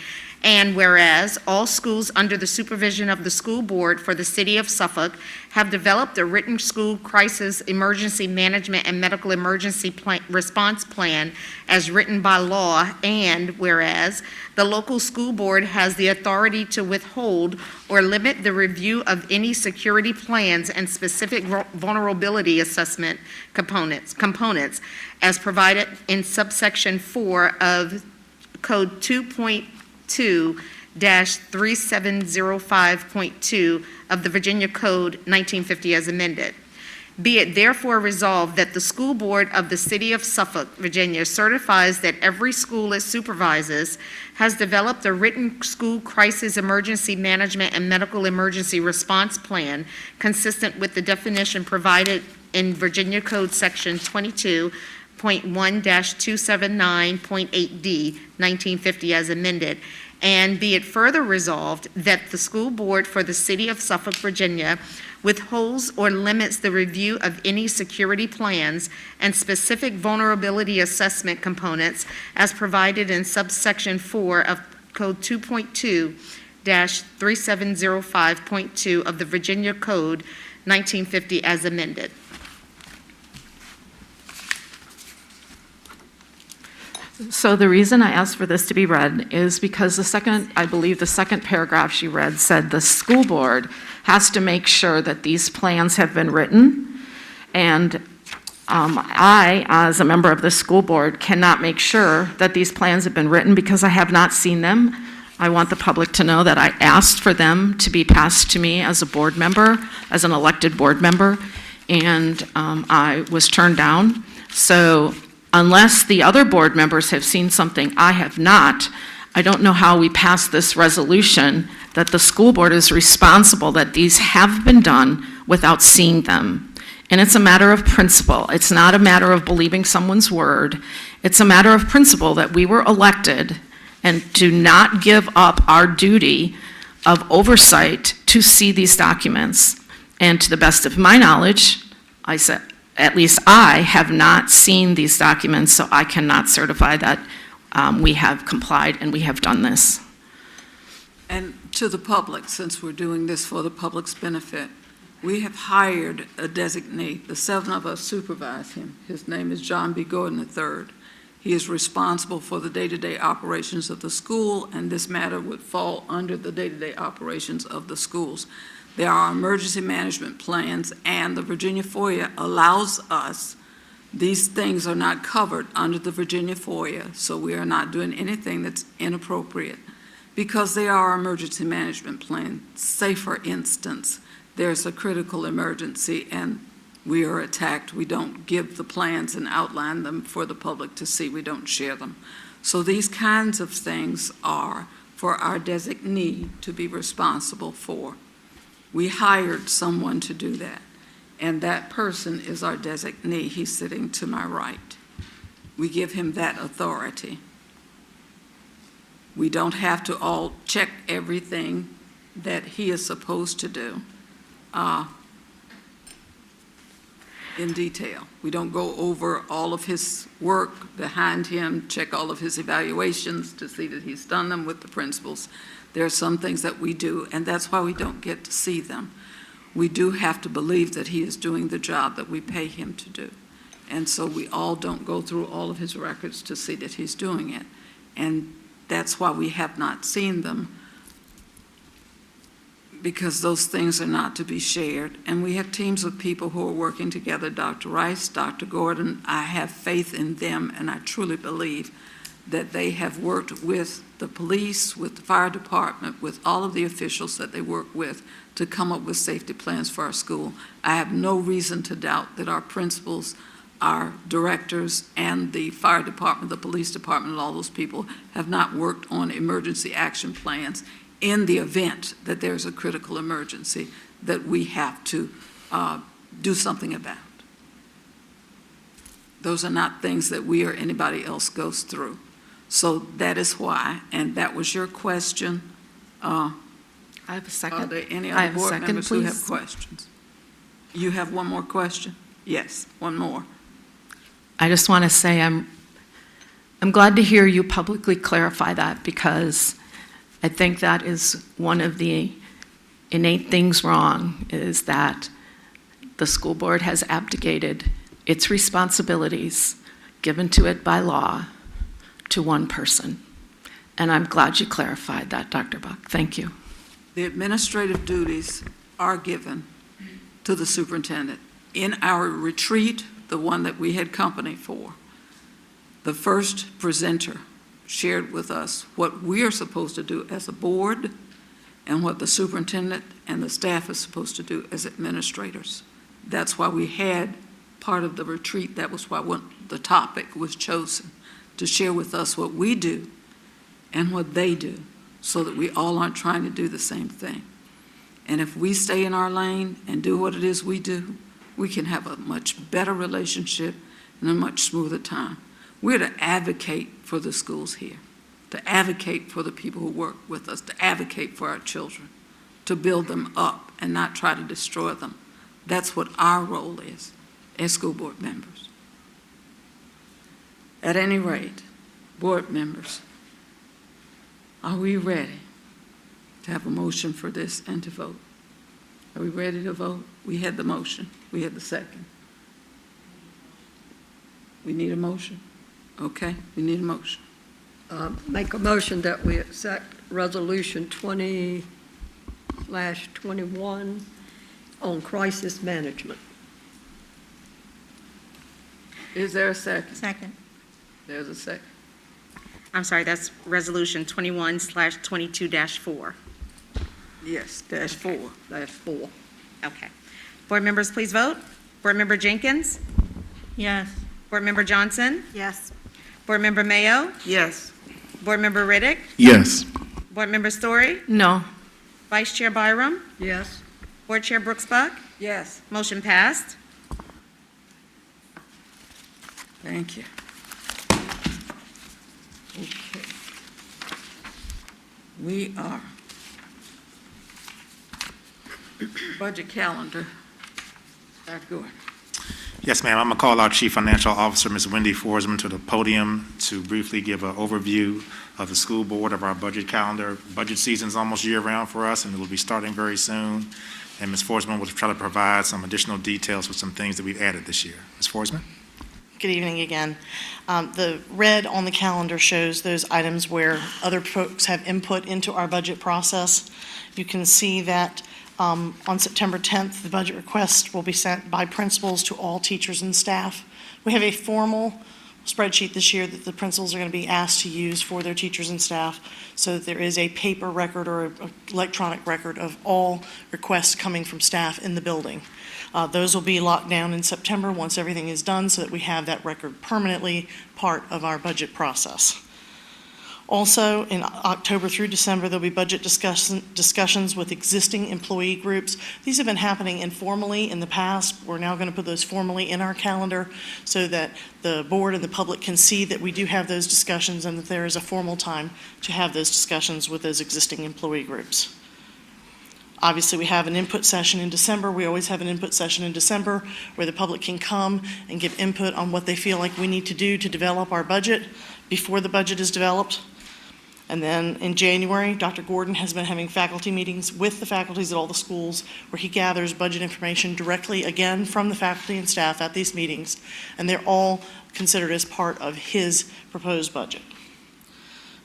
And whereas all schools under the supervision of the school board for the city of Suffolk have developed a written school crisis, emergency management, and medical emergency response plan as written by law, and whereas the local school board has the authority to withhold or limit the review of any security plans and specific vulnerability assessment components as provided in subsection 4 of Code 2.2-3705.2 of the Virginia Code 1950 as amended. Be it therefore resolved that the school board of the city of Suffolk, Virginia certifies that every school it supervises has developed a written school crisis emergency management and medical emergency response plan consistent with the definition provided in Virginia Code Section 22.1-279.8D 1950 as amended. And be it further resolved that the school board for the city of Suffolk, Virginia withholds or limits the review of any security plans and specific vulnerability assessment components as provided in subsection 4 of Code 2.2-3705.2 of the Virginia Code 1950 as amended. So the reason I asked for this to be read is because I believe the second paragraph she read said the school board has to make sure that these plans have been written. And I, as a member of the school board, cannot make sure that these plans have been written because I have not seen them. I want the public to know that I asked for them to be passed to me as a board member, as an elected board member, and I was turned down. So unless the other board members have seen something I have not, I don't know how we pass this resolution that the school board is responsible that these have been done without seeing them. And it's a matter of principle. It's not a matter of believing someone's word. It's a matter of principle that we were elected and do not give up our duty of oversight to see these documents. And to the best of my knowledge, I said, at least I have not seen these documents, so I cannot certify that we have complied and we have done this. And to the public, since we're doing this for the public's benefit, we have hired a designee. The 7 of us supervise him. His name is John B. Gordon III. He is responsible for the day-to-day operations of the school, and this matter would fall under the day-to-day operations of the schools. There are emergency management plans, and the Virginia FOIA allows us, these things are not covered under the Virginia FOIA, so we are not doing anything that's inappropriate because they are emergency management plans. Say, for instance, there's a critical emergency and we are attacked. We don't give the plans and outline them for the public to see. We don't share them. So these kinds of things are for our designee to be responsible for. We hired someone to do that, and that person is our designee. He's sitting to my right. We give him that authority. We don't have to all check everything that he is supposed to do in detail. We don't go over all of his work behind him, check all of his evaluations to see that he's done them with the principals. There are some things that we do, and that's why we don't get to see them. We do have to believe that he is doing the job that we pay him to do. And so we all don't go through all of his records to see that he's doing it. And that's why we have not seen them, because those things are not to be shared. And we have teams of people who are working together, Dr. Rice, Dr. Gordon. I have faith in them, and I truly believe that they have worked with the police, with the fire department, with all of the officials that they work with to come up with safety plans for our school. I have no reason to doubt that our principals, our directors, and the fire department, the police department, and all those people have not worked on emergency action plans in the event that there's a critical emergency that we have to do something about. Those are not things that we or anybody else goes through. So that is why, and that was your question. I have a second. Are there any I other have a board second, members who have please. questions? You have one more question? Yes, one more. I just want to say I'm glad to hear you publicly clarify that, because I think that is one of the innate things wrong, is that the school board has abdicated its responsibilities given to it by law to one person. And I'm glad you clarified that, Dr. Buck. Thank you. The administrative duties are given to the superintendent. In our retreat, the one that we had company for, the first presenter shared with us what we are supposed to do as a board and what the superintendent and the staff is supposed to do as administrators. That's why we had part of the retreat. That was why the topic was chosen, to share with us what we do and what they do, so that we all aren't trying to do the same thing. And if we stay in our lane and do what it is we do, we can have a much better relationship and a much smoother time. We're to advocate for the schools here, to advocate for the people who work with us, to advocate for our children, to build them up and not try to destroy them. That's what our role is as school board members. At any rate, board members, are we ready to have a motion for this and to vote? Are we ready to vote? We had the motion. We had the second. We need a motion? Okay, we need a motion. Make a motion that we accept Resolution 20/21 on crisis management. Is there a second? Second. There's a second. I'm sorry, that's Resolution 21/22-4. Yes, -4. -4. Okay. Board members, please vote. Board Member Jenkins? Yes. Board Member Johnson? Yes. Board Member Mayo? Yes. Board Member Riddick? Yes. Board Member Story? No. Vice Chair Byram? Yes. Board Chair Brooks Buck? Yes. Motion passed. Thank you. Okay. We are. Budget calendar. Dr. Gordon. Yes, ma'am. I'm going to call our Chief Financial Officer, Ms. Wendy Forsman, to the podium to briefly give an overview of the school board of our budget calendar. Budget season's almost year-round for us, and it will be starting very soon. And Ms. Forsman will try to provide some additional details with some things that we've added this year. Ms. Forsman? Good evening again. The red on the calendar shows those items where other folks have input into our budget process. You can see that on September 10th, the budget request will be sent by principals to all teachers and staff. We have a formal spreadsheet this year that the principals are going to be asked to use for their teachers and staff, so that there is a paper record or an electronic record of all requests coming from staff in the building. Those will be locked down in September once everything is done, so that we have that record permanently part of our budget process. Also, in October through December, there'll be budget discussions with existing employee groups. These have been happening informally in the past. We're now going to put those formally in our calendar so that the board and the public can see that we do have those discussions and that there is a formal time to have those discussions with those existing employee groups. Obviously, we have an input session in December. We always have an input session in December where the public can come and give input on what they feel like we need to do to develop our budget before the budget is developed. And then in January, Dr. Gordon has been having faculty meetings with the faculties at all the schools where he gathers budget information directly, again, from the faculty and staff at these meetings. And they're all considered as part of his proposed budget.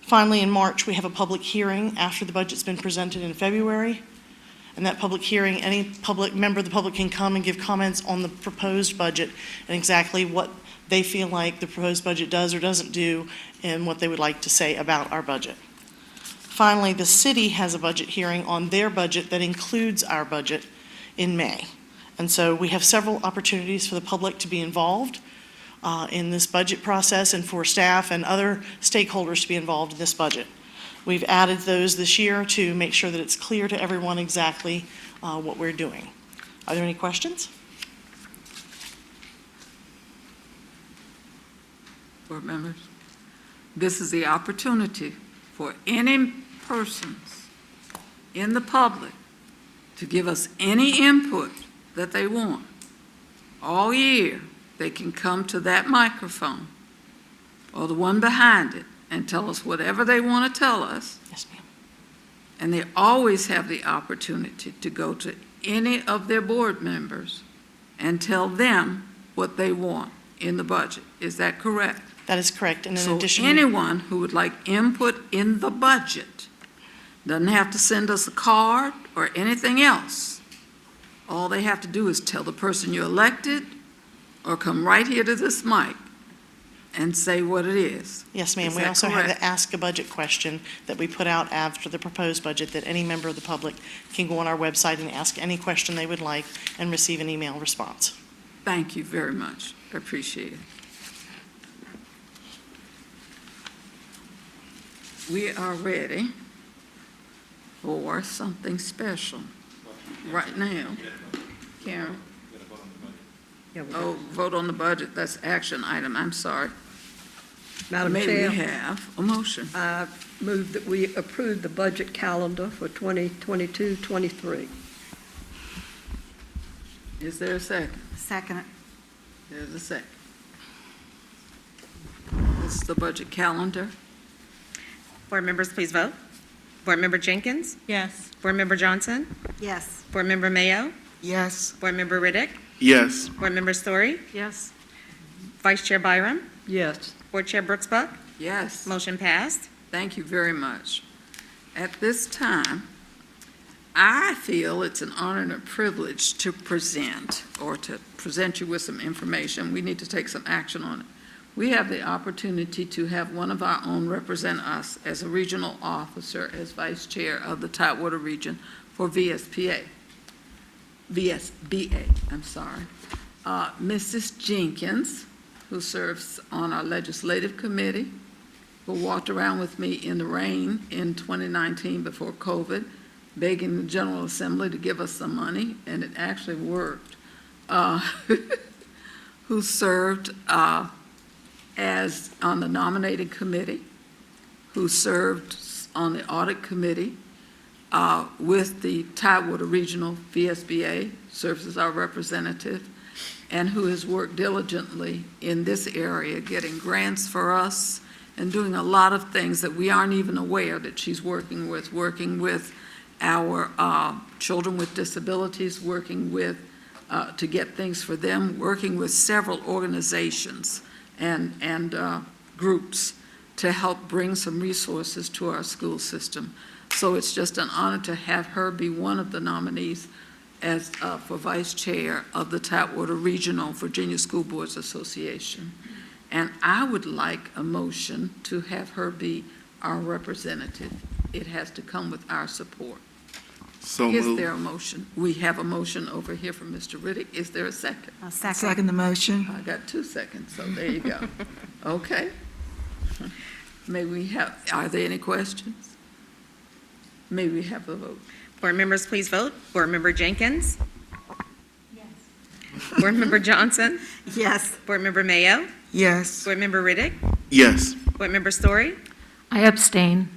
Finally, in March, we have a public hearing after the budget's been presented in February. And that public hearing, any public member of the public can come and give comments on the proposed budget and exactly what they feel like the proposed budget does or doesn't do and what they would like to say about our budget. Finally, the city has a budget hearing on their budget that includes our budget in May. And so we have several opportunities for the public to be involved in this budget process and for staff and other stakeholders to be involved in this budget. We've added those this year to make sure that it's clear to everyone exactly what we're doing. Are there any questions? Board members, this is the opportunity for any persons in the public to give us any input that they want. All year, they can come to that microphone or the one behind it and tell us whatever they want to tell us. Yes, ma'am. And they always have the opportunity to go to any of their board members and tell them what they want in the budget. Is that correct? That is correct. And in So addition, anyone who would like input in the budget doesn't have to send us a card or anything else. All they have to do is tell the person you elected or come right here to this mic and say what it is. yes, ma'am. Is We that also have correct? the Ask a Budget question that we put out after the proposed budget that any member of the public can go on our website and ask any question they would like and receive an email response. Thank you very much. I appreciate it. We are ready for something special right now. Karen? Oh, vote on the budget, that's action item, I'm sorry. Madam May Chair, we have a motion? I move that we approve the budget calendar for 2022-23. Is there a second? Second. There's a second. This is the budget calendar. Board members, please vote. Board Member Jenkins? Yes. Board Member Johnson? Yes. Board Member Mayo? Yes. Board Member Riddick? Yes. Board Member Story? Yes. Vice Chair Byram? Yes. Board Chair Brooksbuck? Yes. Motion passed. Thank you very much. At this time, I feel it's an honor and a privilege to present you with some information. We need to take some action on it. We have the opportunity to have one of our own represent us as a regional officer, as vice chair of the Tidewater region for VSBA, I'm sorry. Mrs. Jenkins, who serves on our legislative committee, who walked around with me in the rain in 2019 before COVID, begging the General Assembly to give us some money, and it actually worked, who served as on the nominating committee, who served on the audit committee with the Tidewater Regional VSBA, serves as our representative, and who has worked diligently in this area, getting grants for us and doing a lot of things that we aren't even aware that she's working with our children with disabilities, working with, to get things for them, working with several organizations and groups to help bring some resources to our school system. So it's just an honor to have her be one of the nominees as for vice chair of the Tidewater Regional Virginia School Boards Association. And I would like a motion to have her be our representative. It has to come with our support. So Is moved. there a motion? We have a motion over here from Mr. Riddick. Is there a second? I'll second the motion. I got 2 seconds, so there you go. Okay. May we have, are there any questions? May we have a vote? Board members, please vote. Board Member Jenkins? Yes. Board Member Johnson? Yes. Board Member Mayo? Yes. Board Member Riddick? Yes. Board Member Story? I abstain.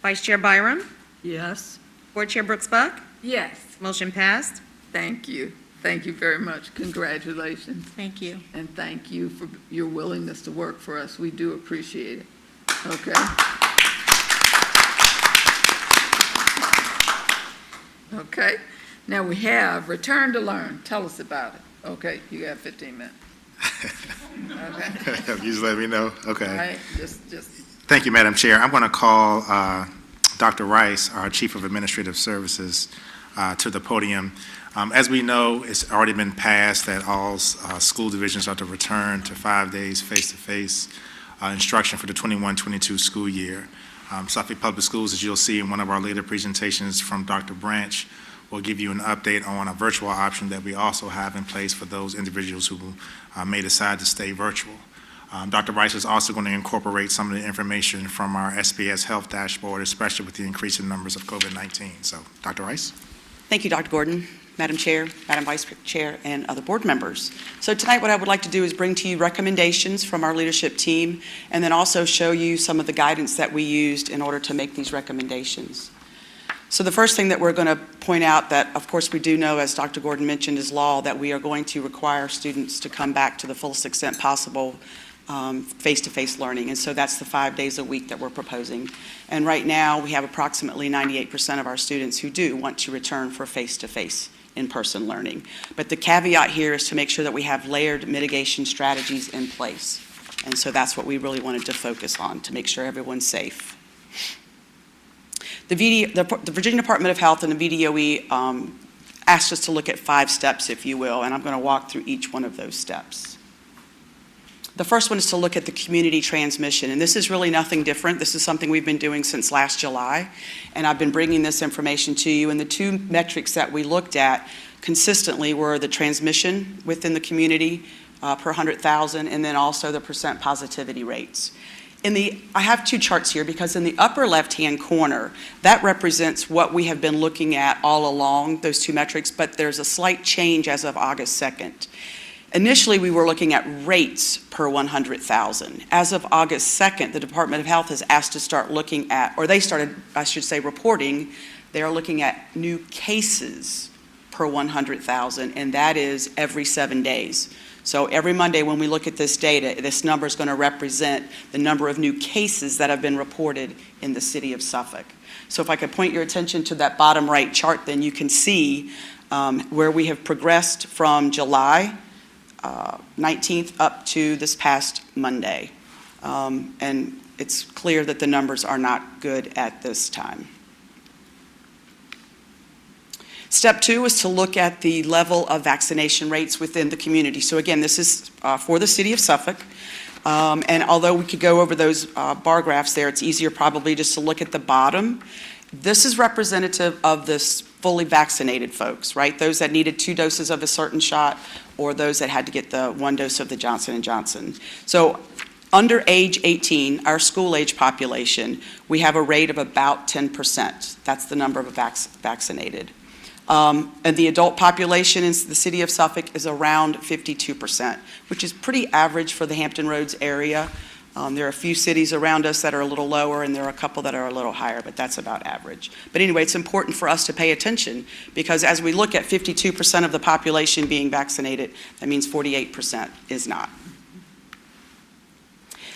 Vice Chair Byram? Yes. Board Chair Brooks Buck? Yes. Motion passed. Thank you. Thank you very much. Congratulations. Thank you. And thank you for your willingness to work for us. We do appreciate it. Okay. Okay. Now we have Return to Learn. Tell us about it. Okay, you got 15 minutes. Okay. You just let me know. Okay. All right. Just. Thank you, Madam Chair. I'm going to call Dr. Rice, our Chief of Administrative Services, to the podium. As we know, it's already been passed that all school divisions are to return to 5 days face-to-face instruction for the 21-22 school year. Suffolk Public Schools, as you'll see in one of our later presentations from Dr. Branch, will give you an update on a virtual option that we also have in place for those individuals who may decide to stay virtual. Dr. Rice is also going to incorporate some of the information from our SPS Health Dashboard, especially with the increasing numbers of COVID-19. So, Dr. Rice? Thank you, Dr. Gordon, Madam Chair, Madam Vice Chair, and other board members. So tonight what I would like to do is bring to you recommendations from our leadership team and then also show you some of the guidance that we used in order to make these recommendations. So the first thing that we're going to point out that, of course, we do know, as Dr. Gordon mentioned, is law, that we are going to require students to come back to the fullest extent possible face-to-face learning. And so that's the 5 days a week that we're proposing. And right now, we have approximately 98% of our students who do want to return for face-to-face in-person learning. But the caveat here is to make sure that we have layered mitigation strategies in place. And so that's what we really wanted to focus on, to make sure everyone's safe. The Virginia Department of Health and the VDOE asked us to look at 5 steps, if you will, and I'm going to walk through each one of those steps. The first one is to look at the community transmission, and this is really nothing different. This is something we've been doing since last July, and I've been bringing this information to you. And the 2 metrics that we looked at consistently were the transmission within the community per 100,000, and then also the percent positivity rates. I have 2 charts here because in the upper left-hand corner, that represents what we have been looking at all along, those 2 metrics, but there's a slight change as of August 2nd. Initially, we were looking at rates per 100,000. As of August 2nd, the Department of Health has asked to start looking at, or they started, I should say, reporting, they are looking at new cases per 100,000, and that is every 7 days. So every Monday when we look at this data, this number is going to represent the number of new cases that have been reported in the city of Suffolk. So if I could point your attention to that bottom right chart, then you can see where we have progressed from July 19th up to this past Monday. And it's clear that the numbers are not good at this time. Step 2 is to look at the level of vaccination rates within the community. So again, this is for the city of Suffolk. And although we could go over those bar graphs there, it's easier probably just to look at the bottom. This is representative of this fully vaccinated folks, right? Those that needed 2 doses of a certain shot or those that had to get the 1 dose of the Johnson & Johnson. So under age 18, our school age population, we have a rate of about 10%. That's the number of vaccinated. And the adult population in the city of Suffolk is around 52%, which is pretty average for the Hampton Roads area. There are a few cities around us that are a little lower, and there are a couple that are a little higher, but that's about average. But anyway, it's important for us to pay attention, because as we look at 52% of the population being vaccinated, that means 48% is not.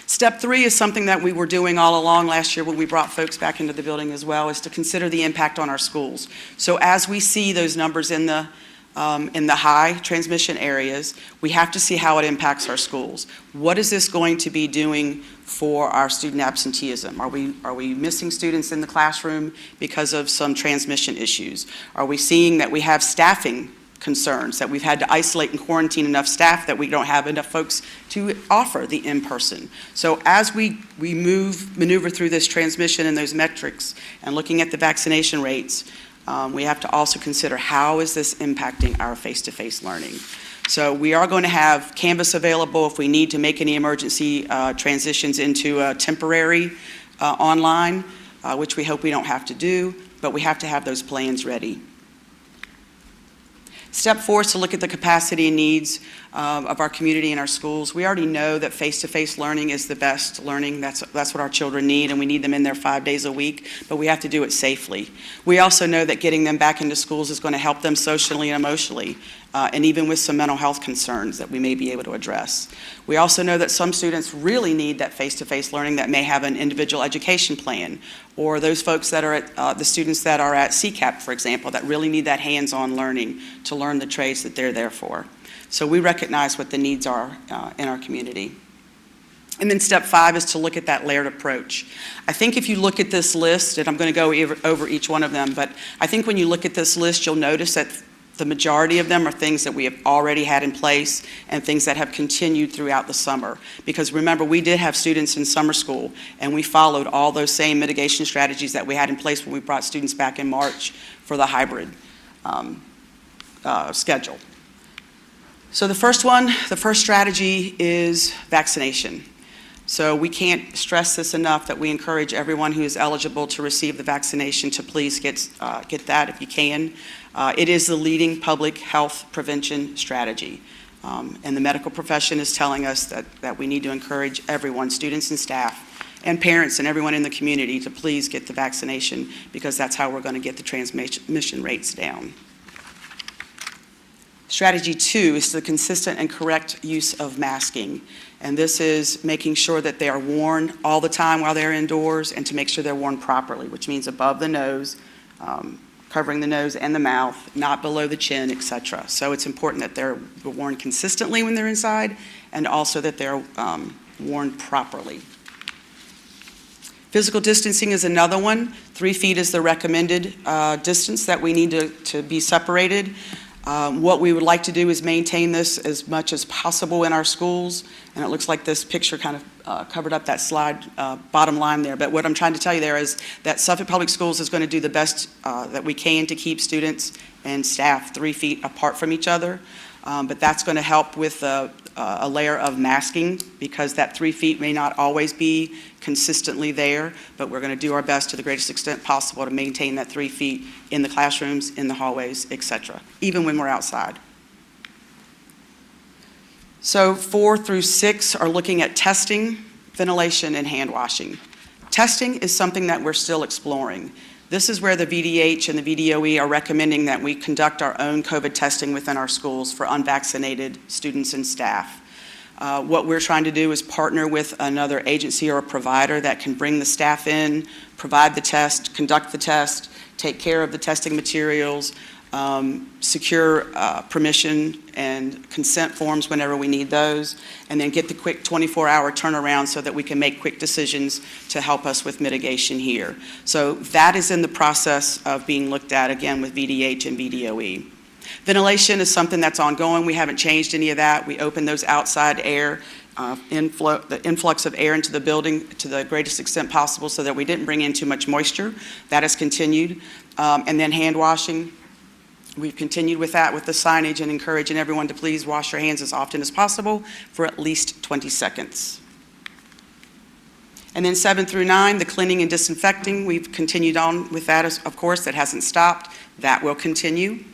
Step 3 is something that we were doing all along last year when we brought folks back into the building as well, is to consider the impact on our schools. So as we see those numbers in the high transmission areas, we have to see how it impacts our schools. What is this going to be doing for our student absenteeism? Are we missing students in the classroom because of some transmission issues? Are we seeing that we have staffing concerns, that we've had to isolate and quarantine enough staff that we don't have enough folks to offer the in-person? So as we maneuver through this transmission and those metrics and looking at the vaccination rates, we have to also consider how is this impacting our face-to-face learning. So we are going to have Canvas available if we need to make any emergency transitions into a temporary online, which we hope we don't have to do, but we have to have those plans ready. Step 4 is to look at the capacity and needs of our community and our schools. We already know that face-to-face learning is the best learning. That's what our children need, and we need them in there 5 days a week, but we have to do it safely. We also know that getting them back into schools is going to help them socially and emotionally, and even with some mental health concerns that we may be able to address. We also know that some students really need that face-to-face learning that may have an individual education plan, or those folks that are at, the students that are at CIP, for example, that really need that hands-on learning to learn the trades that they're there for. So we recognize what the needs are in our community. And then step 5 is to look at that layered approach. I think if you look at this list, and I'm going to go over each one of them, but I think when you look at this list, you'll notice that the majority of them are things that we have already had in place and things that have continued throughout the summer. Because remember, we did have students in summer school, and we followed all those same mitigation strategies that we had in place when we brought students back in March for the hybrid schedule. So the first strategy is vaccination. So we can't stress this enough that we encourage everyone who is eligible to receive the vaccination to please get that if you can. It is the leading public health prevention strategy. And the medical profession is telling us that we need to encourage everyone, students and staff, and parents and everyone in the community to please get the vaccination, because that's how we're going to get the transmission rates down. Strategy 2 is the consistent and correct use of masking. And this is making sure that they are worn all the time while they're indoors, and to make sure they're worn properly, which means above the nose, covering the nose and the mouth, not below the chin, etc. So it's important that they're worn consistently when they're inside, and also that they're worn properly. Physical distancing is another one. 3 feet is the recommended distance that we need to be separated. What we would like to do is maintain this as much as possible in our schools, and it looks like this picture kind of covered up that slide bottom line there. But what I'm trying to tell you there is that Suffolk Public Schools is going to do the best that we can to keep students and staff 3 feet apart from each other. But that's going to help with a layer of masking, because that 3 feet may not always be consistently there, but we're going to do our best to the greatest extent possible to maintain that 3 feet in the classrooms, in the hallways, etc., even when we're outside. So 4 through 6 are looking at testing, ventilation, and hand washing. Testing is something that we're still exploring. This is where the VDH and the VDOE are recommending that we conduct our own COVID testing within our schools for unvaccinated students and staff. What we're trying to do is partner with another agency or a provider that can bring the staff in, provide the test, conduct the test, take care of the testing materials, secure permission and consent forms whenever we need those, and then get the quick 24-hour turnaround so that we can make quick decisions to help us with mitigation here. So that is in the process of being looked at, again, with VDH and VDOE. Ventilation is something that's ongoing. We haven't changed any of that. We open those outside air, the influx of air into the building to the greatest extent possible so that we didn't bring in too much moisture. That has continued. And then hand washing. We've continued with that with the signage and encouraging everyone to please wash your hands as often as possible for at least 20 seconds. And then 7 through 9, the cleaning and disinfecting. We've continued on with that, of course. That hasn't stopped. That will continue.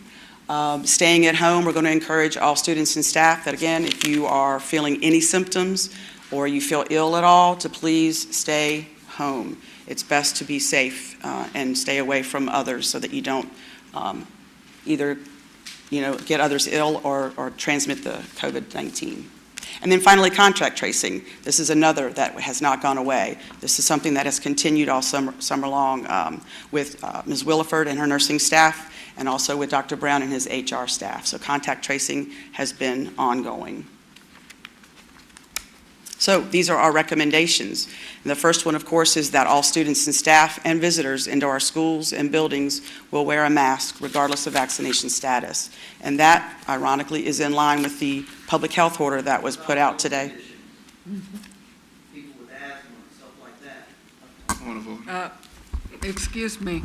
Staying at home, we're going to encourage all students and staff that, again, if you are feeling any symptoms or you feel ill at all, to please stay home. It's best to be safe and stay away from others so that you don't either get others ill or transmit the COVID-19. And then finally, contact tracing. This is another that has not gone away. This is something that has continued all summer long with Ms. Williford and her nursing staff, and also with Dr. Brown and his HR staff. So contact tracing has been ongoing. So these are our recommendations. And the first one, of course, is that all students and staff and visitors into our schools and buildings will wear a mask regardless of vaccination status. And that, ironically, is in line with the public health order that was put out today. People with asthma and stuff like that. Excuse me.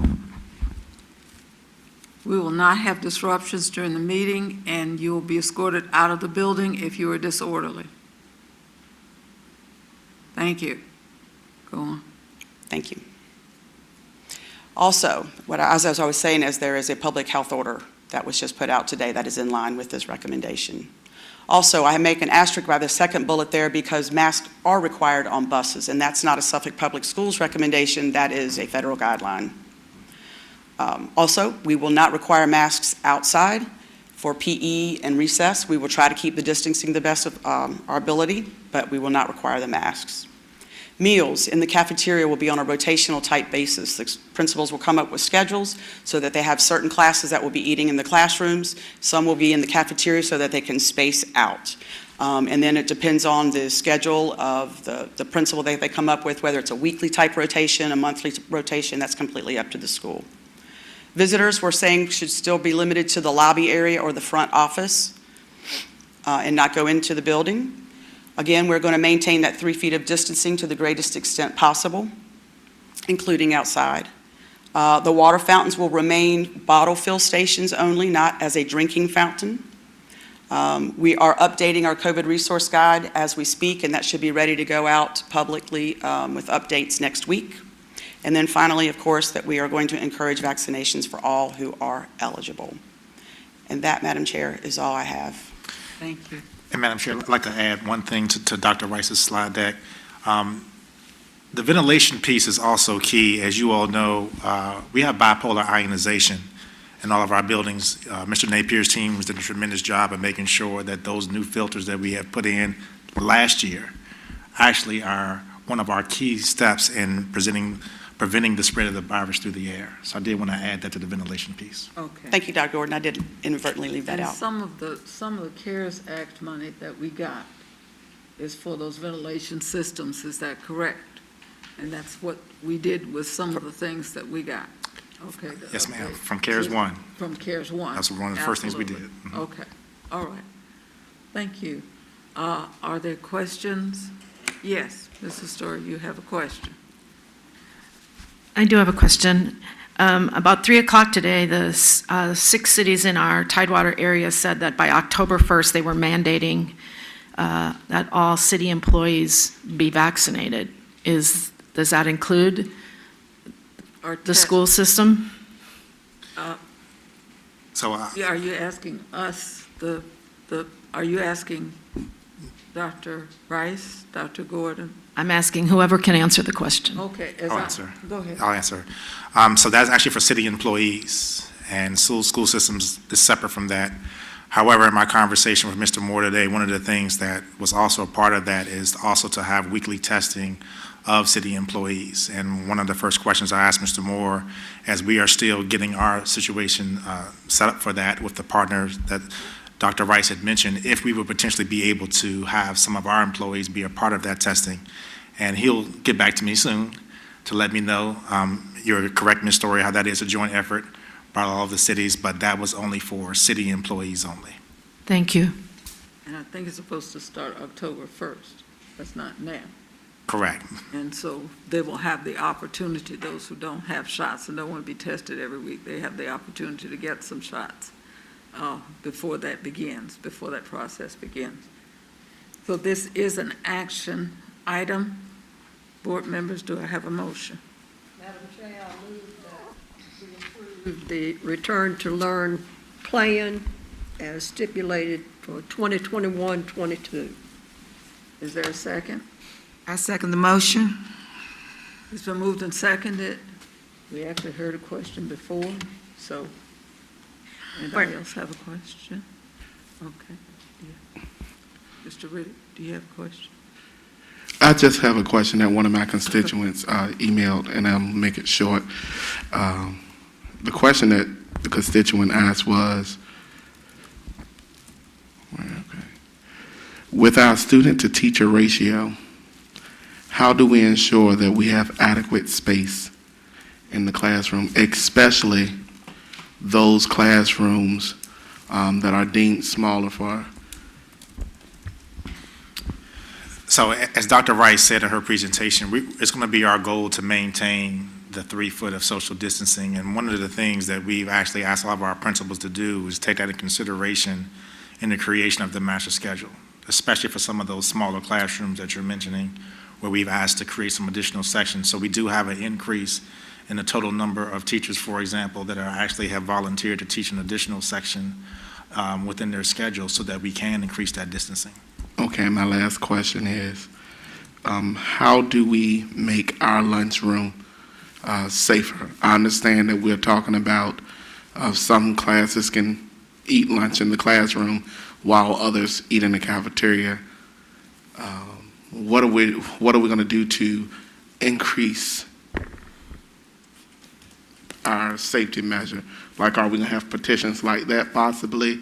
We will not have disruptions during the meeting, and you will be escorted out of the building if you are disorderly. Thank you. Go on. Thank you. Also, as I was saying, is there is a public health order that was just put out today that is in line with this recommendation. Also, I make an asterisk by the second bullet there because masks are required on buses, and that's not a Suffolk Public Schools recommendation, that is a federal guideline. Also, we will not require masks outside for PE and recess. We will try to keep the distancing the best of our ability, but we will not require the masks. Meals in the cafeteria will be on a rotational type basis. The principals will come up with schedules so that they have certain classes that will be eating in the classrooms. Some will be in the cafeteria so that they can space out. And then it depends on the schedule of the principal that they come up with, whether it's a weekly type rotation, a monthly rotation, that's completely up to the school. Visitors, we're saying, should still be limited to the lobby area or the front office and not go into the building. Again, we're going to maintain that 3 feet of distancing to the greatest extent possible, including outside. The water fountains will remain bottle fill stations only, not as a drinking fountain. We are updating our COVID resource guide as we speak, and that should be ready to go out publicly with updates next week. And then finally, of course, that we are going to encourage vaccinations for all who are eligible. And that, Madam Chair, is all I have. Thank you. And Madam Chair, I'd like to add one thing to Dr. Rice's slide deck. The ventilation piece is also key. As you all know, we have bipolar ionization in all of our buildings. Mr. Napier's team has done a tremendous job of making sure that those new filters that we have put in last year actually are one of our key steps in preventing the spread of the virus through the air. So I did want to add that to the ventilation piece. Okay. Thank you, Dr. Gordon. I did inadvertently leave that And out. some of the CARES Act money that we got is for those ventilation systems, is that correct? And that's what we did with some of the things that we got. Okay. Yes, ma'am, okay. from CARES 1. From CARES 1. That's one of the first things we did. Absolutely. Mhm. Okay, all right. Thank you. Are there questions? Yes, Mrs. Story, you have a question. I do have a question. About 3 o'clock today, the 6 cities in our Tidewater area said that by October 1st, they were mandating that all city employees be vaccinated. Does that include the school system? So Are you asking us, are you asking Dr. Rice, Dr. Gordon? I'm asking whoever can answer the question. Okay. I'll answer. Go ahead. I'll answer. So that's actually for city employees, and school systems is separate from that. However, in my conversation with Mr. Moore today, one of the things that was also a part of that is also to have weekly testing of city employees. And one of the first questions I asked Mr. Moore, as we are still getting our situation set up for that with the partners that Dr. Rice had mentioned, if we would potentially be able to have some of our employees be a part of that testing. And he'll get back to me soon to let me know. You're correct, Ms. Story, how that is a joint effort by all of the cities, but that was only for city employees only. Thank you. And I think it's supposed to start October 1st. That's not now. Correct. And so they will have the opportunity, those who don't have shots and don't want to be tested every week, they have the opportunity to get some shots before that begins, before that process begins. So this is an action item. Board members, do I have a motion? Madam Chair, I move that we approve the Return to Learn plan as stipulated for 2021-22. Is there a second? I second the motion. It's been moved and seconded. We actually heard a question before, so anybody else have a question? Okay. Yeah. Mr. Riddick, do you have a question? I just have a question that one of my constituents emailed, and I'll make it short. The question that the constituent asked was, with our student-to-teacher ratio, how do we ensure that we have adequate space in the classroom, especially those classrooms that are deemed smaller for? So as Dr. Rice said in her presentation, it's going to be our goal to maintain the 3 foot of social distancing. And one of the things that we've actually asked a lot of our principals to do is take that into consideration in the creation of the master schedule, especially for some of those smaller classrooms that you're mentioning, where we've asked to create some additional sections. So we do have an increase in the total number of teachers, for example, that are actually have volunteered to teach an additional section within their schedule so that we can increase that distancing. Okay, my last question is, how do we make our lunchroom safer? I understand that we're talking about some classes can eat lunch in the classroom while others eat in the cafeteria. What are we going to do to increase our safety measure? Like, are we going to have petitions like that possibly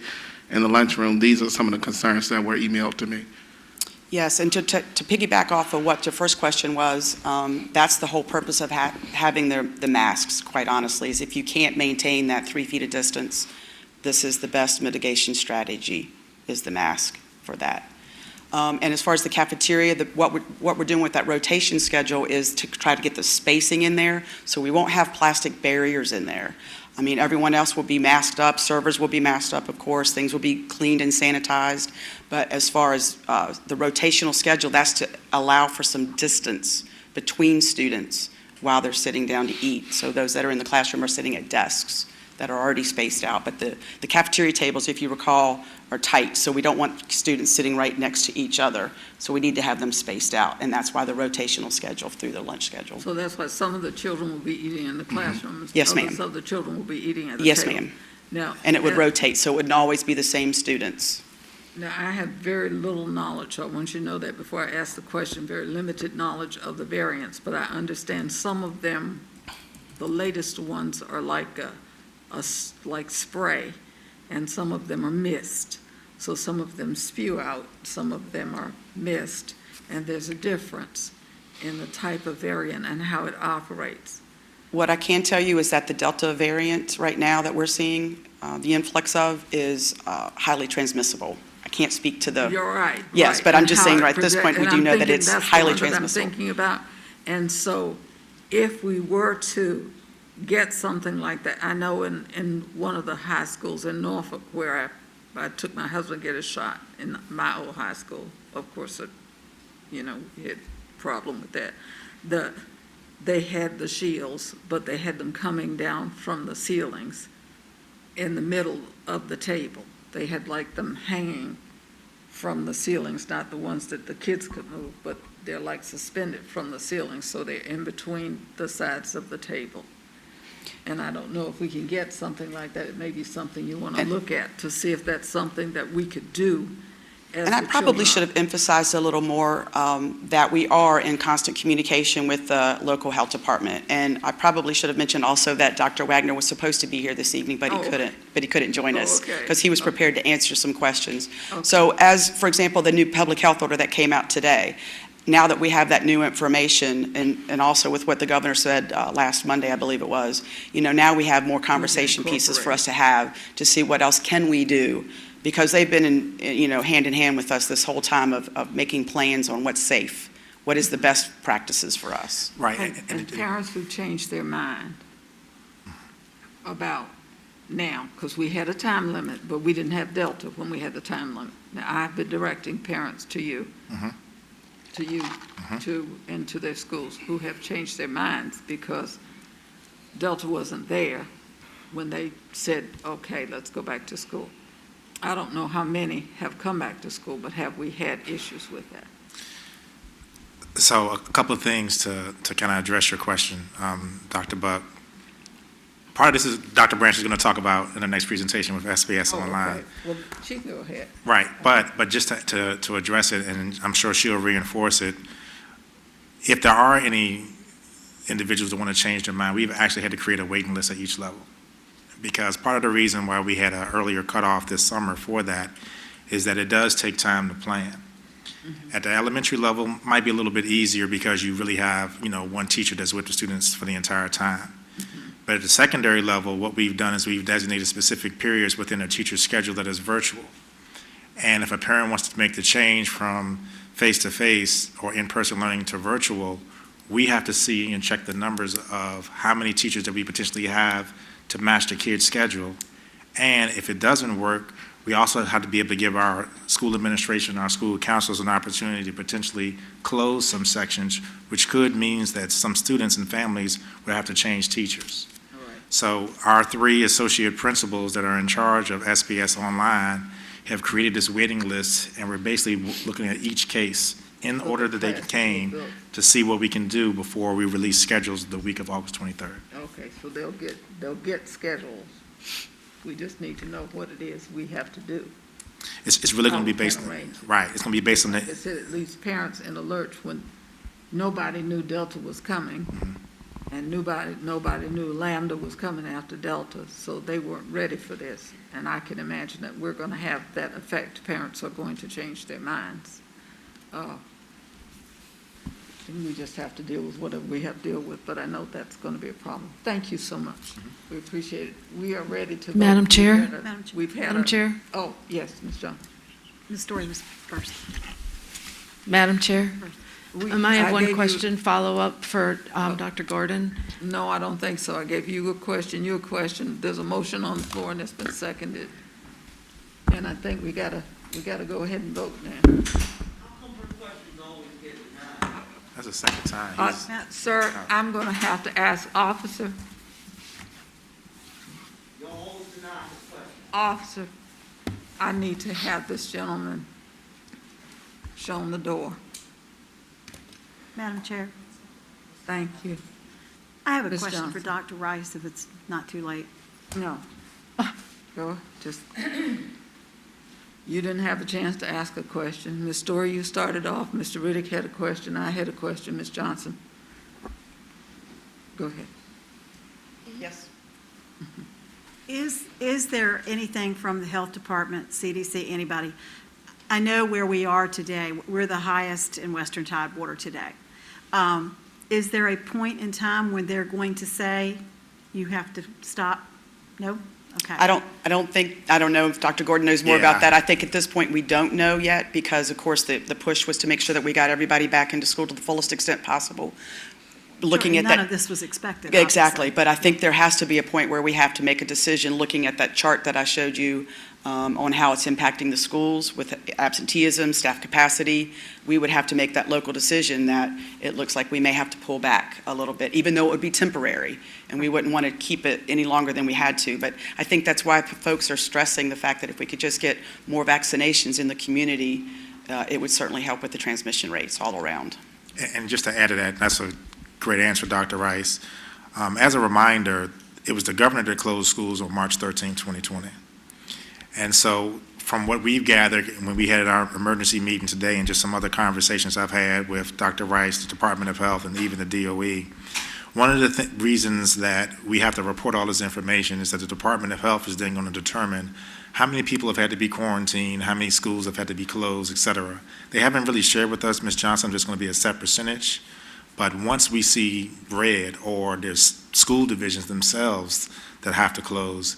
in the lunchroom? These are some of the concerns that were emailed to me. Yes, and to piggyback off of what your first question was, that's the whole purpose of having the masks, quite honestly, is if you can't maintain that 3 feet of distance, this is the best mitigation strategy, is the mask for that. And as far as the cafeteria, what we're doing with that rotation schedule is to try to get the spacing in there, so we won't have plastic barriers in there. I mean, everyone else will be masked up, servers will be masked up, of course, things will be cleaned and sanitized, but as far as the rotational schedule, that's to allow for some distance between students while they're sitting down to eat. So those that are in the classroom are sitting at desks that are already spaced out, but the cafeteria tables, if you recall, are tight, so we don't want students sitting right next to each other, so we need to have them spaced out, and that's why the rotational schedule through the lunch schedule. So that's why some of the children will be eating in the classrooms. Yes, ma'am. Others of the children will be eating at the Yes, table. ma'am. Now, And it would rotate, so it wouldn't always be the same students. Now, I have very little knowledge, so I want you to know that before I ask the question, very limited knowledge of the variants, but I understand some of them, the latest ones are like like spray, and some of them are mist. So some of them spew out, some of them are mist, and there's a difference in the type of variant and how it operates. What I can tell you is that the Delta variant right now that we're seeing, the influx of, is highly transmissible. I can't speak to the... You're right. Yes, right. but I'm And just how saying it right at this point, we and do I'm know that thinking it's that's the highly one that transmissible. I'm thinking about. And so if we were to get something like that, I know in one of the high schools in Norfolk where I took my husband to get a shot in my old high school. Of course, we had a problem with that. They had the shields, but they had them coming down from the ceilings in the middle of the table. They had like them hanging from the ceilings, not the ones that the kids could move, but they're like suspended from the ceiling, so they're in between the sides of the table. And I don't know if we can get something like that. It may be something you want to look at to see if that's something that we could do as And I the probably children should have emphasized a little more that we are in constant communication with the local health department. And I probably should have mentioned also that Dr. Wagner was supposed to be here this evening, but he couldn't join us because he was prepared to answer some questions. Okay. So as, for example, the new public health order that came out today, now that we have that new information, and also with what the governor said last Monday, I believe it was, now we have more conversation pieces for us to have to see what else can we do, because they've been hand in hand with us this whole time of making plans on what's safe, what is the best practices for us. Right. And parents who change their mind about now, because we had a time limit, but we didn't have Delta when we had the time limit. Now, I've been directing parents to you. And to their schools who have changed their minds because Delta wasn't there when they said, okay, let's go back to school. I don't know how many have come back to school, but have we had issues with that? So a couple of things to kind of address your question, Dr. Buck. Part of this is Dr. Branch is going to talk about in the next presentation with SPS Online. Okay. Well, she can go ahead. Right, but just to address it, and I'm sure she'll reinforce it, if there are any individuals that want to change their mind, we've actually had to create a waiting list at each level. Because part of the reason why we had an earlier cutoff this summer for that is that it does take time to plan. At the elementary level, might be a little bit easier because you really have, one teacher that's with the students for the entire time. But at the secondary level, what we've done is we've designated specific periods within a teacher's schedule that is virtual. And if a parent wants to make the change from face-to-face or in-person learning to virtual, we have to see and check the numbers of how many teachers that we potentially have to match the kid's schedule. And if it doesn't work, we also have to be able to give our school administration, our school counselors an opportunity to potentially close some sections, which could mean that some students and families would have to change teachers. So our 3 associate principals that are in charge of SPS Online have created this waiting list, and we're basically looking at each case in order that they came to see what we can do before we release schedules the week of August 23rd. Okay, so they'll get schedules. We just need to know what it is we have to do. It's really going to be based on, right, it's going to be based on the, It said it leaves parents in a lurch when nobody knew Delta was coming, and nobody knew Lambda was coming after Delta, so they weren't ready for this. And I can imagine that we're going to have that effect. Parents are going to change their minds. And we just have to deal with whatever we have to deal with, but I know that's going to be a problem. Thank you so much. We appreciate it. We are ready to vote. Madam Chair? Madam Chair? Oh, yes, Ms. Johnson. Ms. Story was first. Madam Chair? I have I one gave you- question, follow-up for Dr. Gordon. No, I don't think so. I gave you a question, your question. There's a motion on the floor and it's been seconded. And I think we gotta go ahead and vote now. that's the second time. Sir, I'm gonna have to ask Officer. Officer, I need to have this gentleman shown the door. Madam Chair, Thank you. I have a Ms. question for Johnson. Dr. Rice, if it's not too late. No. Go, just, you didn't have a chance to ask a question. Ms. Story, you started off. Mr. Riddick had a question. I had a question. Ms. Johnson. Go ahead. Yes. Is there anything from the Health Department, CDC, anybody? I know where we are today. We're the highest in Western Tidewater today. Is there a point in time when they're going to say you have to stop? No? Okay. I don't know if Dr. Gordon knows more Yeah. about that. I think at this point, we don't know yet because, of course, the push was to make sure that we got everybody back into school to the fullest extent possible. Looking at that. None of this was expected. Exactly, but I think there has to be a point where we have to make a decision, looking at that chart that I showed you on how it's impacting the schools with absenteeism, staff capacity. We would have to make that local decision that it looks like we may have to pull back a little bit, even though it would be temporary, and we wouldn't want to keep it any longer than we had to. But I think that's why folks are stressing the fact that if we could just get more vaccinations in the community, it would certainly help with the transmission rates all around. And just to add to that, that's a great answer, Dr. Rice. As a reminder, it was the governor that closed schools on March 13, 2020. And so from what we've gathered, when we had our emergency meeting today and just some other conversations I've had with Dr. Rice, the Department of Health, and even the DOE, one of the reasons that we have to report all this information is that the Department of Health is then going to determine how many people have had to be quarantined, how many schools have had to be closed, et cetera. They haven't really shared with us, Ms. Johnson, there's going to be a set percentage. But once we see red or there's school divisions themselves that have to close,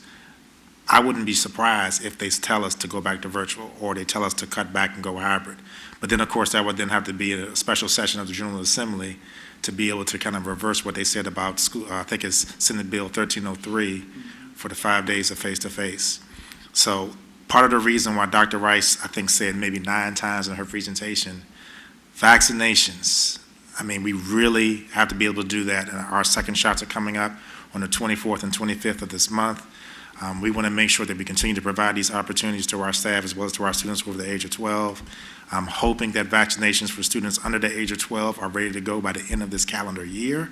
I wouldn't be surprised if they tell us to go back to virtual or they tell us to cut back and go hybrid. But then, of course, that would then have to be a special session of the General Assembly to be able to kind of reverse what they said about school. I think it's Senate Bill 1303 for the 5 days of face-to-face. So part of the reason why Dr. Rice, I think, said maybe 9 times in her presentation, vaccinations. I mean, we really have to be able to do that. And our second shots are coming up on the 24th and 25th of this month. We want to make sure that we continue to provide these opportunities to our staff as well as to our students over the age of 12. I'm hoping that vaccinations for students under the age of 12 are ready to go by the end of this calendar year.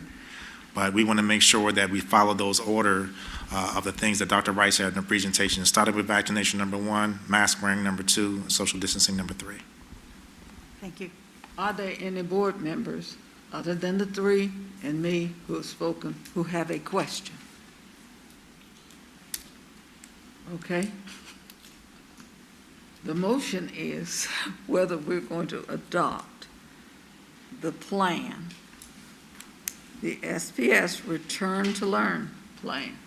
But we want to make sure that we follow those order of the things that Dr. Rice had in the presentation, starting with vaccination number 1, mask wearing number 2, and social distancing number 3. Thank you. Are there any board members, other than the 3 and me who have spoken, who have a question? Okay. The motion is whether we're going to adopt the plan, the SPS Return to Learn plan.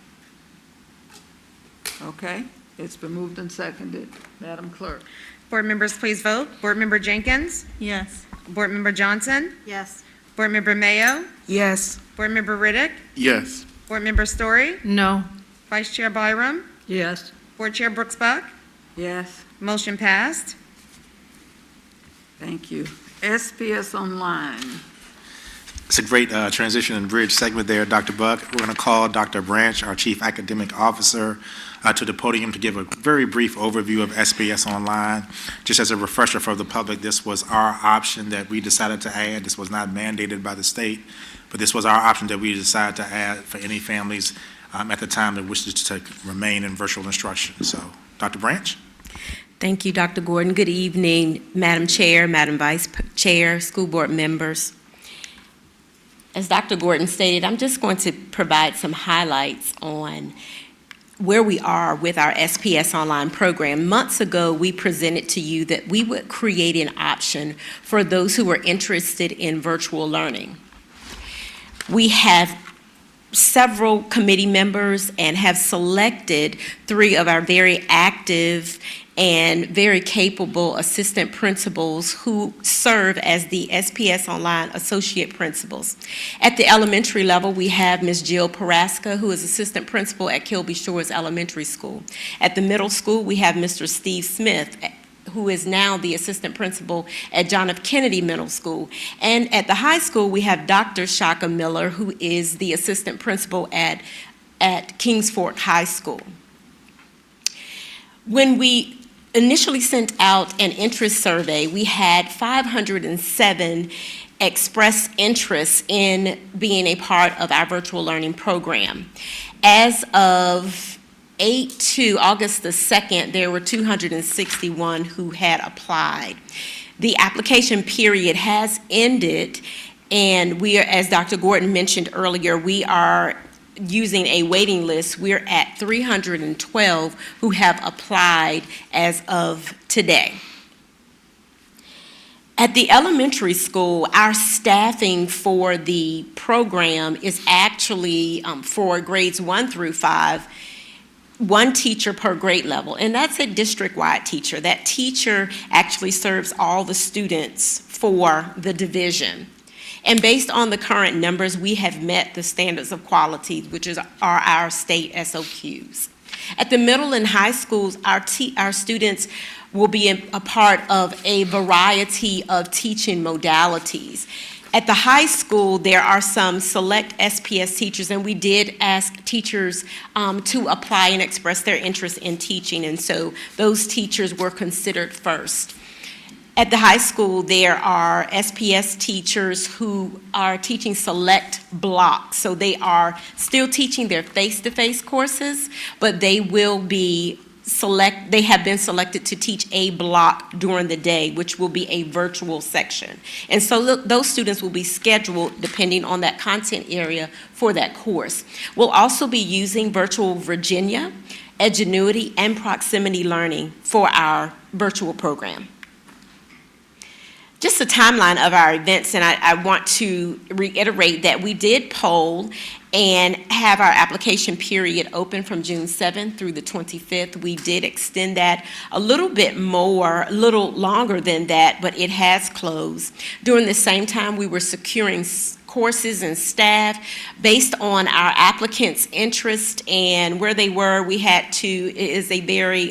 Okay, it's been moved and seconded. Madam Clerk. Board members, please vote. Board Member Jenkins? Yes. Board Member Johnson? Yes. Board Member Mayo? Yes. Board Member Riddick? Yes. Board Member Story? No. Vice Chair Byram? Yes. Board Chair Brooks Buck? Yes, Motion passed. thank you. SPS Online. It's a great transition and bridge segment there, Dr. Buck. We're going to call Dr. Branch, our Chief Academic Officer, to the podium to give a very brief overview of SPS Online. Just as a refresher for the public, this was our option that we decided to add. This was not mandated by the state, but this was our option that we decided to add for any families at the time that wishes to remain in virtual instruction. So, Dr. Branch? Thank you, Dr. Gordon. Good evening, Madam Chair, Madam Vice Chair, school board members. As Dr. Gordon stated, I'm just going to provide some highlights on where we are with our SPS Online program. Months ago, we presented to you that we would create an option for those who are interested in virtual learning. We have several committee members and have selected 3 of our very active and very capable assistant principals who serve as the SPS Online associate principals. At the elementary level, we have Ms. Jill Paraska, who is assistant principal at Kilby Shores Elementary School. At the middle school, we have Mr. Steve Smith, who is now the assistant principal at John F. Kennedy Middle School. And at the high school, we have Dr. Shaka Miller, who is the assistant principal at Kings Fork High School. When we initially sent out an interest survey, we had 507 express interest in being a part of our virtual learning program. As of August the 2nd, there were 261 who had applied. The application period has ended, and we are, as Dr. Gordon mentioned earlier, we are using a waiting list. We're at 312 who have applied as of today. At the elementary school, our staffing for the program is actually for grades 1 through 5, 1 teacher per grade level, and that's a district-wide teacher. That teacher actually serves all the students for the division. And based on the current numbers, we have met the standards of quality, which are our state SOQs. At the middle and high schools, our students will be a part of a variety of teaching modalities. At the high school, there are some select SPS teachers, and we did ask teachers to apply and express their interest in teaching, and so those teachers were considered first. At the high school, there are SPS teachers who are teaching select blocks, so they are still teaching their face-to-face courses, but they will be they have been selected to teach a block during the day, which will be a virtual section. And so those students will be scheduled depending on that content area for that course. We'll also be using Virtual Virginia, Edgenuity, and Proximity Learning for our virtual program. Just a timeline of our events, and I want to reiterate that we did poll and have our application period open from June 7th through the 25th. We did extend that a little bit more, a little longer than that, but it has closed. During the same time, we were securing courses and staff based on our applicants' interest and where they were. We had to, it is a very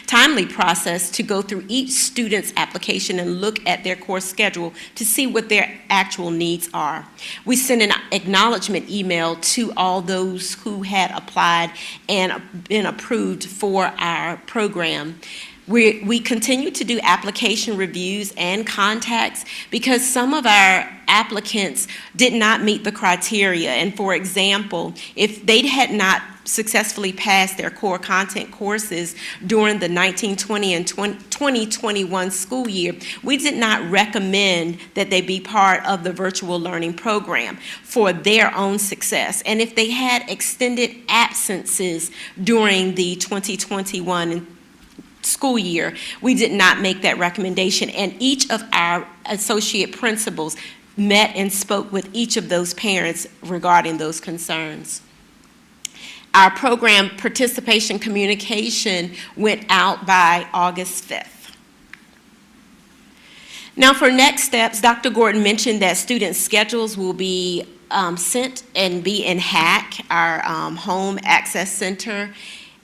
timely process to go through each student's application and look at their course schedule to see what their actual needs are. We sent an acknowledgement email to all those who had applied and been approved for our program. We continue to do application reviews and contacts because some of our applicants did not meet the criteria. And for example, if they had not successfully passed their core content courses during the 1920 and 2021 school year, we did not recommend that they be part of the virtual learning program for their own success. And if they had extended absences during the 2021 school year, we did not make that recommendation, and each of our associate principals met and spoke with each of those parents regarding those concerns. Our program participation communication went out by August 5th. Now for next steps, Dr. Gordon mentioned that student schedules will be sent and be in HAC, our home access center,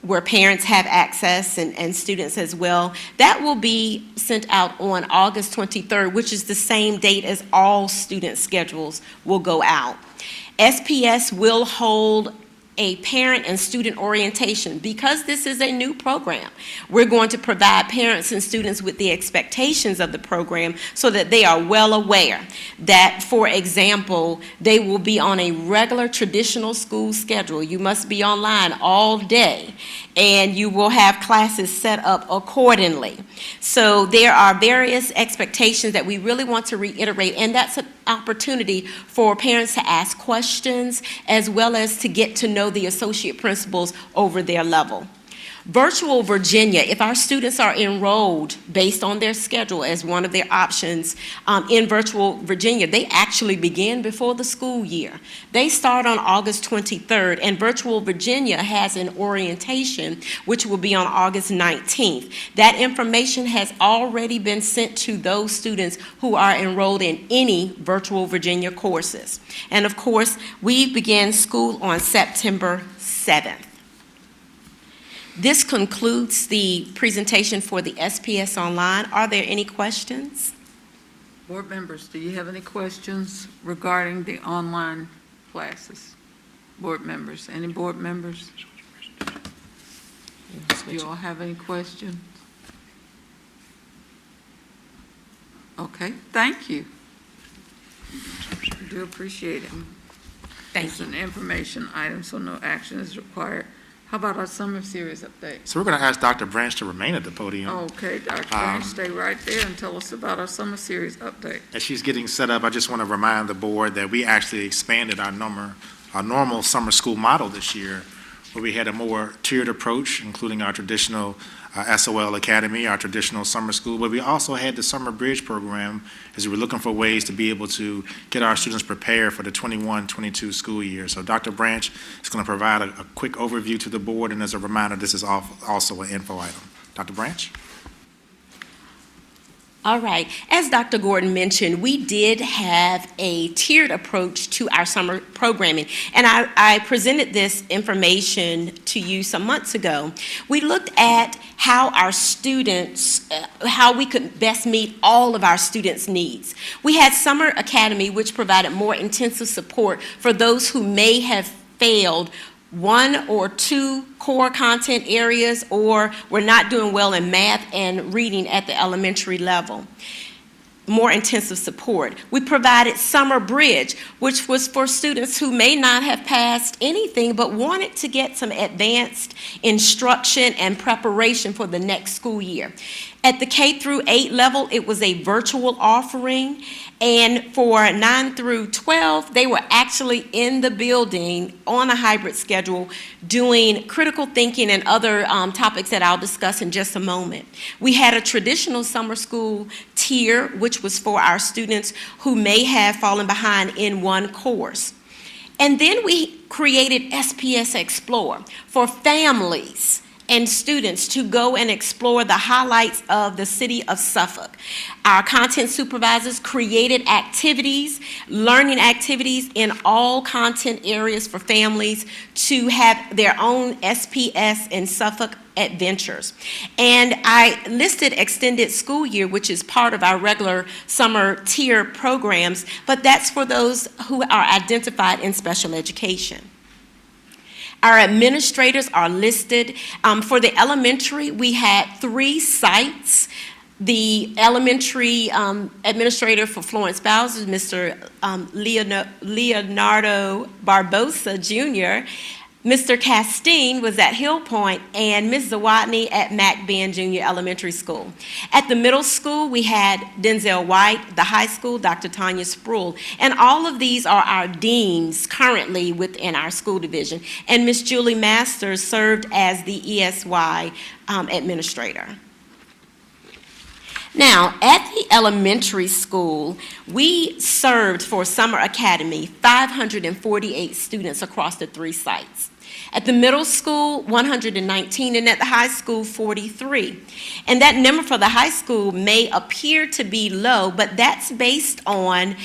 where parents have access and students as well. That will be sent out on August 23rd, which is the same date as all student schedules will go out. SPS will hold a parent and student orientation. Because this is a new program, we're going to provide parents and students with the expectations of the program so that they are well aware that, for example, they will be on a regular traditional school schedule. You must be online all day, and you will have classes set up accordingly. So there are various expectations that we really want to reiterate, and that's an opportunity for parents to ask questions as well as to get to know the associate principals over their level. Virtual Virginia, if our students are enrolled based on their schedule as one of their options in Virtual Virginia, they actually begin before the school year. They start on August 23rd, and Virtual Virginia has an orientation which will be on August 19th. That information has already been sent to those students who are enrolled in any Virtual Virginia courses. And of course, we begin school on September 7th. This concludes the presentation for the SPS Online. Are there any questions? Board members, do you have any questions regarding the online classes? Board members, any board members? Do you all have any questions? Okay, thank you. I do appreciate it. Thank you. It's an information item, so no action is required. How about our summer series update? So we're going to ask Dr. Branch to remain at the podium. Okay, Dr. Branch, stay right there and tell us about our summer series update. As she's getting set up, I just want to remind the board that we actually expanded our normal summer school model this year, where we had a more tiered approach, including our traditional SOL Academy, our traditional summer school, but we also had the Summer Bridge program as we were looking for ways to be able to get our students prepared for the 21-22 school year. So Dr. Branch is going to provide a quick overview to the board, and as a reminder, this is also an info item. Dr. Branch? All right. As Dr. Gordon mentioned, we did have a tiered approach to our summer programming, and I presented this information to you some months ago. We looked at how our students, how we could best meet all of our students' needs. We had Summer Academy, which provided more intensive support for those who may have failed one or two core content areas or were not doing well in math and reading at the elementary level. More intensive support. We provided Summer Bridge, which was for students who may not have passed anything but wanted to get some advanced instruction and preparation for the next school year. At the K through 8 level, it was a virtual offering, and for 9 through 12, they were actually in the building on a hybrid schedule doing critical thinking and other topics that I'll discuss in just a moment. We had a traditional summer school tier, which was for our students who may have fallen behind in one course. And then we created SPS Explore for families and students to go and explore the highlights of the city of Suffolk. Our content supervisors created activities, learning activities in all content areas for families to have their own SPS in Suffolk adventures. And I listed extended school year, which is part of our regular summer tier programs, but that's for those who are identified in special education. Our administrators are listed. For the elementary, we had 3 sites. The elementary administrator for Florence Bowles is Mr. Leonardo Barbosa Jr., Mr. Castine was at Hill Point, and Ms. Zawatney at Mac Ben Junior Elementary School. At the middle school, we had Denzel White, the high school, Dr. Tanya Spruill, and all of these are our deans currently within our school division. And Ms. Julie Masters served as the ESY administrator. Now, at the elementary school, we served for Summer Academy 548 students across the 3 sites. At the middle school, 119, and at the high school, 43. And that number for the high school may appear to be low, but that's based on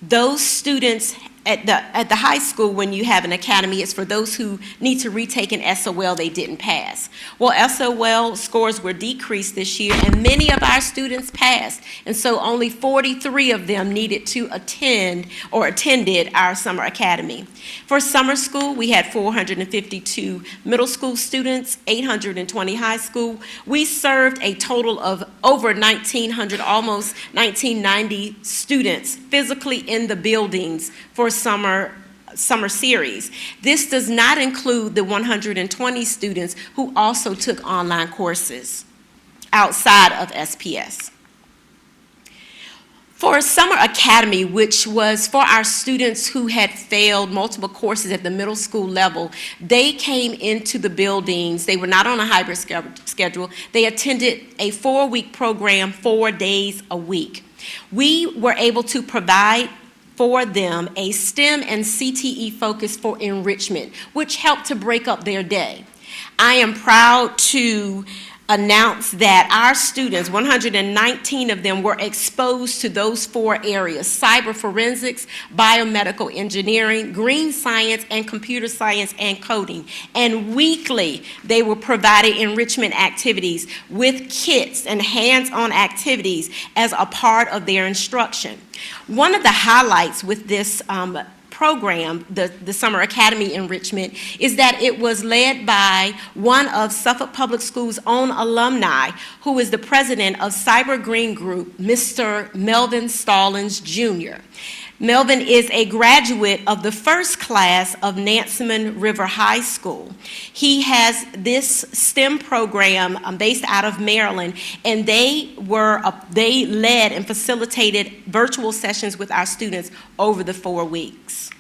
those students at the high school. When you have an academy, it's for those who need to retake an SOL they didn't pass. Well, SOL scores were decreased this year, and many of our students passed, and so only 43 of them needed to attend or attended our summer academy. For summer school, we had 452 middle school students, 820 high school. We served a total of over 1,900, almost 1,990 students physically in the buildings for summer series. This does not include the 120 students who also took online courses outside of SPS. For Summer Academy, which was for our students who had failed multiple courses at the middle school level, they came into the buildings. They were not on a hybrid schedule. They attended a 4-week program, 4 days a week. We were able to provide for them a STEM and CTE focus for enrichment, which helped to break up their day. I am proud to announce that our students, 119 of them, were exposed to those 4 areas: cyber forensics, biomedical engineering, green science, and computer science and coding. And weekly, they were provided enrichment activities with kits and hands-on activities as a part of their instruction. One of the highlights with this program, the Summer Academy Enrichment, is that it was led by one of Suffolk Public Schools' own alumni, who is the president of Cyber Green Group, Mr. Melvin Stallings Jr. Melvin is a graduate of the first class of Nansemond River High School. He has this STEM program based out of Maryland, and they led and facilitated virtual sessions with our students over the 4 weeks.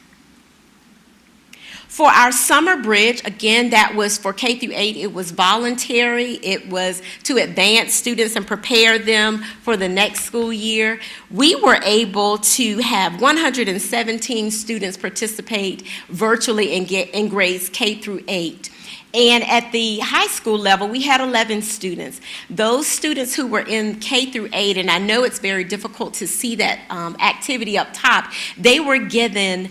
For our summer bridge, again, that was for K through 8. It was voluntary. It was to advance students and prepare them for the next school year. We were able to have 117 students participate virtually in grades K through 8. And at the high school level, we had 11 students. Those students who were in K through 8, and I know it's very difficult to see that activity up top, they were given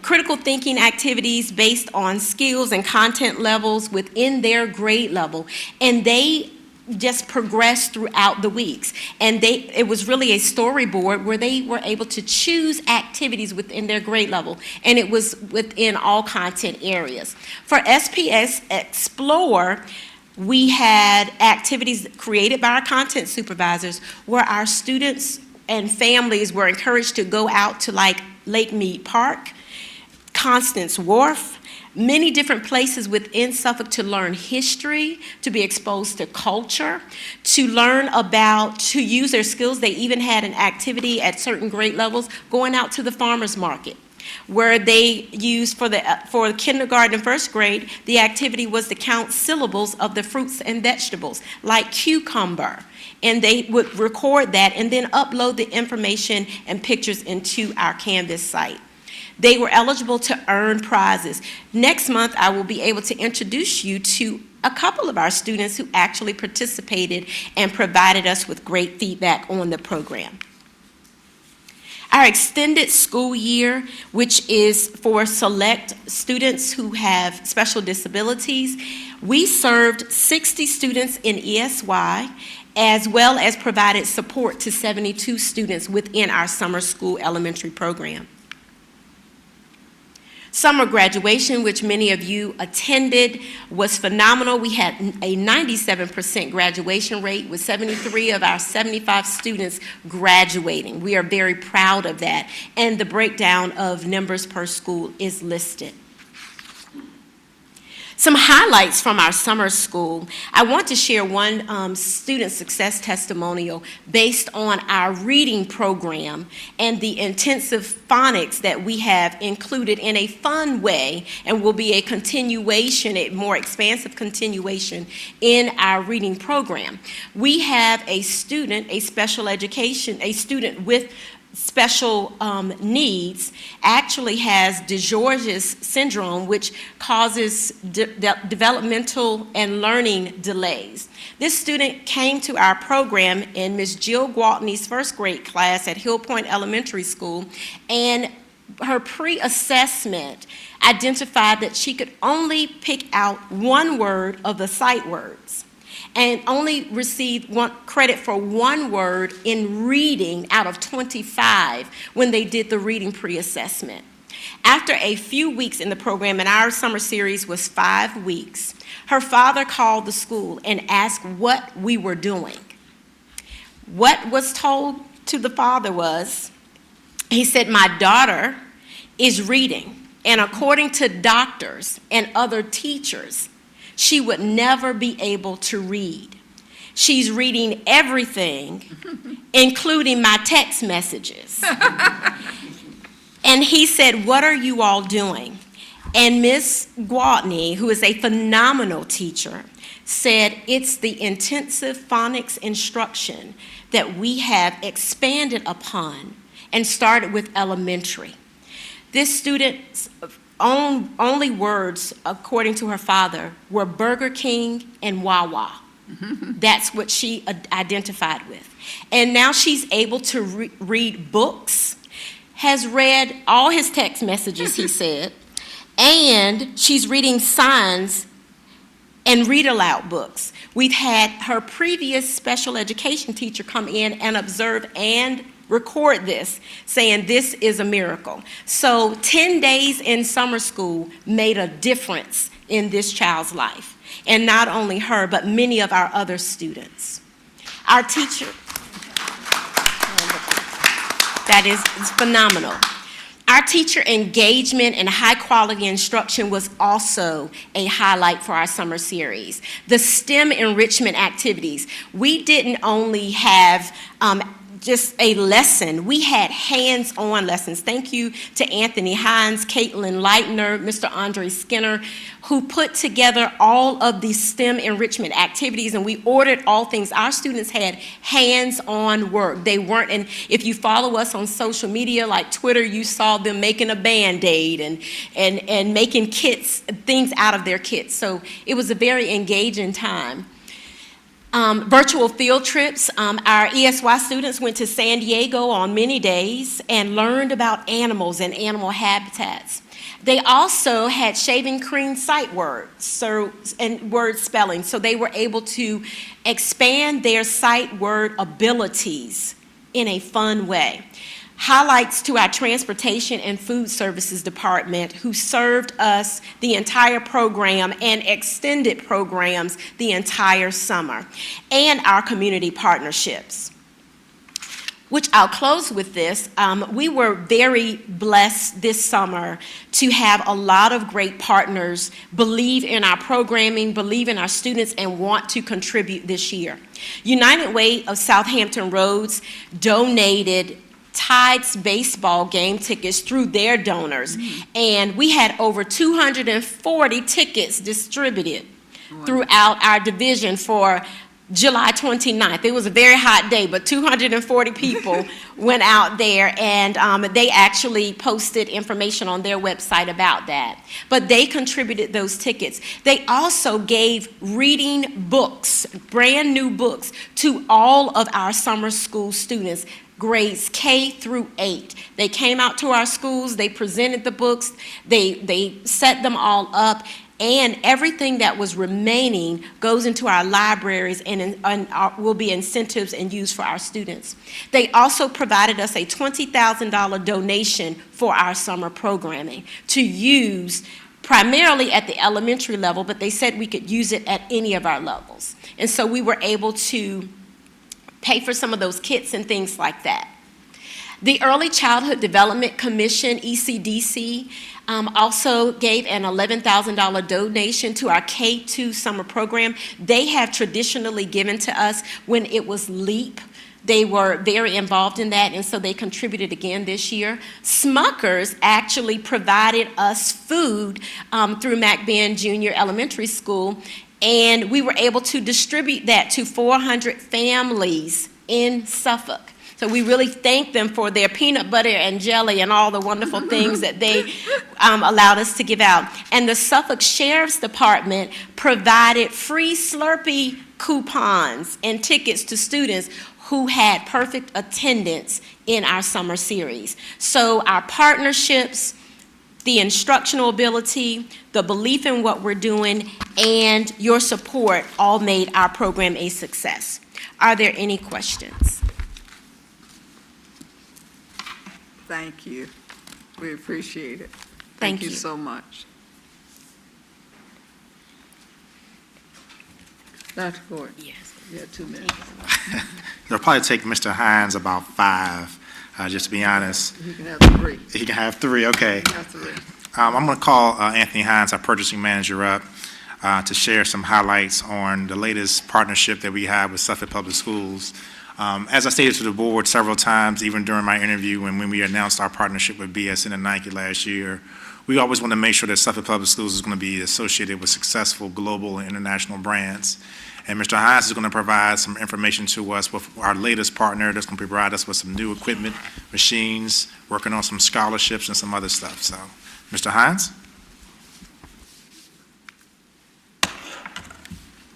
critical thinking activities based on skills and content levels within their grade level, and they just progressed throughout the weeks. And it was really a storyboard where they were able to choose activities within their grade level, and it was within all content areas. For SPS Explore, we had activities created by our content supervisors where our students and families were encouraged to go out to like Lake Mead Park, Constance Wharf, many different places within Suffolk to learn history, to be exposed to culture, to learn about, to use their skills. They even had an activity at certain grade levels going out to the farmer's market, where they used for kindergarten and first grade, the activity was to count syllables of the fruits and vegetables, like cucumber. And they would record that and then upload the information and pictures into our Canvas site. They were eligible to earn prizes. Next month, I will be able to introduce you to a couple of our students who actually participated and provided us with great feedback on the program. Our extended school year, which is for select students who have special disabilities, we served 60 students in ESY, as well as provided support to 72 students within our summer school elementary program. Summer graduation, which many of you attended, was phenomenal. We had a 97% graduation rate with 73 of our 75 students graduating. We are very proud of that, and the breakdown of numbers per school is listed. Some highlights from our summer school. I want to share one student success testimonial based on our reading program and the intensive phonics that we have included in a fun way and will be a continuation, a more expansive continuation in our reading program. We have a student, a student with special needs, actually has DeGeorge's syndrome, which causes developmental and learning delays. This student came to our program in Ms. Jill Gwaltney's first grade class at Hill Point Elementary School, and her pre-assessment identified that she could only pick out one word of the sight words, and only received credit for one word in reading out of 25 when they did the reading pre-assessment. After a few weeks in the program, and our summer series was 5 weeks, her father called the school and asked what we were doing. What was told to the father was, he said, "My daughter is reading, and according to doctors and other teachers, she would never be able to read. She's reading everything, including my text messages." And he said, "What are you all doing?" And Ms. Gwaltney, who is a phenomenal teacher, said, "It's the intensive phonics instruction that we have expanded upon and started with elementary." This student's only words, according to her father, were Burger King and Wawa. That's what she identified with. And now she's able to read books, has read all his text messages, he said, and she's reading signs and read aloud books. We've had her previous special education teacher come in and observe and record this, saying this is a miracle. So 10 days in summer school made a difference in this child's life. And not only her, but many of our other students. Our teacher, that is phenomenal. Our teacher engagement and high quality instruction was also a highlight for our summer series. The STEM enrichment activities, we didn't only have just a lesson. We had hands-on lessons. Thank you to Anthony Hines, Caitlin Leitner, Mr. Andre Skinner, who put together all of these STEM enrichment activities, and we ordered all things. Our students had hands-on work. They weren't, and if you follow us on social media like Twitter, you saw them making a Band-Aid and making kits, things out of their kits. So it was a very engaging time. Virtual field trips. Our ESY students went to San Diego on many days and learned about animals and animal habitats. They also had shaving cream sight words and word spelling, so they were able to expand their sight word abilities in a fun way. Highlights to our Transportation and Food Services Department, who served us the entire program and extended programs the entire summer, and our community partnerships, which I'll close with this. We were very blessed this summer to have a lot of great partners believe in our programming, believe in our students, and want to contribute this year. United Way of Southampton Roads donated Tide's baseball game tickets through their donors, and we had over 240 tickets distributed throughout our division for July 29th. It was a very hot day, but 240 people went out there, and they actually posted information on their website about that. But they contributed those tickets. They also gave reading books, brand new books, to all of our summer school students, grades K through 8. They came out to our schools, they presented the books, they set them all up, and everything that was remaining goes into our libraries and will be incentives and used for our students. They also provided us a $20,000 donation for our summer programming to use primarily at the elementary level, but they said we could use it at any of our levels. And so we were able to pay for some of those kits and things like that. The Early Childhood Development Commission, ECDC, also gave an $11,000 donation to our K-2 summer program. They have traditionally given to us when it was LEAP. They were very involved in that, and so they contributed again this year. Smuckers actually provided us food through McBain Junior Elementary School, and we were able to distribute that to 400 families in Suffolk. So we really thank them for their peanut butter and jelly and all the wonderful things that they allowed us to give out. And the Suffolk Sheriff's Department provided free Slurpee coupons and tickets to students who had perfect attendance in our summer series. So our partnerships, the instructional ability, the belief in what we're doing, and your support all made our program a success. Are there any questions? Thank you. We appreciate it. Thank you you. so much. Dr. Gordon? Yes. You have 2 minutes. It'll probably take Mr. Hines about 5, just to be honest. You can have 3. He can have 3, okay. You can have 3. I'm going to call Anthony Hines, our purchasing manager, up to share some highlights on the latest partnership that we have with Suffolk Public Schools. As I stated to the board several times, even during my interview and when we announced our partnership with BSN and Nike last year, we always want to make sure that Suffolk Public Schools is going to be associated with successful global and international brands. And Mr. Hines is going to provide some information to us with our latest partner that's going to provide us with some new equipment, machines, working on some scholarships and some other stuff. So, Mr. Hines?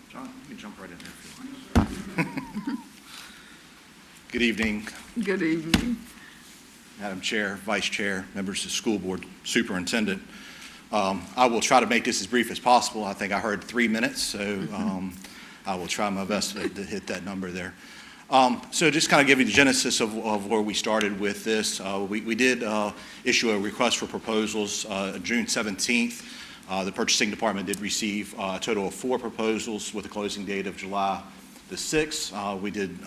John, you can jump right in there if you want. Good evening, Good evening. Madam Chair, Vice Chair, members of the school board, superintendent. I will try to make this as brief as possible. I think I heard 3 minutes, so I will try my best to hit that number there. So just kind of give you the genesis of where we started with this. We did issue a request for proposals June 17th. The purchasing department did receive a total of 4 proposals with a closing date of July the 6th. We did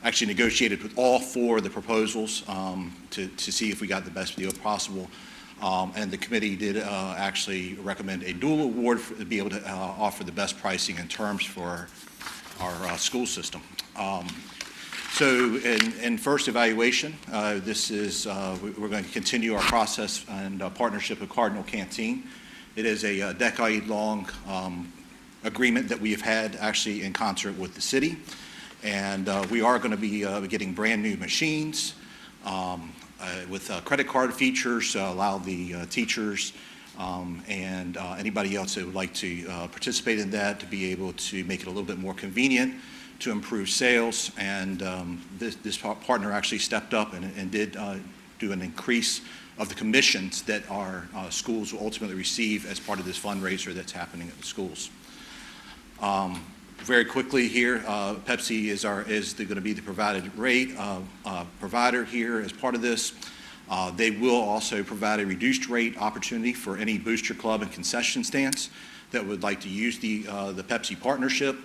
actually negotiated with all 4 of the proposals to see if we got the best deal possible. And the committee did actually recommend a dual award to be able to offer the best pricing and terms for our school system. So in first evaluation, this is, we're going to continue our process and partnership with Cardinal Canteen. It is a decade-long agreement that we have had actually in concert with the city. And we are going to be getting brand new machines with credit card features to allow the teachers and anybody else that would like to participate in that to be able to make it a little bit more convenient, to improve sales. And this partner actually stepped up and did do an increase of the commissions that our schools will ultimately receive as part of this fundraiser that's happening at the schools. Very quickly here, Pepsi is going to be the provided rate provider here as part of this. They will also provide a reduced rate opportunity for any booster club and concession stands that would like to use the Pepsi partnership.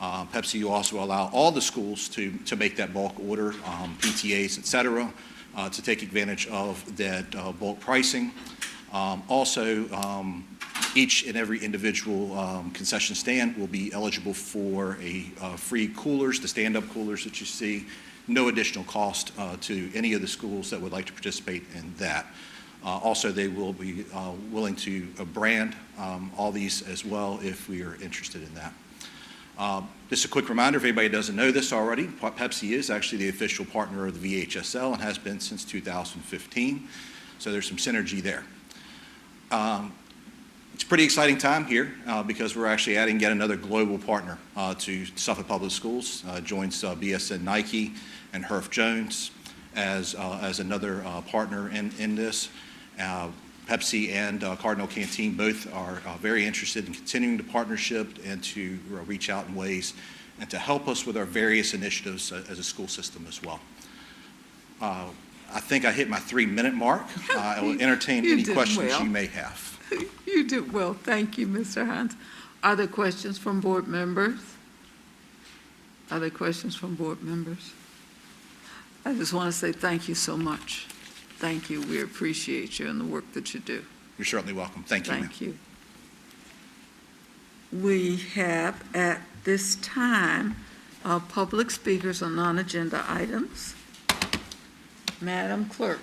Pepsi will also allow all the schools to make that bulk order, PTAs, et cetera, to take advantage of that bulk pricing. Also, each and every individual concession stand will be eligible for a free coolers, the stand-up coolers that you see. No additional cost to any of the schools that would like to participate in that. Also, they will be willing to brand all these as well if we are interested in that. Just a quick reminder, if anybody doesn't know this already, Pepsi is actually the official partner of the VHSL and has been since 2015, so there's some synergy there. It's a pretty exciting time here because we're actually adding yet another global partner to Suffolk Public Schools. Joins BSN Nike and Herff Jones as another partner in this. Pepsi and Cardinal Canteen both are very interested in continuing the partnership and to reach out in ways and to help us with our various initiatives as a school system as well. I think I hit my 3-minute mark. I will entertain any questions you may have. You did well. Thank you, Mr. Hines. Are there questions from board members? Are there questions from board members? I just want to say thank you so much. Thank you. We appreciate you and the work that you do. You're certainly welcome. Thank you, ma'am. Thank you. We have at this time public speakers on non-agenda items. Madam Clerk.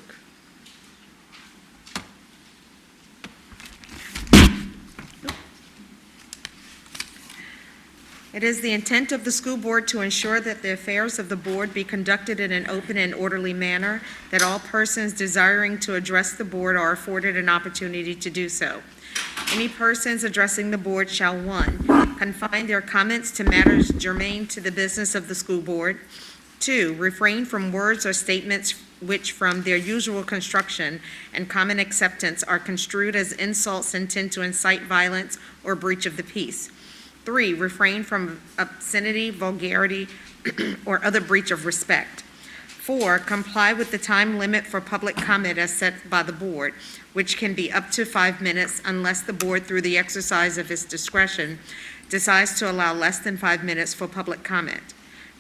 It is the intent of the school board to ensure that the affairs of the board be conducted in an open and orderly manner, that all persons desiring to address the board are afforded an opportunity to do so. Any persons addressing the board shall, 1, confine their comments to matters germane to the business of the school board, 2, refrain from words or statements which from their usual construction and common acceptance are construed as insults intended to incite violence or breach of the peace. 3, refrain from obscenity, vulgarity, or other breach of respect. 4, comply with the time limit for public comment as set by the board, which can be up to 5 minutes unless the board, through the exercise of its discretion, decides to allow less than 5 minutes for public comment.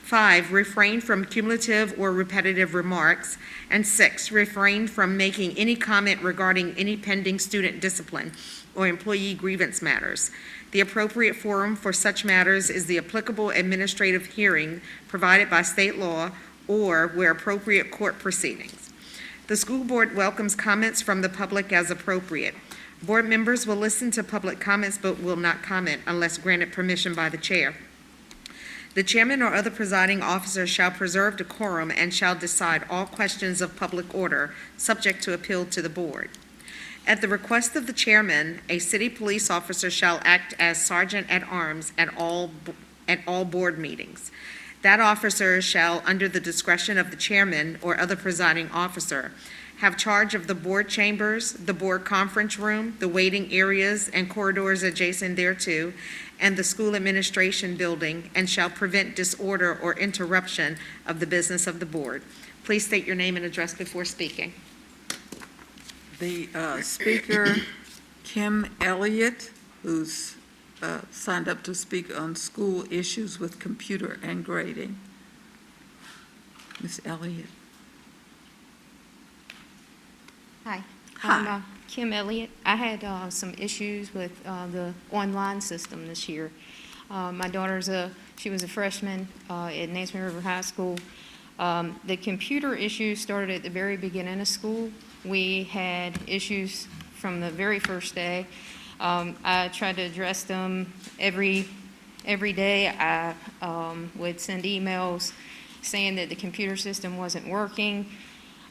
5, refrain from cumulative or repetitive remarks. And 6, refrain from making any comment regarding any pending student discipline or employee grievance matters. The appropriate forum for such matters is the applicable administrative hearing provided by state law or, where appropriate, court proceedings. The school board welcomes comments from the public as appropriate. Board members will listen to public comments but will not comment unless granted permission by the chair. The chairman or other presiding officer shall preserve decorum and shall decide all questions of public order subject to appeal to the board. At the request of the chairman, a city police officer shall act as sergeant at arms at all board meetings. That officer shall, under the discretion of the chairman or other presiding officer, have charge of the board chambers, the board conference room, the waiting areas and corridors adjacent thereto, and the school administration building, and shall prevent disorder or interruption of the business of the board. Please state your name and address before speaking. The speaker, Kim Elliott, who's signed up to speak on school issues with computer and grading. Ms. Elliott. Hi. Hi. I'm Kim Elliott. I had some issues with the online system this year. My daughter's she was a freshman at Nansemond River High School. The computer issue started at the very beginning of school. We had issues from the very first day. I tried to address them every day. I would send emails saying that the computer system wasn't working.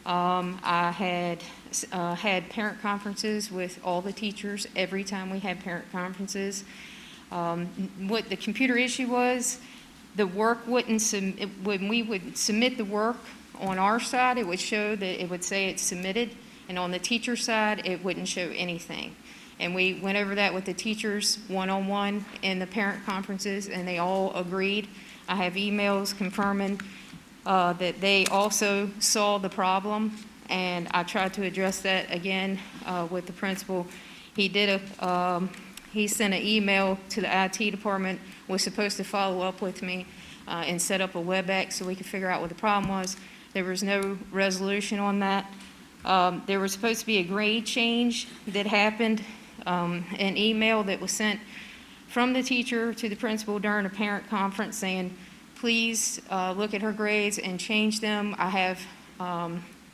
I had parent conferences with all the teachers every time we had parent conferences. What the computer issue was, the work wouldn't when we would submit the work on our side, it would show that it would say it's submitted, and on the teacher side, it wouldn't show anything. And we went over that with the teachers one-on-one in the parent conferences, and they all agreed. I have emails confirming that they also saw the problem, and I tried to address that again with the principal. He sent an email to the IT department, was supposed to follow up with me and set up a WebEx so we could figure out what the problem was. There was no resolution on that. There was supposed to be a grade change that happened, an email that was sent from the teacher to the principal during a parent conference saying, please look at her grades and change them. I have,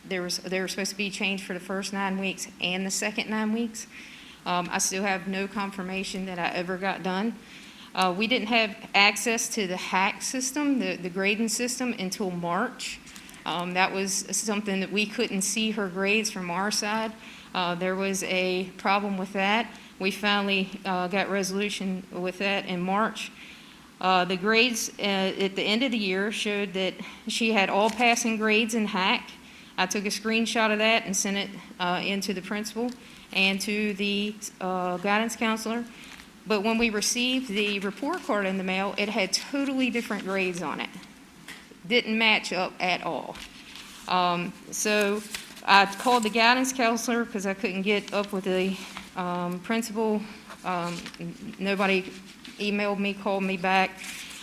they were supposed to be changed for the first 9 weeks and the second 9 weeks. I still have no confirmation that I ever got done. We didn't have access to the hack system, the grading system, until March. That was something that we couldn't see her grades from our side. There was a problem with that. We finally got resolution with that in March. The grades at the end of the year showed that she had all passing grades in hack. I took a screenshot of that and sent it into the principal and to the guidance counselor. But when we received the report card in the mail, it had totally different grades on it. Didn't match up at all. So I called the guidance counselor because I couldn't get up with the principal. Nobody emailed me, called me back.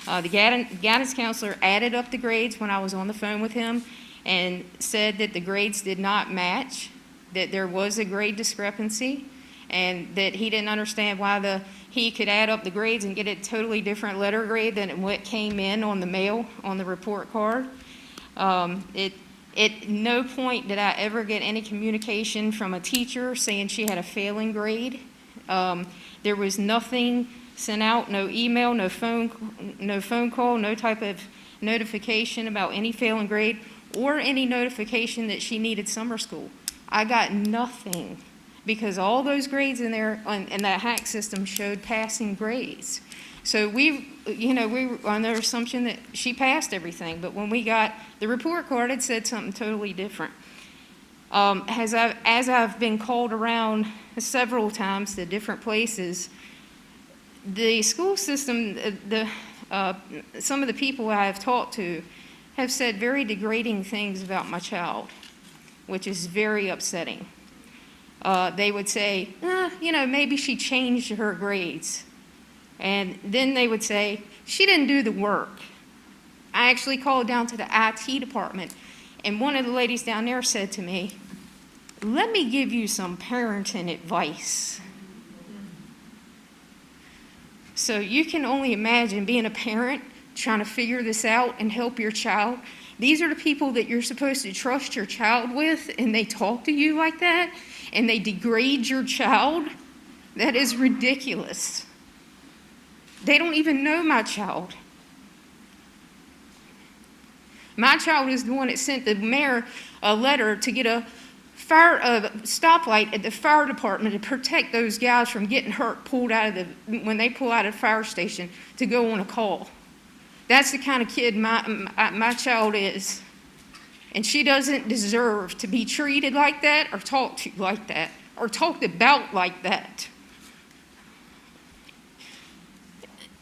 The guidance counselor added up the grades when I was on the phone with him and said that the grades did not match, that there was a grade discrepancy, and that he didn't understand why he could add up the grades and get a totally different letter grade than what came in on the mail, on the report card. At no point did I ever get any communication from a teacher saying she had a failing grade. There was nothing sent out, no email, no phone call, no type of notification about any failing grade or any notification that she needed summer school. I got nothing because all those grades in there in that hack system showed passing grades. So we were on the assumption that she passed everything, but when we got the report card, it said something totally different. As I've been called around several times to different places, the school system, some of the people I have talked to have said very degrading things about my child, which is very upsetting. They would say, maybe she changed her grades. And then they would say, she didn't do the work. I actually called down to the IT department, and one of the ladies down there said to me, let me give you some parenting advice. So you can only imagine being a parent, trying to figure this out and help your child. These are the people that you're supposed to trust your child with, and they talk to you like that, and they degrade your child. That is ridiculous. They don't even know my child. My child is the one that sent the mayor a letter to get a stoplight at the fire department to protect those guys from getting hurt when they pull out of the fire station to go on a call. That's the kind of kid my child is. And she doesn't deserve to be treated like that or talked to like that or talked about like that.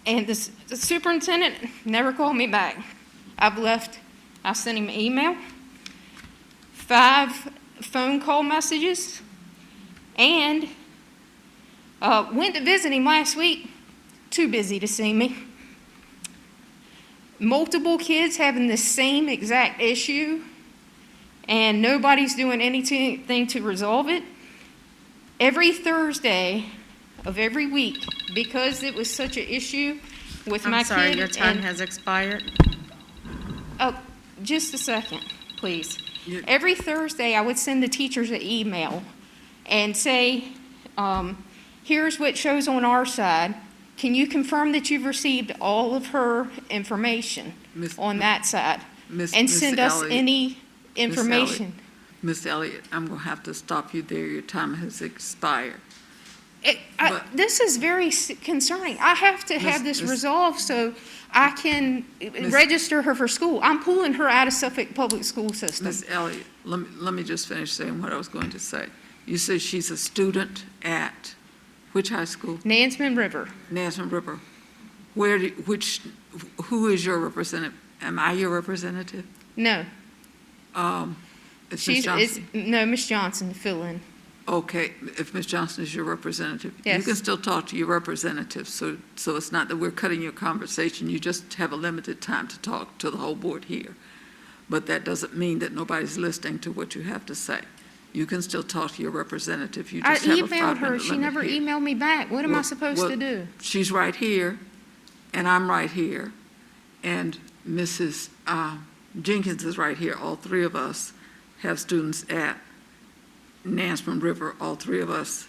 And the superintendent never called me back. I've sent him an email, 5 phone call messages, and went to visit him last week. Too busy to see me. Multiple kids having the same exact issue, and nobody's doing anything to resolve it. Every Thursday of every week, because it was such an issue with my kid. I'm sorry, your time has expired. Oh, just a second, please. Every Thursday, I would send the teachers an email and say, here's what shows on our side. Can you confirm that you've received all of her information on that side? And send us any information. Ms. Elliott, I'm going to have to stop you there. Your time has expired. This is very concerning. I have to have this resolved so I can register her for school. I'm pulling her out of Suffolk Public School System. Ms. Elliott, let me just finish saying what I was going to say. You said she's a student at which high school? Nansemond River. Nansemond River. Who is your representative? Am I your representative? No. It's Ms. Johnson? No, Ms. Johnson, fill in. Okay, if Ms. Johnson is your representative, yes. You can still talk to your representative, so it's not that we're cutting your conversation, you just have a limited time to talk to the whole board here. But that doesn't mean that nobody's listening to what you have to say. You can still talk to your representative, you just have a 5-minute limit I emailed her, she never here. emailed me back. What am I supposed to do? She's right here, and I'm right here, and Mrs. Jenkins is right here. All 3 of us have students at Nansemond River. All 3 of us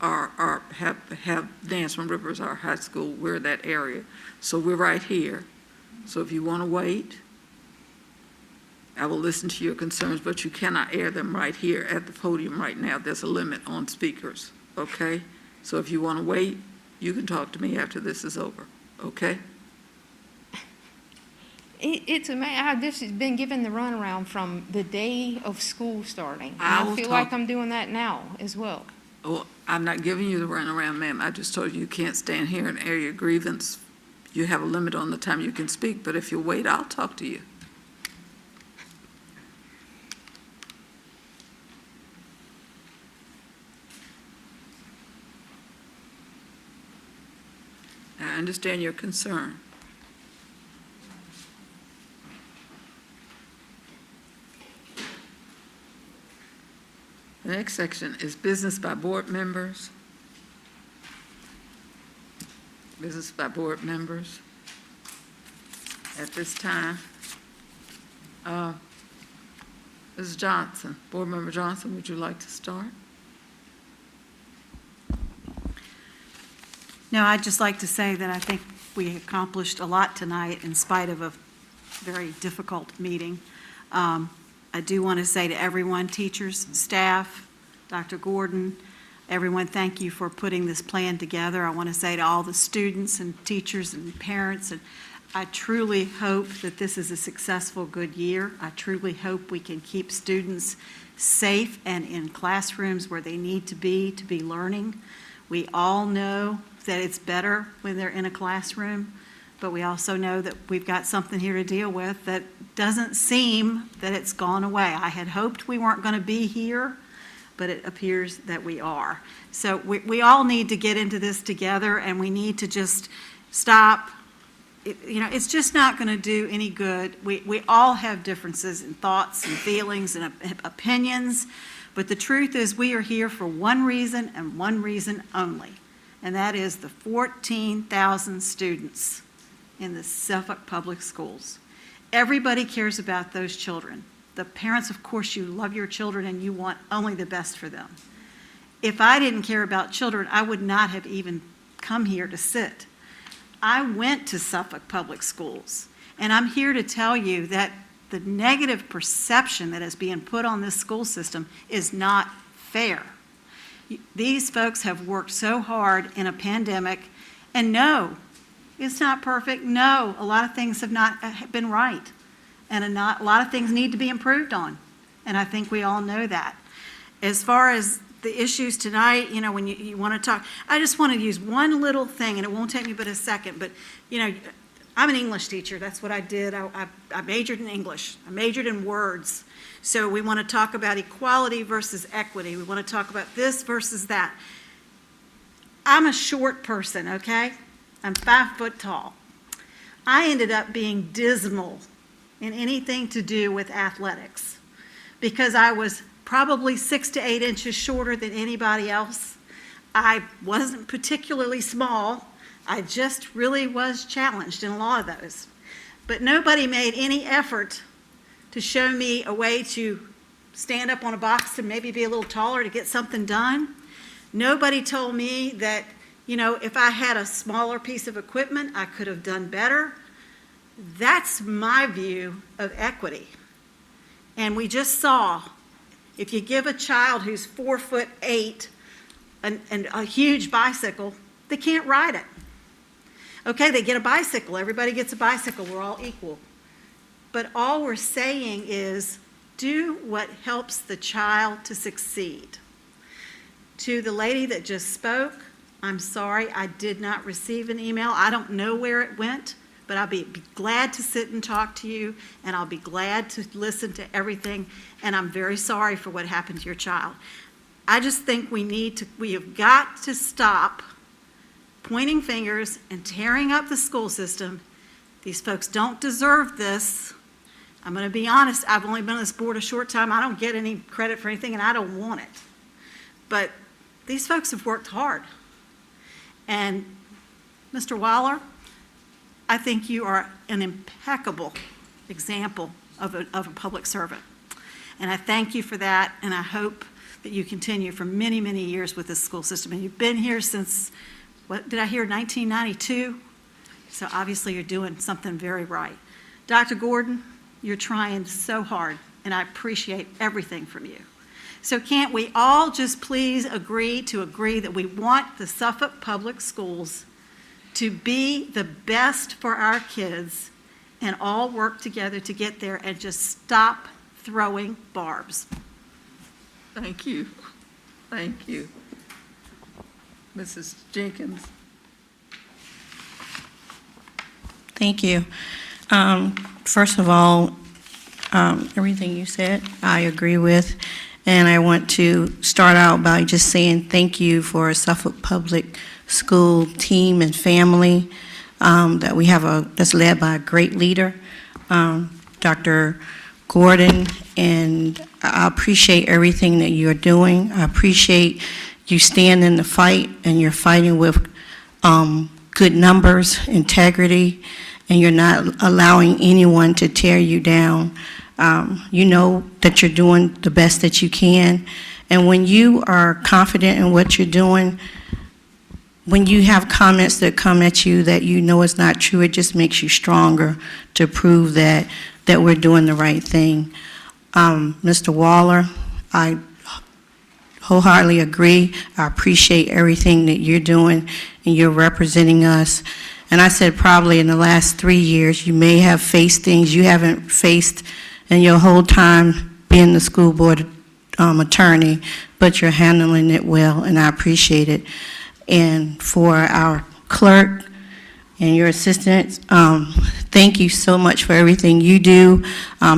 have Nansemond River as our high school. We're that area. So we're right here. So if you want to wait, I will listen to your concerns, but you cannot air them right here at the podium right now. There's a limit on speakers, okay? So if you want to wait, you can talk to me after this is over, okay? It's amazing how this has been given the runaround from the day of school starting. I will I feel talk- like I'm doing that now as well. Well, I'm not giving you the runaround, ma'am. I just told you you can't stand here and air your grievance. You have a limit on the time you can speak, but if you wait, I'll talk to you. I understand your concern. The next section is business by board members. Business by board members. At this time, Mrs. Johnson, Board Member Johnson, would you like to start? No, I'd just like to say that I think we accomplished a lot tonight in spite of a very difficult meeting. I do want to say to everyone, teachers, staff, Dr. Gordon, everyone, thank you for putting this plan together. I want to say to all the students and teachers and parents, and I truly hope that this is a successful, good year. I truly hope we can keep students safe and in classrooms where they need to be learning. We all know that it's better when they're in a classroom, but we also know that we've got something here to deal with that doesn't seem that it's gone away. I had hoped we weren't going to be here, but it appears that we are. So we all need to get into this together, and we need to just stop. It's just not going to do any good. We all have differences in thoughts and feelings and opinions, but the truth is we are here for one reason and one reason only, and that is the 14,000 students in the Suffolk Public Schools. Everybody cares about those children. The parents, of course, you love your children and you want only the best for them. If I didn't care about children, I would not have even come here to sit. I went to Suffolk Public Schools, and I'm here to tell you that the negative perception that is being put on this school system is not fair. These folks have worked so hard in a pandemic, and no, it's not perfect. No, a lot of things have not been right, and a lot of things need to be improved on, and I think we all know that. As far as the issues tonight, when you want to talk, I just want to use one little thing, and it won't take me but a second, but, I'm an English teacher. That's what I did. I majored in English. I majored in words. So we want to talk about equality versus equity. We want to talk about this versus that. I'm a short person, okay? I'm 5 foot tall. I ended up being dismal in anything to do with athletics because I was probably 6 to 8 inches shorter than anybody else. I wasn't particularly small. I just really was challenged in a lot of those. But nobody made any effort to show me a way to stand up on a box and maybe be a little taller to get something done. Nobody told me that, if I had a smaller piece of equipment, I could have done better. That's my view of equity. And we just saw, if you give a child who's 4'8" and a huge bicycle, they can't ride it. Okay, they get a bicycle. Everybody gets a bicycle. We're all equal. But all we're saying is do what helps the child to succeed. To the lady that just spoke, I'm sorry, I did not receive an email. I don't know where it went, but I'll be glad to sit and talk to you, and I'll be glad to listen to everything, and I'm very sorry for what happened to your child. I just think we have got to stop pointing fingers and tearing up the school system. These folks don't deserve this. I'm going to be honest, I've only been on this board a short time. I don't get any credit for anything, and I don't want it. But these folks have worked hard. And Mr. Weiler, I think you are an impeccable example of a public servant. And I thank you for that, and I hope that you continue for many, many years with this school system. And you've been here since, what did I hear, 1992? So obviously you're doing something very right. Dr. Gordon, you're trying so hard, and I appreciate everything from you. So can't we all just please agree that we want the Suffolk Public Schools to be the best for our kids and all work together to get there and just stop throwing barbs? Thank you. Thank you. Mrs. Jenkins. Thank you. First of all, everything you said, I agree with. And I want to start out by just saying thank you for Suffolk Public School team and family that we have that's led by a great leader, Dr. Gordon, and I appreciate everything that you're doing. I appreciate you stand in the fight, and you're fighting with good numbers, integrity, and you're not allowing anyone to tear you down. You know that you're doing the best that you can, and when you are confident in what you're doing, when you have comments that come at you that you know is not true, it just makes you stronger to prove that we're doing the right thing. Mr. Waller, I wholeheartedly agree. I appreciate everything that you're doing, and you're representing us. And I said probably in the last 3 years, you may have faced things you haven't faced in your whole time being the school board attorney, but you're handling it well, and I appreciate it. And for our clerk and your assistants, thank you so much for everything you do.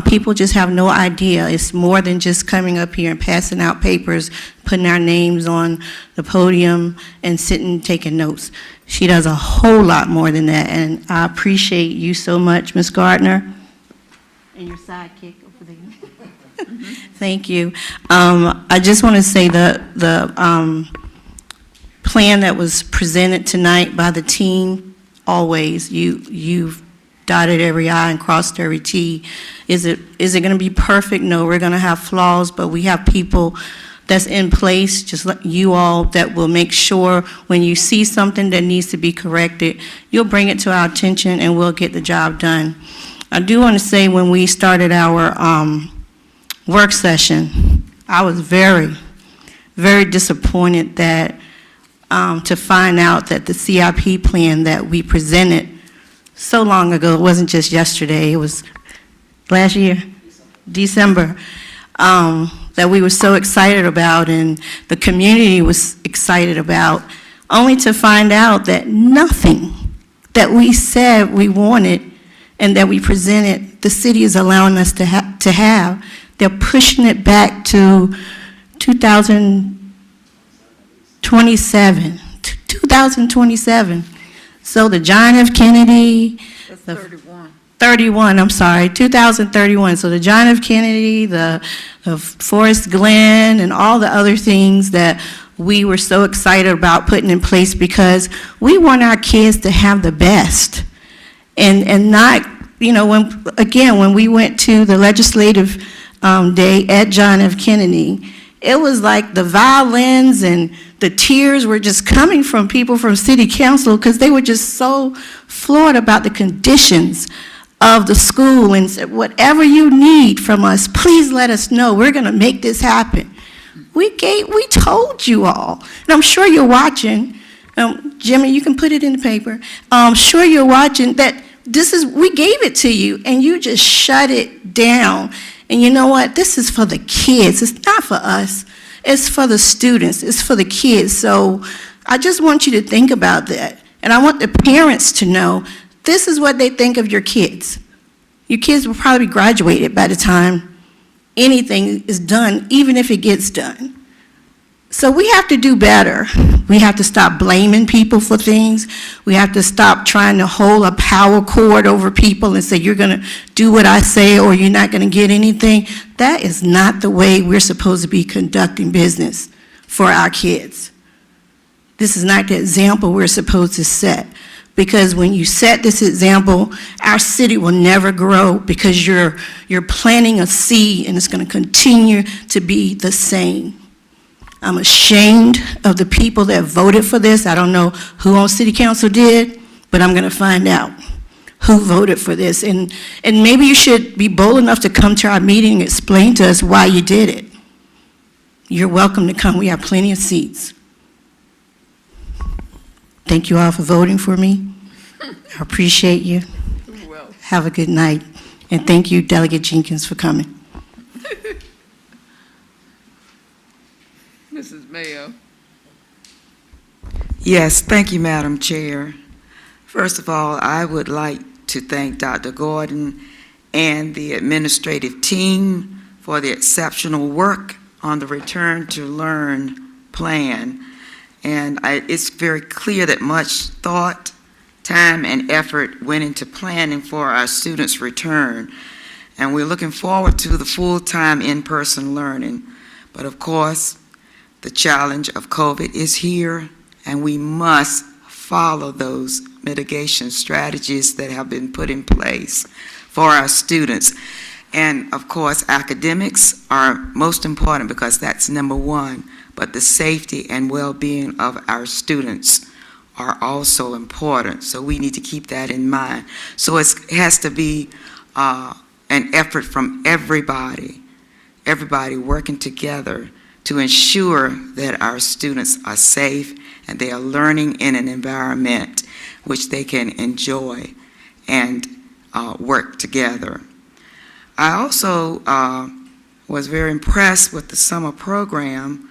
People just have no idea. It's more than just coming up here and passing out papers, putting our names on the podium and sitting taking notes. She does a whole lot more than that, and I appreciate you so much, Ms. Gardner. And your sidekick over there. Thank you. I just want to say the plan that was presented tonight by the team, always, you've dotted every I and crossed every T. Is it going to be perfect? No, we're going to have flaws, but we have people that's in place, just like you all, that will make sure when you see something that needs to be corrected, you'll bring it to our attention and we'll get the job done. I do want to say when we started our work session, I was very, very disappointed that to find out that the CIP plan that we presented so long ago, it wasn't just yesterday, it was last year, December, that we were so excited about and the community was excited about, only to find out that nothing that we said we wanted and that we presented, the city is allowing us to have. They're pushing it back to 2027. 2027. So the John F. Kennedy, That's 31. 31, I'm sorry, 2031. So the John F. Kennedy, the Forest Glen, and all the other things that we were so excited about putting in place because we want our kids to have the best. And not, you know, when we went to the legislative day at John F. Kennedy, it was like the violins and the tears were just coming from people from city council because they were just so floored about the conditions of the school and said, whatever you need from us, please let us know. We're going to make this happen. We told you all, and I'm sure you're watching. Jimmy, you can put it in the paper. I'm sure you're watching that we gave it to you, and you just shut it down. And you know what? This is for the kids. It's not for us. It's for the students. It's for the kids. So I just want you to think about that. And I want the parents to know this is what they think of your kids. Your kids will probably be graduated by the time anything is done, even if it gets done. So we have to do better. We have to stop blaming people for things. We have to stop trying to hold a power cord over people and say, you're going to do what I say or you're not going to get anything. That is not the way we're supposed to be conducting business for our kids. This is not the example we're supposed to set. Because when you set this example, our city will never grow because you're planting a seed and it's going to continue to be the same. I'm ashamed of the people that voted for this. I don't know who on city council did, but I'm going to find out who voted for this. And maybe you should be bold enough to come to our meeting and explain to us why you did it. You're welcome to come. We have plenty of seats. Thank you all for voting for me. I appreciate you. Well, Have a good night. And thank you, Delegate Jenkins, for coming. Mrs. Mayo. Yes, thank you, Madam Chair. First of all, I would like to thank Dr. Gordon and the administrative team for the exceptional work on the Return to Learn plan. And it's very clear that much thought, time, and effort went into planning for our students' return. And we're looking forward to the full-time in-person learning. But of course, the challenge of COVID is here, and we must follow those mitigation strategies that have been put in place for our students. And of course, academics are most important because that's number one, but the safety and well-being of our students are also important. So we need to keep that in mind. So it has to be an effort from everybody working together to ensure that our students are safe and they are learning in an environment which they can enjoy and work together. I also was very impressed with the summer program,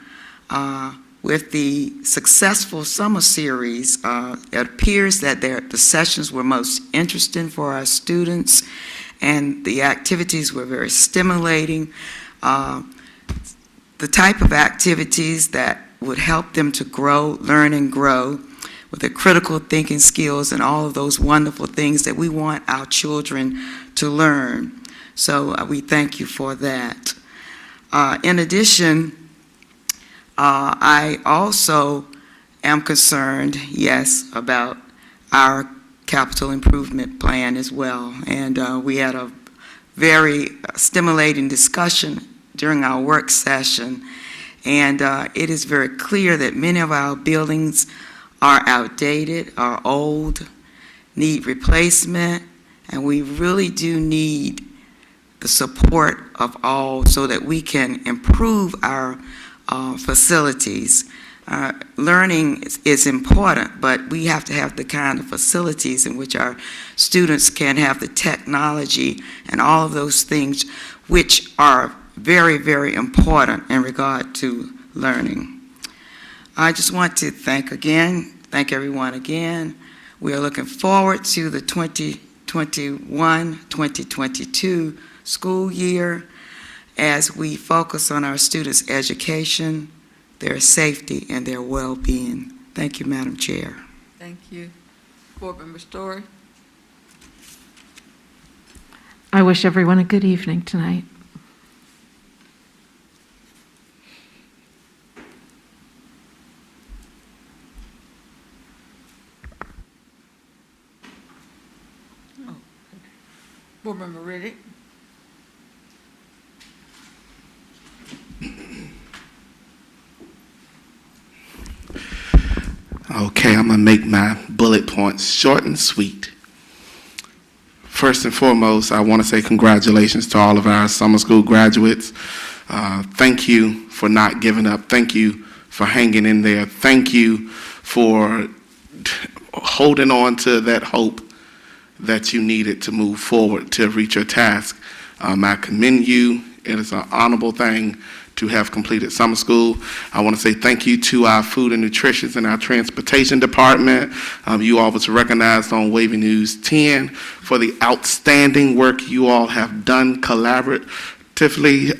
with the successful summer series. It appears that the sessions were most interesting for our students, and the activities were very stimulating. The type of activities that would help them to grow, learn and grow with the critical thinking skills and all of those wonderful things that we want our children to learn. So we thank you for that. In addition, I also am concerned, yes, about our capital improvement plan as well. And we had a very stimulating discussion during our work session. And it is very clear that many of our buildings are outdated, are old, need replacement, and we really do need the support of all so that we can improve our facilities. Learning is important, but we have to have the kind of facilities in which our students can have the technology and all of those things which are very, very important in regard to learning. I just want to thank everyone again. We are looking forward to the 2021-2022 school year as we focus on our students' education, their safety, and their well-being. Thank you, Madam Chair. Thank you. Board Member Story. I wish everyone a good evening tonight. Board Member Riddick. Okay, I'm going to make my bullet points short and sweet. First and foremost, I want to say congratulations to all of our summer school graduates. Thank you for not giving up. Thank you for hanging in there. Thank you for holding on to that hope that you needed to move forward to reach your task. I commend you. It is an honorable thing to have completed summer school. I want to say thank you to our food and nutrition and our transportation department. You all was recognized on Wavy News 10 for the outstanding work you all have done collaboratively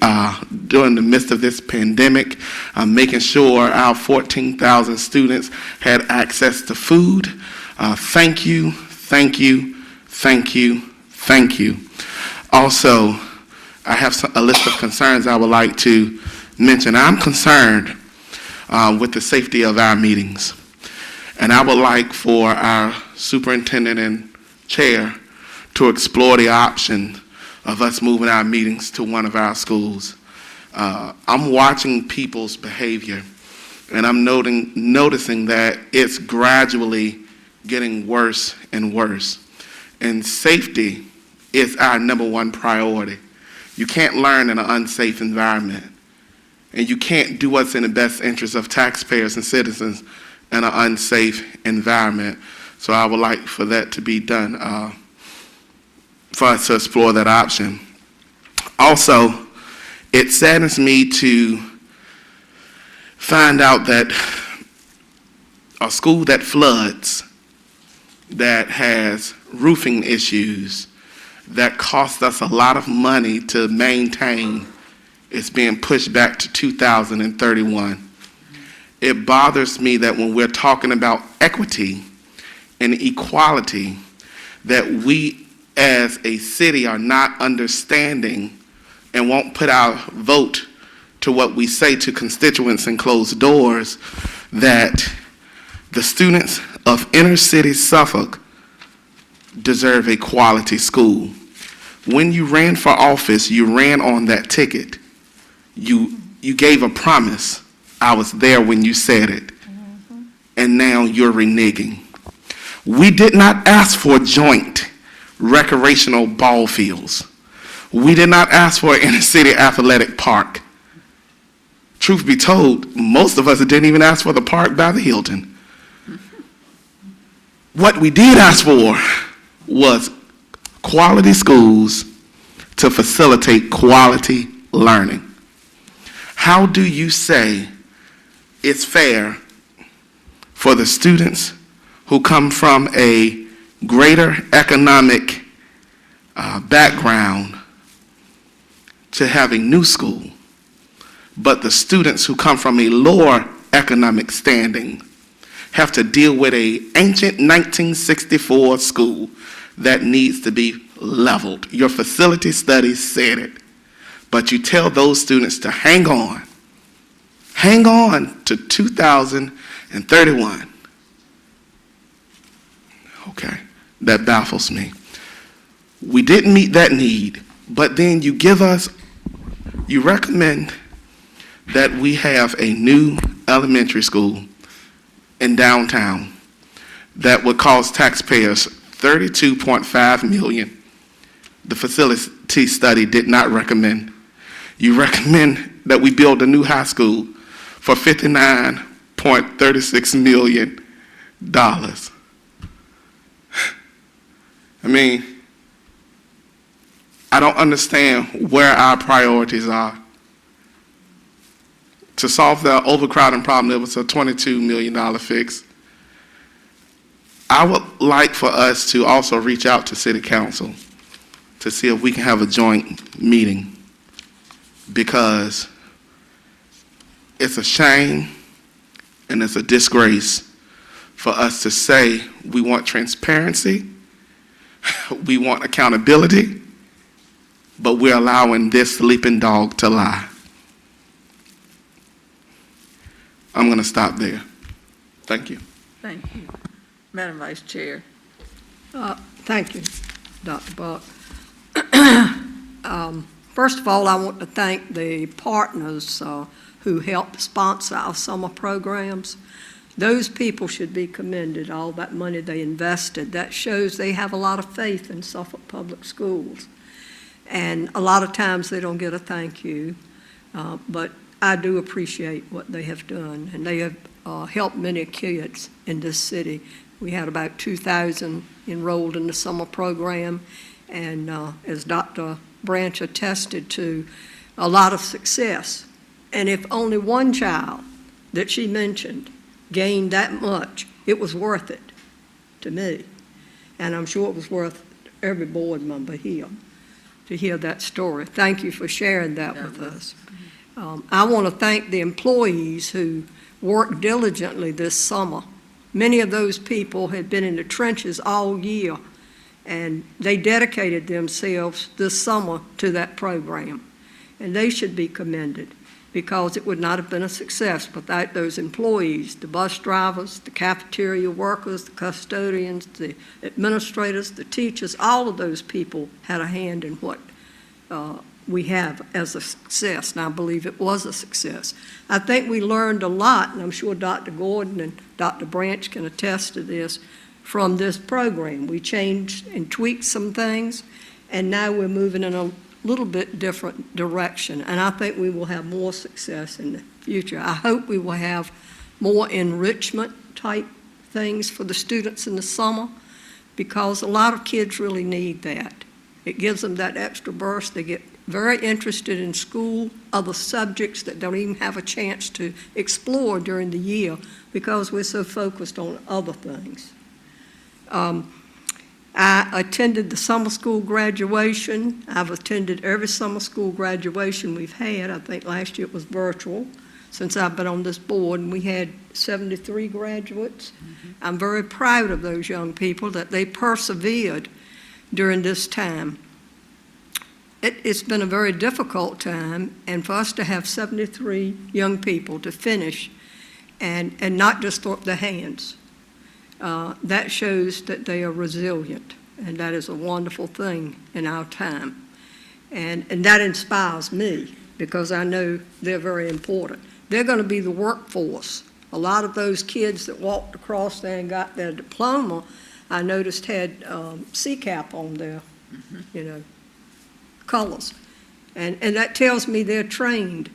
during the midst of this pandemic, making sure our 14,000 students had access to food. Thank you, thank you, thank you, thank you. Also, I have a list of concerns I would like to mention. I'm concerned with the safety of our meetings. And I would like for our superintendent and chair to explore the option of us moving our meetings to one of our schools. I'm watching people's behavior And I'm noticing that it's gradually getting worse and worse. And safety is our #1 priority. You can't learn in an unsafe environment. And you can't do what's in the best interest of taxpayers and citizens in an unsafe environment. So I would like for that to be done, for us to explore that option. Also, it saddens me to find out that a school that floods, that has roofing issues, that cost us a lot of money to maintain, is being pushed back to 2031. It bothers me that when we're talking about equity and equality, that we as a city are not understanding and won't put our vote to what we say to constituents in closed doors, that the students of inner city Suffolk deserve a quality school. When you ran for office, you ran on that ticket. You gave a promise. I was there when you said it. And now you're reneging. We did not ask for joint recreational ball fields. We did not ask for an inner city athletic park. Truth be told, most of us didn't even ask for the park by the Hilton. What we did ask for was quality schools to facilitate quality learning. How do you say it's fair for the students who come from a greater economic background to have a new school, but the students who come from a lower economic standing have to deal with an ancient 1964 school that needs to be leveled? Your facility studies said it, but you tell those students to hang on to 2031. Okay, that baffles me. We didn't meet that need, but then you recommend that we have a new elementary school in downtown that would cost taxpayers $32.5 million. The facility study did not recommend. You recommend that we build a new high school for $59.36 million. I mean, I don't understand where our priorities are. To solve the overcrowding problem, it was a $22 million fix. I would like for us to also reach out to City Council to see if we can have a joint meeting, because it's a shame and it's a disgrace for us to say we want transparency, we want accountability, but we're allowing this sleeping dog to lie. I'm going to stop there. Thank you. Thank you. Madam Vice Chair. Thank you, Dr. Buck. First of all, I want to thank the partners who helped sponsor our summer programs. Those people should be commended, all that money they invested. That shows they have a lot of faith in Suffolk Public Schools. And a lot of times they don't get a thank you, but I do appreciate what they have done. And they have helped many kids in this city. We had about 2,000 enrolled in the summer program, and as Dr. Branch attested to, a lot of success. And if only one child that she mentioned gained that much, it was worth it to me. And I'm sure it was worth every board member here to hear that story. Thank you for sharing that with us. I want to thank the employees who worked diligently this summer. Many of those people had been in the trenches all year, and they dedicated themselves this summer to that program. And they should be commended, because it would not have been a success without those employees, the bus drivers, the cafeteria workers, the custodians, the administrators, the teachers. All of those people had a hand in what we have as a success, and I believe it was a success. I think we learned a lot, and I'm sure Dr. Gordon and Dr. Branch can attest to this, from this program. We changed and tweaked some things, and now we're moving in a little bit different direction, and I think we will have more success in the future. I hope we will have more enrichment type things for the students in the summer, because a lot of kids really need that. It gives them that extra burst. They get very interested in school, other subjects that don't even have a chance to explore during the year because we're so focused on other things. I attended the summer school graduation. I've attended every summer school graduation we've had. I think last year it was virtual since I've been on this board, and we had 73 graduates. I'm very proud of those young people that they persevered during this time. It's been a very difficult time, and for us to have 73 young people to finish and not just throw up their hands, that shows that they are resilient, and that is a wonderful thing in our time. And that inspires me because I know they're very important. They're going to be the workforce. A lot of those kids that walked across there and got their diploma, I noticed had CIP on their, colors. And that tells me they're trained.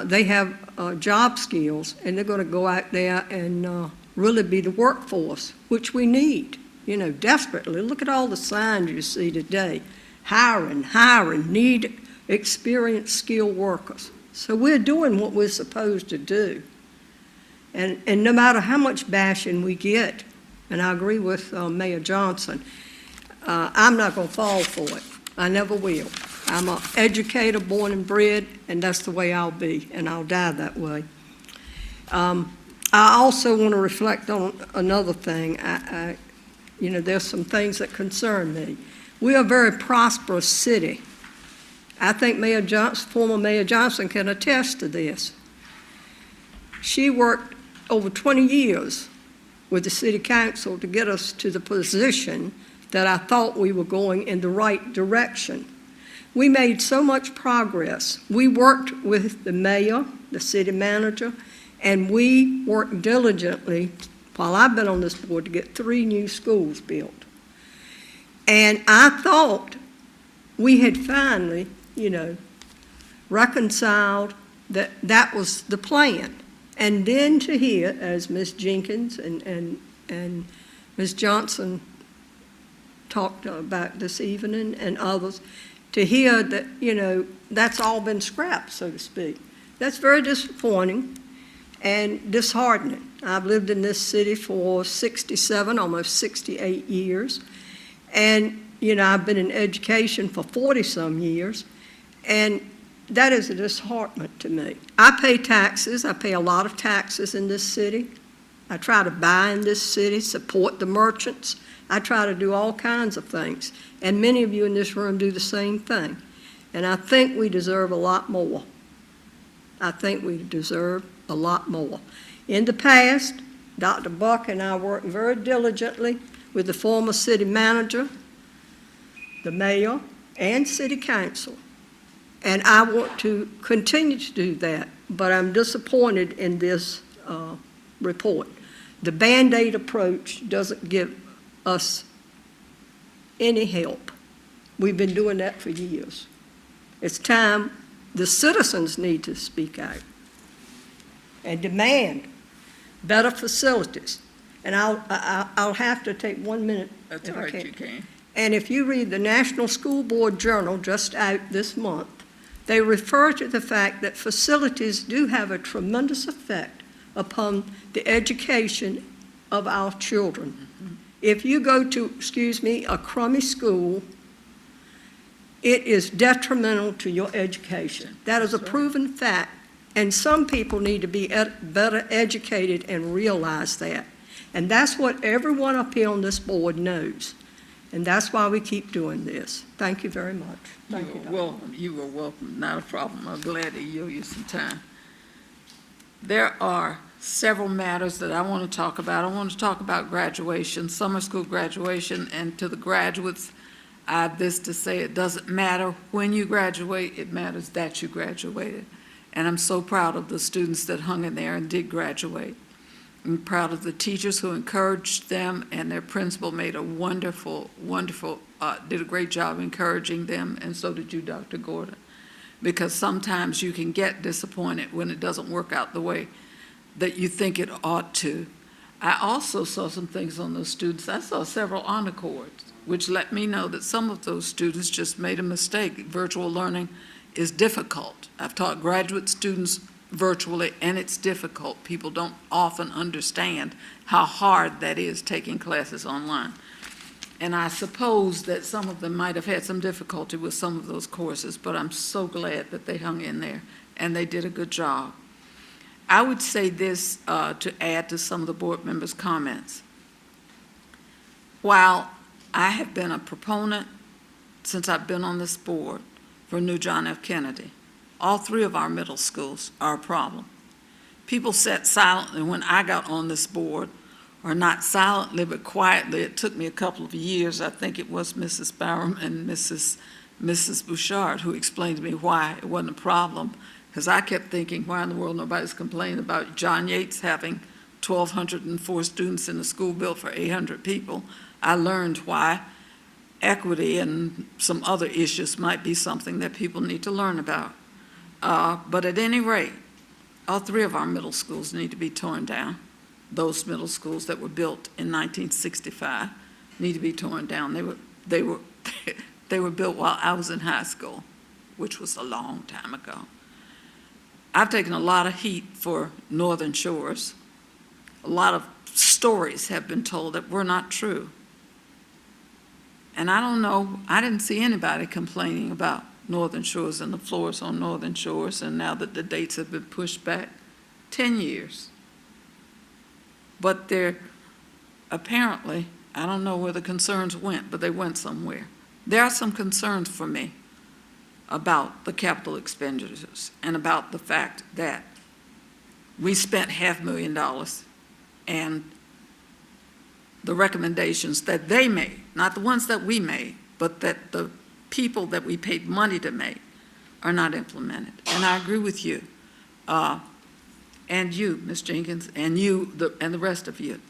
They have job skills, and they're going to go out there and really be the workforce, which we need, desperately. Look at all the signs you see today. Hiring, need experienced, skilled workers. So we're doing what we're supposed to do. And no matter how much bashing we get, and I agree with Mayor Johnson, I'm not going to fall for it. I never will. I'm an educator, born and bred, and that's the way I'll be, and I'll die that way. I also want to reflect on another thing. There's some things that concern me. We are a very prosperous city. I think former Mayor Johnson can attest to this. She worked over 20 years with the City Council to get us to the position that I thought we were going in the right direction. We made so much progress. We worked with the mayor, the city manager, and we worked diligently while I've been on this board to get 3 new schools built. And I thought we had finally, reconciled that was the plan. And then to hear, as Ms. Jenkins and Ms. Johnson talked about this evening and others, to hear that, that's all been scrapped, so to speak. That's very disappointing and disheartening. I've lived in this city for 67, almost 68 years. And, I've been in education for 40-some years. And that is a disheartenment to me. I pay taxes. I pay a lot of taxes in this city. I try to buy in this city, support the merchants. I try to do all kinds of things. And many of you in this room do the same thing. And I think we deserve a lot more. I think we deserve a lot more. In the past, Dr. Buck and I worked very diligently with the former city manager, the mayor, and city council. And I want to continue to do that, but I'm disappointed in this report. The Band-Aid approach doesn't give us any help. We've been doing that for years. It's time the citizens need to speak out and demand better facilities. And I'll have to take 1 minute. That's all right, you can. And if you read the National School Board Journal just out this month, they refer to the fact that facilities do have a tremendous effect upon the education of our children. Mm-hmm. If you go to, a crummy school, it is detrimental to your education. That is a proven fact, and some people need to be better educated and realize that. And that's what everyone up here on this board knows. And that's why we keep doing this. Thank you very much. Thank you, Dr. Welcome. You are welcome. Not a problem. I'm glad to yield you some time. There are several matters that I want to talk about. I want to talk about graduation, summer school graduation, and to the graduates, I have this to say, it doesn't matter when you graduate, it matters that you graduated. And I'm so proud of the students that hung in there and did graduate. I'm proud of the teachers who encouraged them, and their principal made a wonderful, did a great job encouraging them, and so did you, Dr. Gordon. Because sometimes you can get disappointed when it doesn't work out the way that you think it ought to. I also saw some things on those students. I saw several honor cords, which let me know that some of those students just made a mistake. Virtual learning is difficult. I've taught graduate students virtually, and it's difficult. People don't often understand how hard that is, taking classes online. And I suppose that some of them might have had some difficulty with some of those courses, but I'm so glad that they hung in there, and they did a good job. I would say this to add to some of the board members' comments. While I have been a proponent since I've been on this board for New John F. Kennedy, all three of our middle schools are a problem. People sat silently when I got on this board, or not silently but quietly. It took me a couple of years. I think it was Mrs. Barham and Mrs. Bouchard who explained to me why it wasn't a problem, because I kept thinking, why in the world nobody's complaining about John Yates having 1,204 students in a school built for 800 people. I learned why equity and some other issues might be something that people need to learn about. But at any rate, all three of our middle schools need to be torn down. Those middle schools that were built in 1965 need to be torn down. They were built while I was in high school, which was a long time ago. I've taken a lot of heat for Northern Shores. A lot of stories have been told that were not true. And I don't know, I didn't see anybody complaining about Northern Shores and the floors on Northern Shores, and now that the dates have been pushed back 10 years. But they're apparently, I don't know where the concerns went, but they went somewhere. There are some concerns for me about the capital expenditures and about the fact that we spent $500,000 and the recommendations that they made, not the ones that we made, but that the people that we paid money to make are not implemented. And I agree with you, and you, Ms. Jenkins, and you, and the rest of you,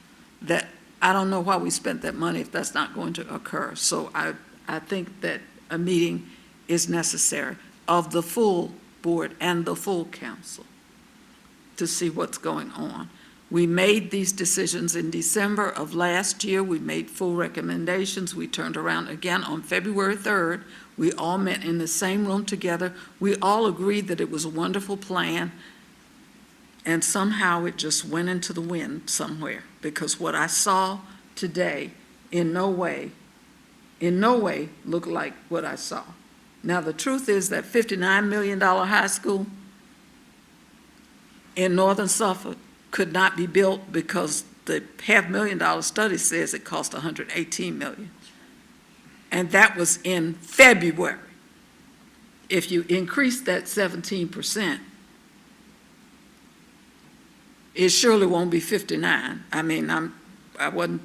that I don't know why we spent that money if that's not going to occur. So I think that a meeting is necessary of the full board and the full council to see what's going on. We made these decisions in December of last year. We made full recommendations. We turned around again on February 3rd. We all met in the same room together. We all agreed that it was a wonderful plan, and somehow it just went into the wind somewhere, because what I saw today in no way looked like what I saw. Now, the truth is that $59 million high school in northern Suffolk could not be built because the $500,000 study says it cost $118 million. And that was in February. If you increase that 17%, it surely won't be 59. I mean, I wasn't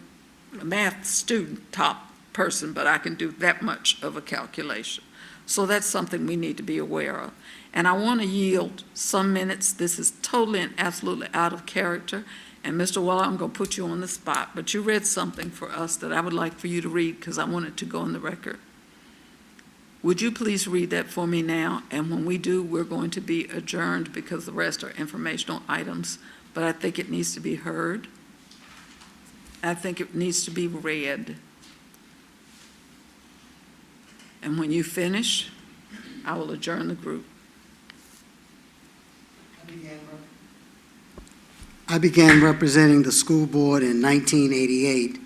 a math student top person, but I can do that much of a calculation. So that's something we need to be aware of. And I want to yield some minutes. This is totally and absolutely out of character. And Mr. Weller, I'm going to put you on the spot, but you read something for us that I would like for you to read because I want it to go on the record. Would you please read that for me now? And when we do, we're going to be adjourned because the rest are informational items, but I think it needs to be heard. I think it needs to be read. And when you finish, I will adjourn the group. I began representing the school board in 1988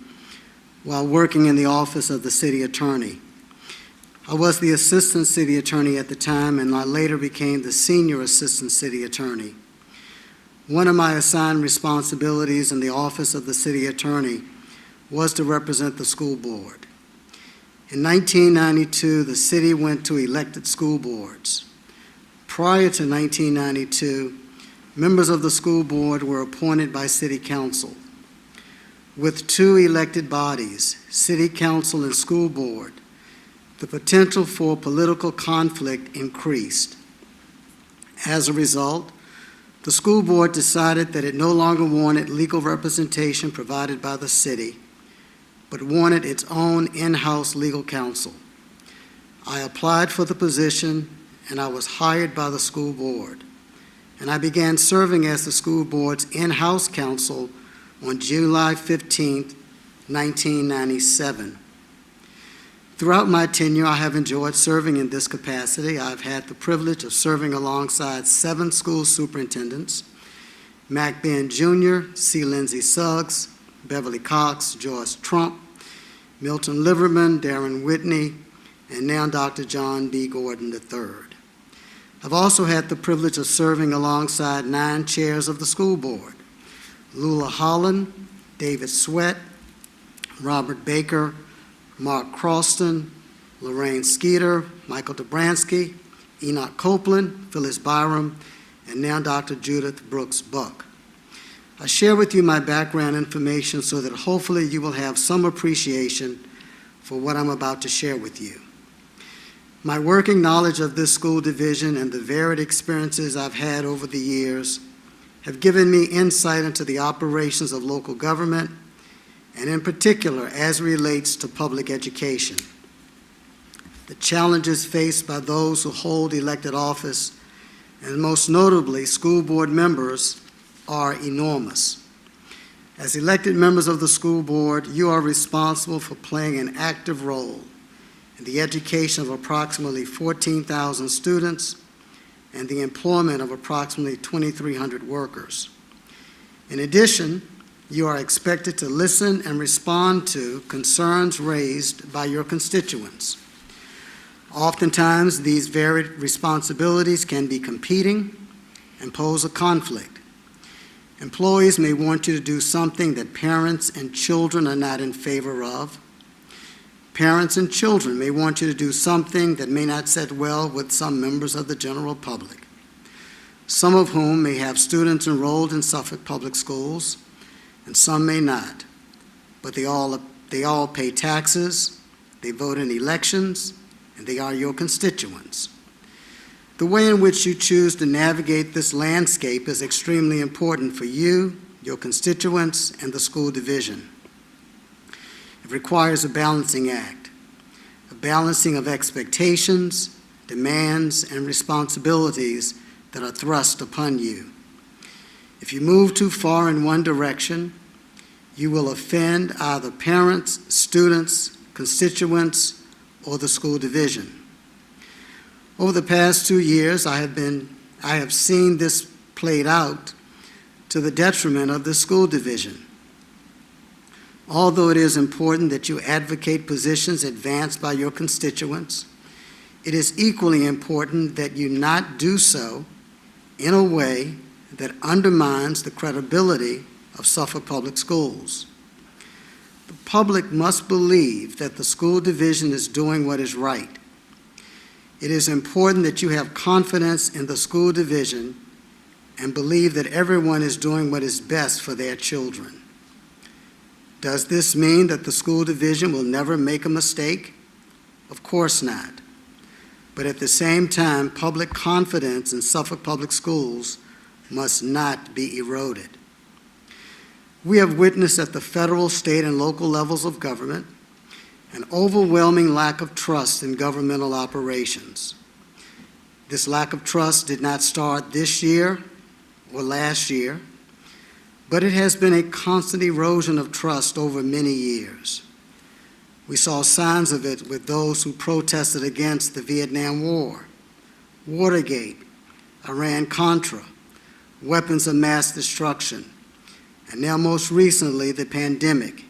while working in the office of the city attorney. I was the assistant city attorney at the time, and I later became the senior assistant city attorney. One of my assigned responsibilities in the office of the city attorney was to represent the school board. In 1992, the city went to elected school boards. Prior to 1992, members of the school board were appointed by city council. With two elected bodies, city council and school board, the potential for political conflict increased. As a result, the school board decided that it no longer wanted legal representation provided by the city, but wanted its own in-house legal counsel. I applied for the position, and I was hired by the school board. And I began serving as the school board's in-house counsel on July 15, 1997. Throughout my tenure, I have enjoyed serving in this capacity. I've had the privilege of serving alongside 7 school superintendents: Mac Ben Jr., C. Lindsay Suggs, Beverly Cox, Joyce Trump, Milton Liverman, Darren Whitney, and now Dr. John B. Gordon III. I've also had the privilege of serving alongside 9 chairs of the school board: Lula Holland, David Sweat, Robert Baker, Mark Croston, Lorraine Skeeter, Michael Dobransky, Enoch Copeland, Phyllis Byram, and now Dr. Judith Brooks Buck. I share with you my background information so that hopefully you will have some appreciation for what I'm about to share with you. My working knowledge of this school division and the varied experiences I've had over the years have given me insight into the operations of local government, and in particular as it relates to public education. The challenges faced by those who hold elected office, and most notably school board members, are enormous. As elected members of the school board, you are responsible for playing an active role in the education of approximately 14,000 students and the employment of approximately 2,300 workers. In addition, you are expected to listen and respond to concerns raised by your constituents. Oftentimes, these varied responsibilities can be competing and pose a conflict. Employees may want you to do something that parents and children are not in favor of. Parents and children may want you to do something that may not sit well with some members of the general public, some of whom may have students enrolled in Suffolk Public Schools, and some may not. But they all pay taxes, they vote in elections, and they are your constituents. The way in which you choose to navigate this landscape is extremely important for you, your constituents, and the school division. It requires a balancing act, a balancing of expectations, demands, and responsibilities that are thrust upon you. If you move too far in one direction, you will offend either parents, students, constituents, or the school division. Over the past 2 years, I have seen this played out to the detriment of the school division. Although it is important that you advocate positions advanced by your constituents, it is equally important that you not do so in a way that undermines the credibility of Suffolk Public Schools. The public must believe that the school division is doing what is right. It is important that you have confidence in the school division and believe that everyone is doing what is best for their children. Does this mean that the school division will never make a mistake? Of course not. But at the same time, public confidence in Suffolk Public Schools must not be eroded. We have witnessed at the federal, state, and local levels of government an overwhelming lack of trust in governmental operations. This lack of trust did not start this year or last year, but it has been a constant erosion of trust over many years. We saw signs of it with those who protested against the Vietnam War, Watergate, Iran-Contra, weapons of mass destruction, and now most recently the pandemic,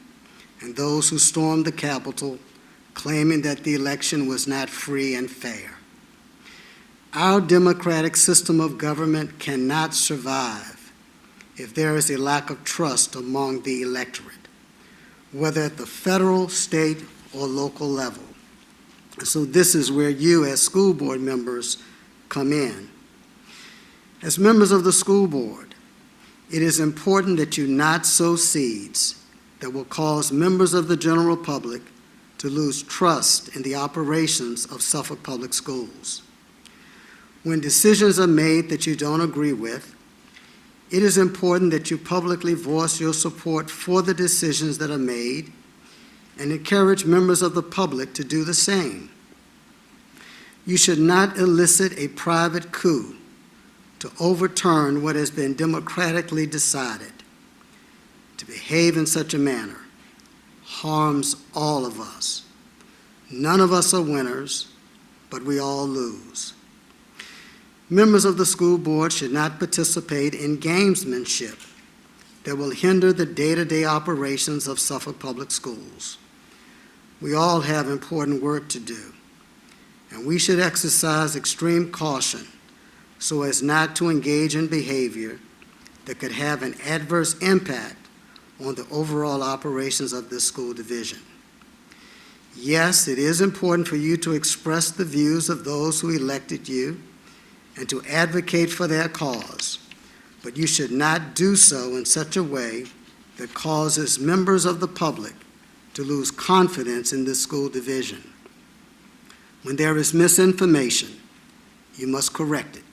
and those who stormed the Capitol claiming that the election was not free and fair. Our democratic system of government cannot survive if there is a lack of trust among the electorate, whether at the federal, state, or local level. So this is where you as school board members come in. As members of the school board, it is important that you not sow seeds that will cause members of the general public to lose trust in the operations of Suffolk Public Schools. When decisions are made that you don't agree with, it is important that you publicly voice your support for the decisions that are made and encourage members of the public to do the same. You should not elicit a private coup to overturn what has been democratically decided. To behave in such a manner harms all of us. None of us are winners, but we all lose. Members of the school board should not participate in gamesmanship that will hinder the day-to-day operations of Suffolk Public Schools. We all have important work to do, and we should exercise extreme caution so as not to engage in behavior that could have an adverse impact on the overall operations of this school division. Yes, it is important for you to express the views of those who elected you and to advocate for their cause, but you should not do so in such a way that causes members of the public to lose confidence in this school division. When there is misinformation, you must correct it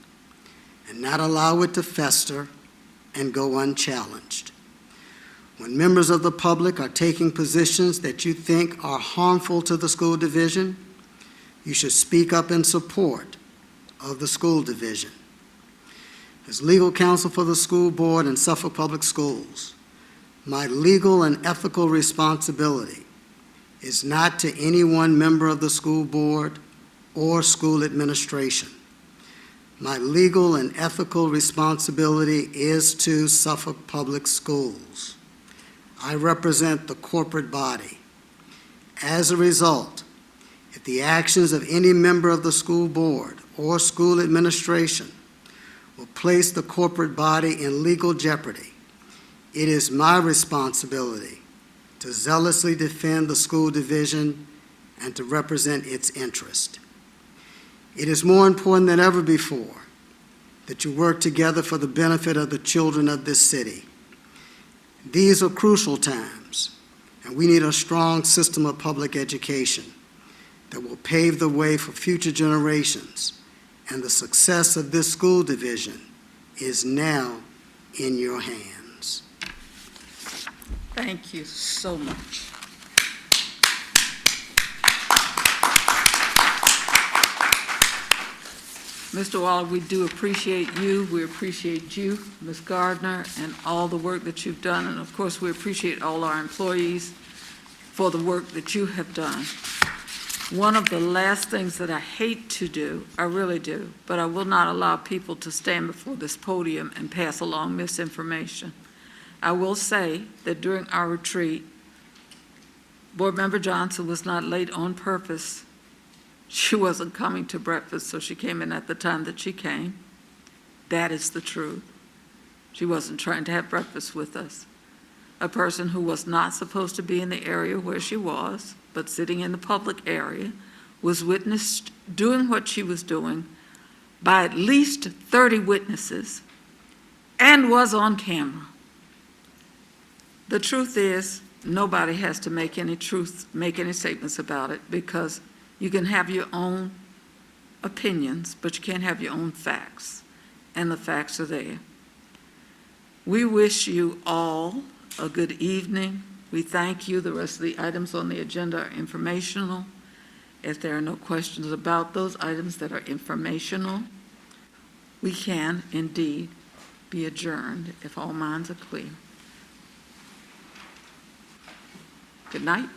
and not allow it to fester and go unchallenged. When members of the public are taking positions that you think are harmful to the school division, you should speak up in support of the school division. As legal counsel for the school board and Suffolk Public Schools, my legal and ethical responsibility is not to any one member of the school board or school administration. My legal and ethical responsibility is to Suffolk Public Schools. I represent the corporate body. As a result, if the actions of any member of the school board or school administration will place the corporate body in legal jeopardy, it is my responsibility to zealously defend the school division and to represent its interest. It is more important than ever before that you work together for the benefit of the children of this city. These are crucial times, and we need a strong system of public education that will pave the way for future generations, and the success of this school division is now in your hands. Thank you so much. Mr. Waller, we do appreciate you. We appreciate you, Ms. Gardner, and all the work that you've done. And of course, we appreciate all our employees for the work that you have done. One of the last things that I hate to do, I really do, but I will not allow people to stand before this podium and pass along misinformation. I will say that during our retreat, Board Member Johnson was not late on purpose. She wasn't coming to breakfast, so she came in at the time that she came. That is the truth. She wasn't trying to have breakfast with us. A person who was not supposed to be in the area where she was, but sitting in the public area, was witnessed doing what she was doing by at least 30 witnesses and was on camera. The truth is, nobody has to make any statements about it, because you can have your own opinions, but you can't have your own facts, and the facts are there. We wish you all a good evening. We thank you. The rest of the items on the agenda are informational. If there are no questions about those items that are informational, we can indeed be adjourned if all minds are clear. Good night.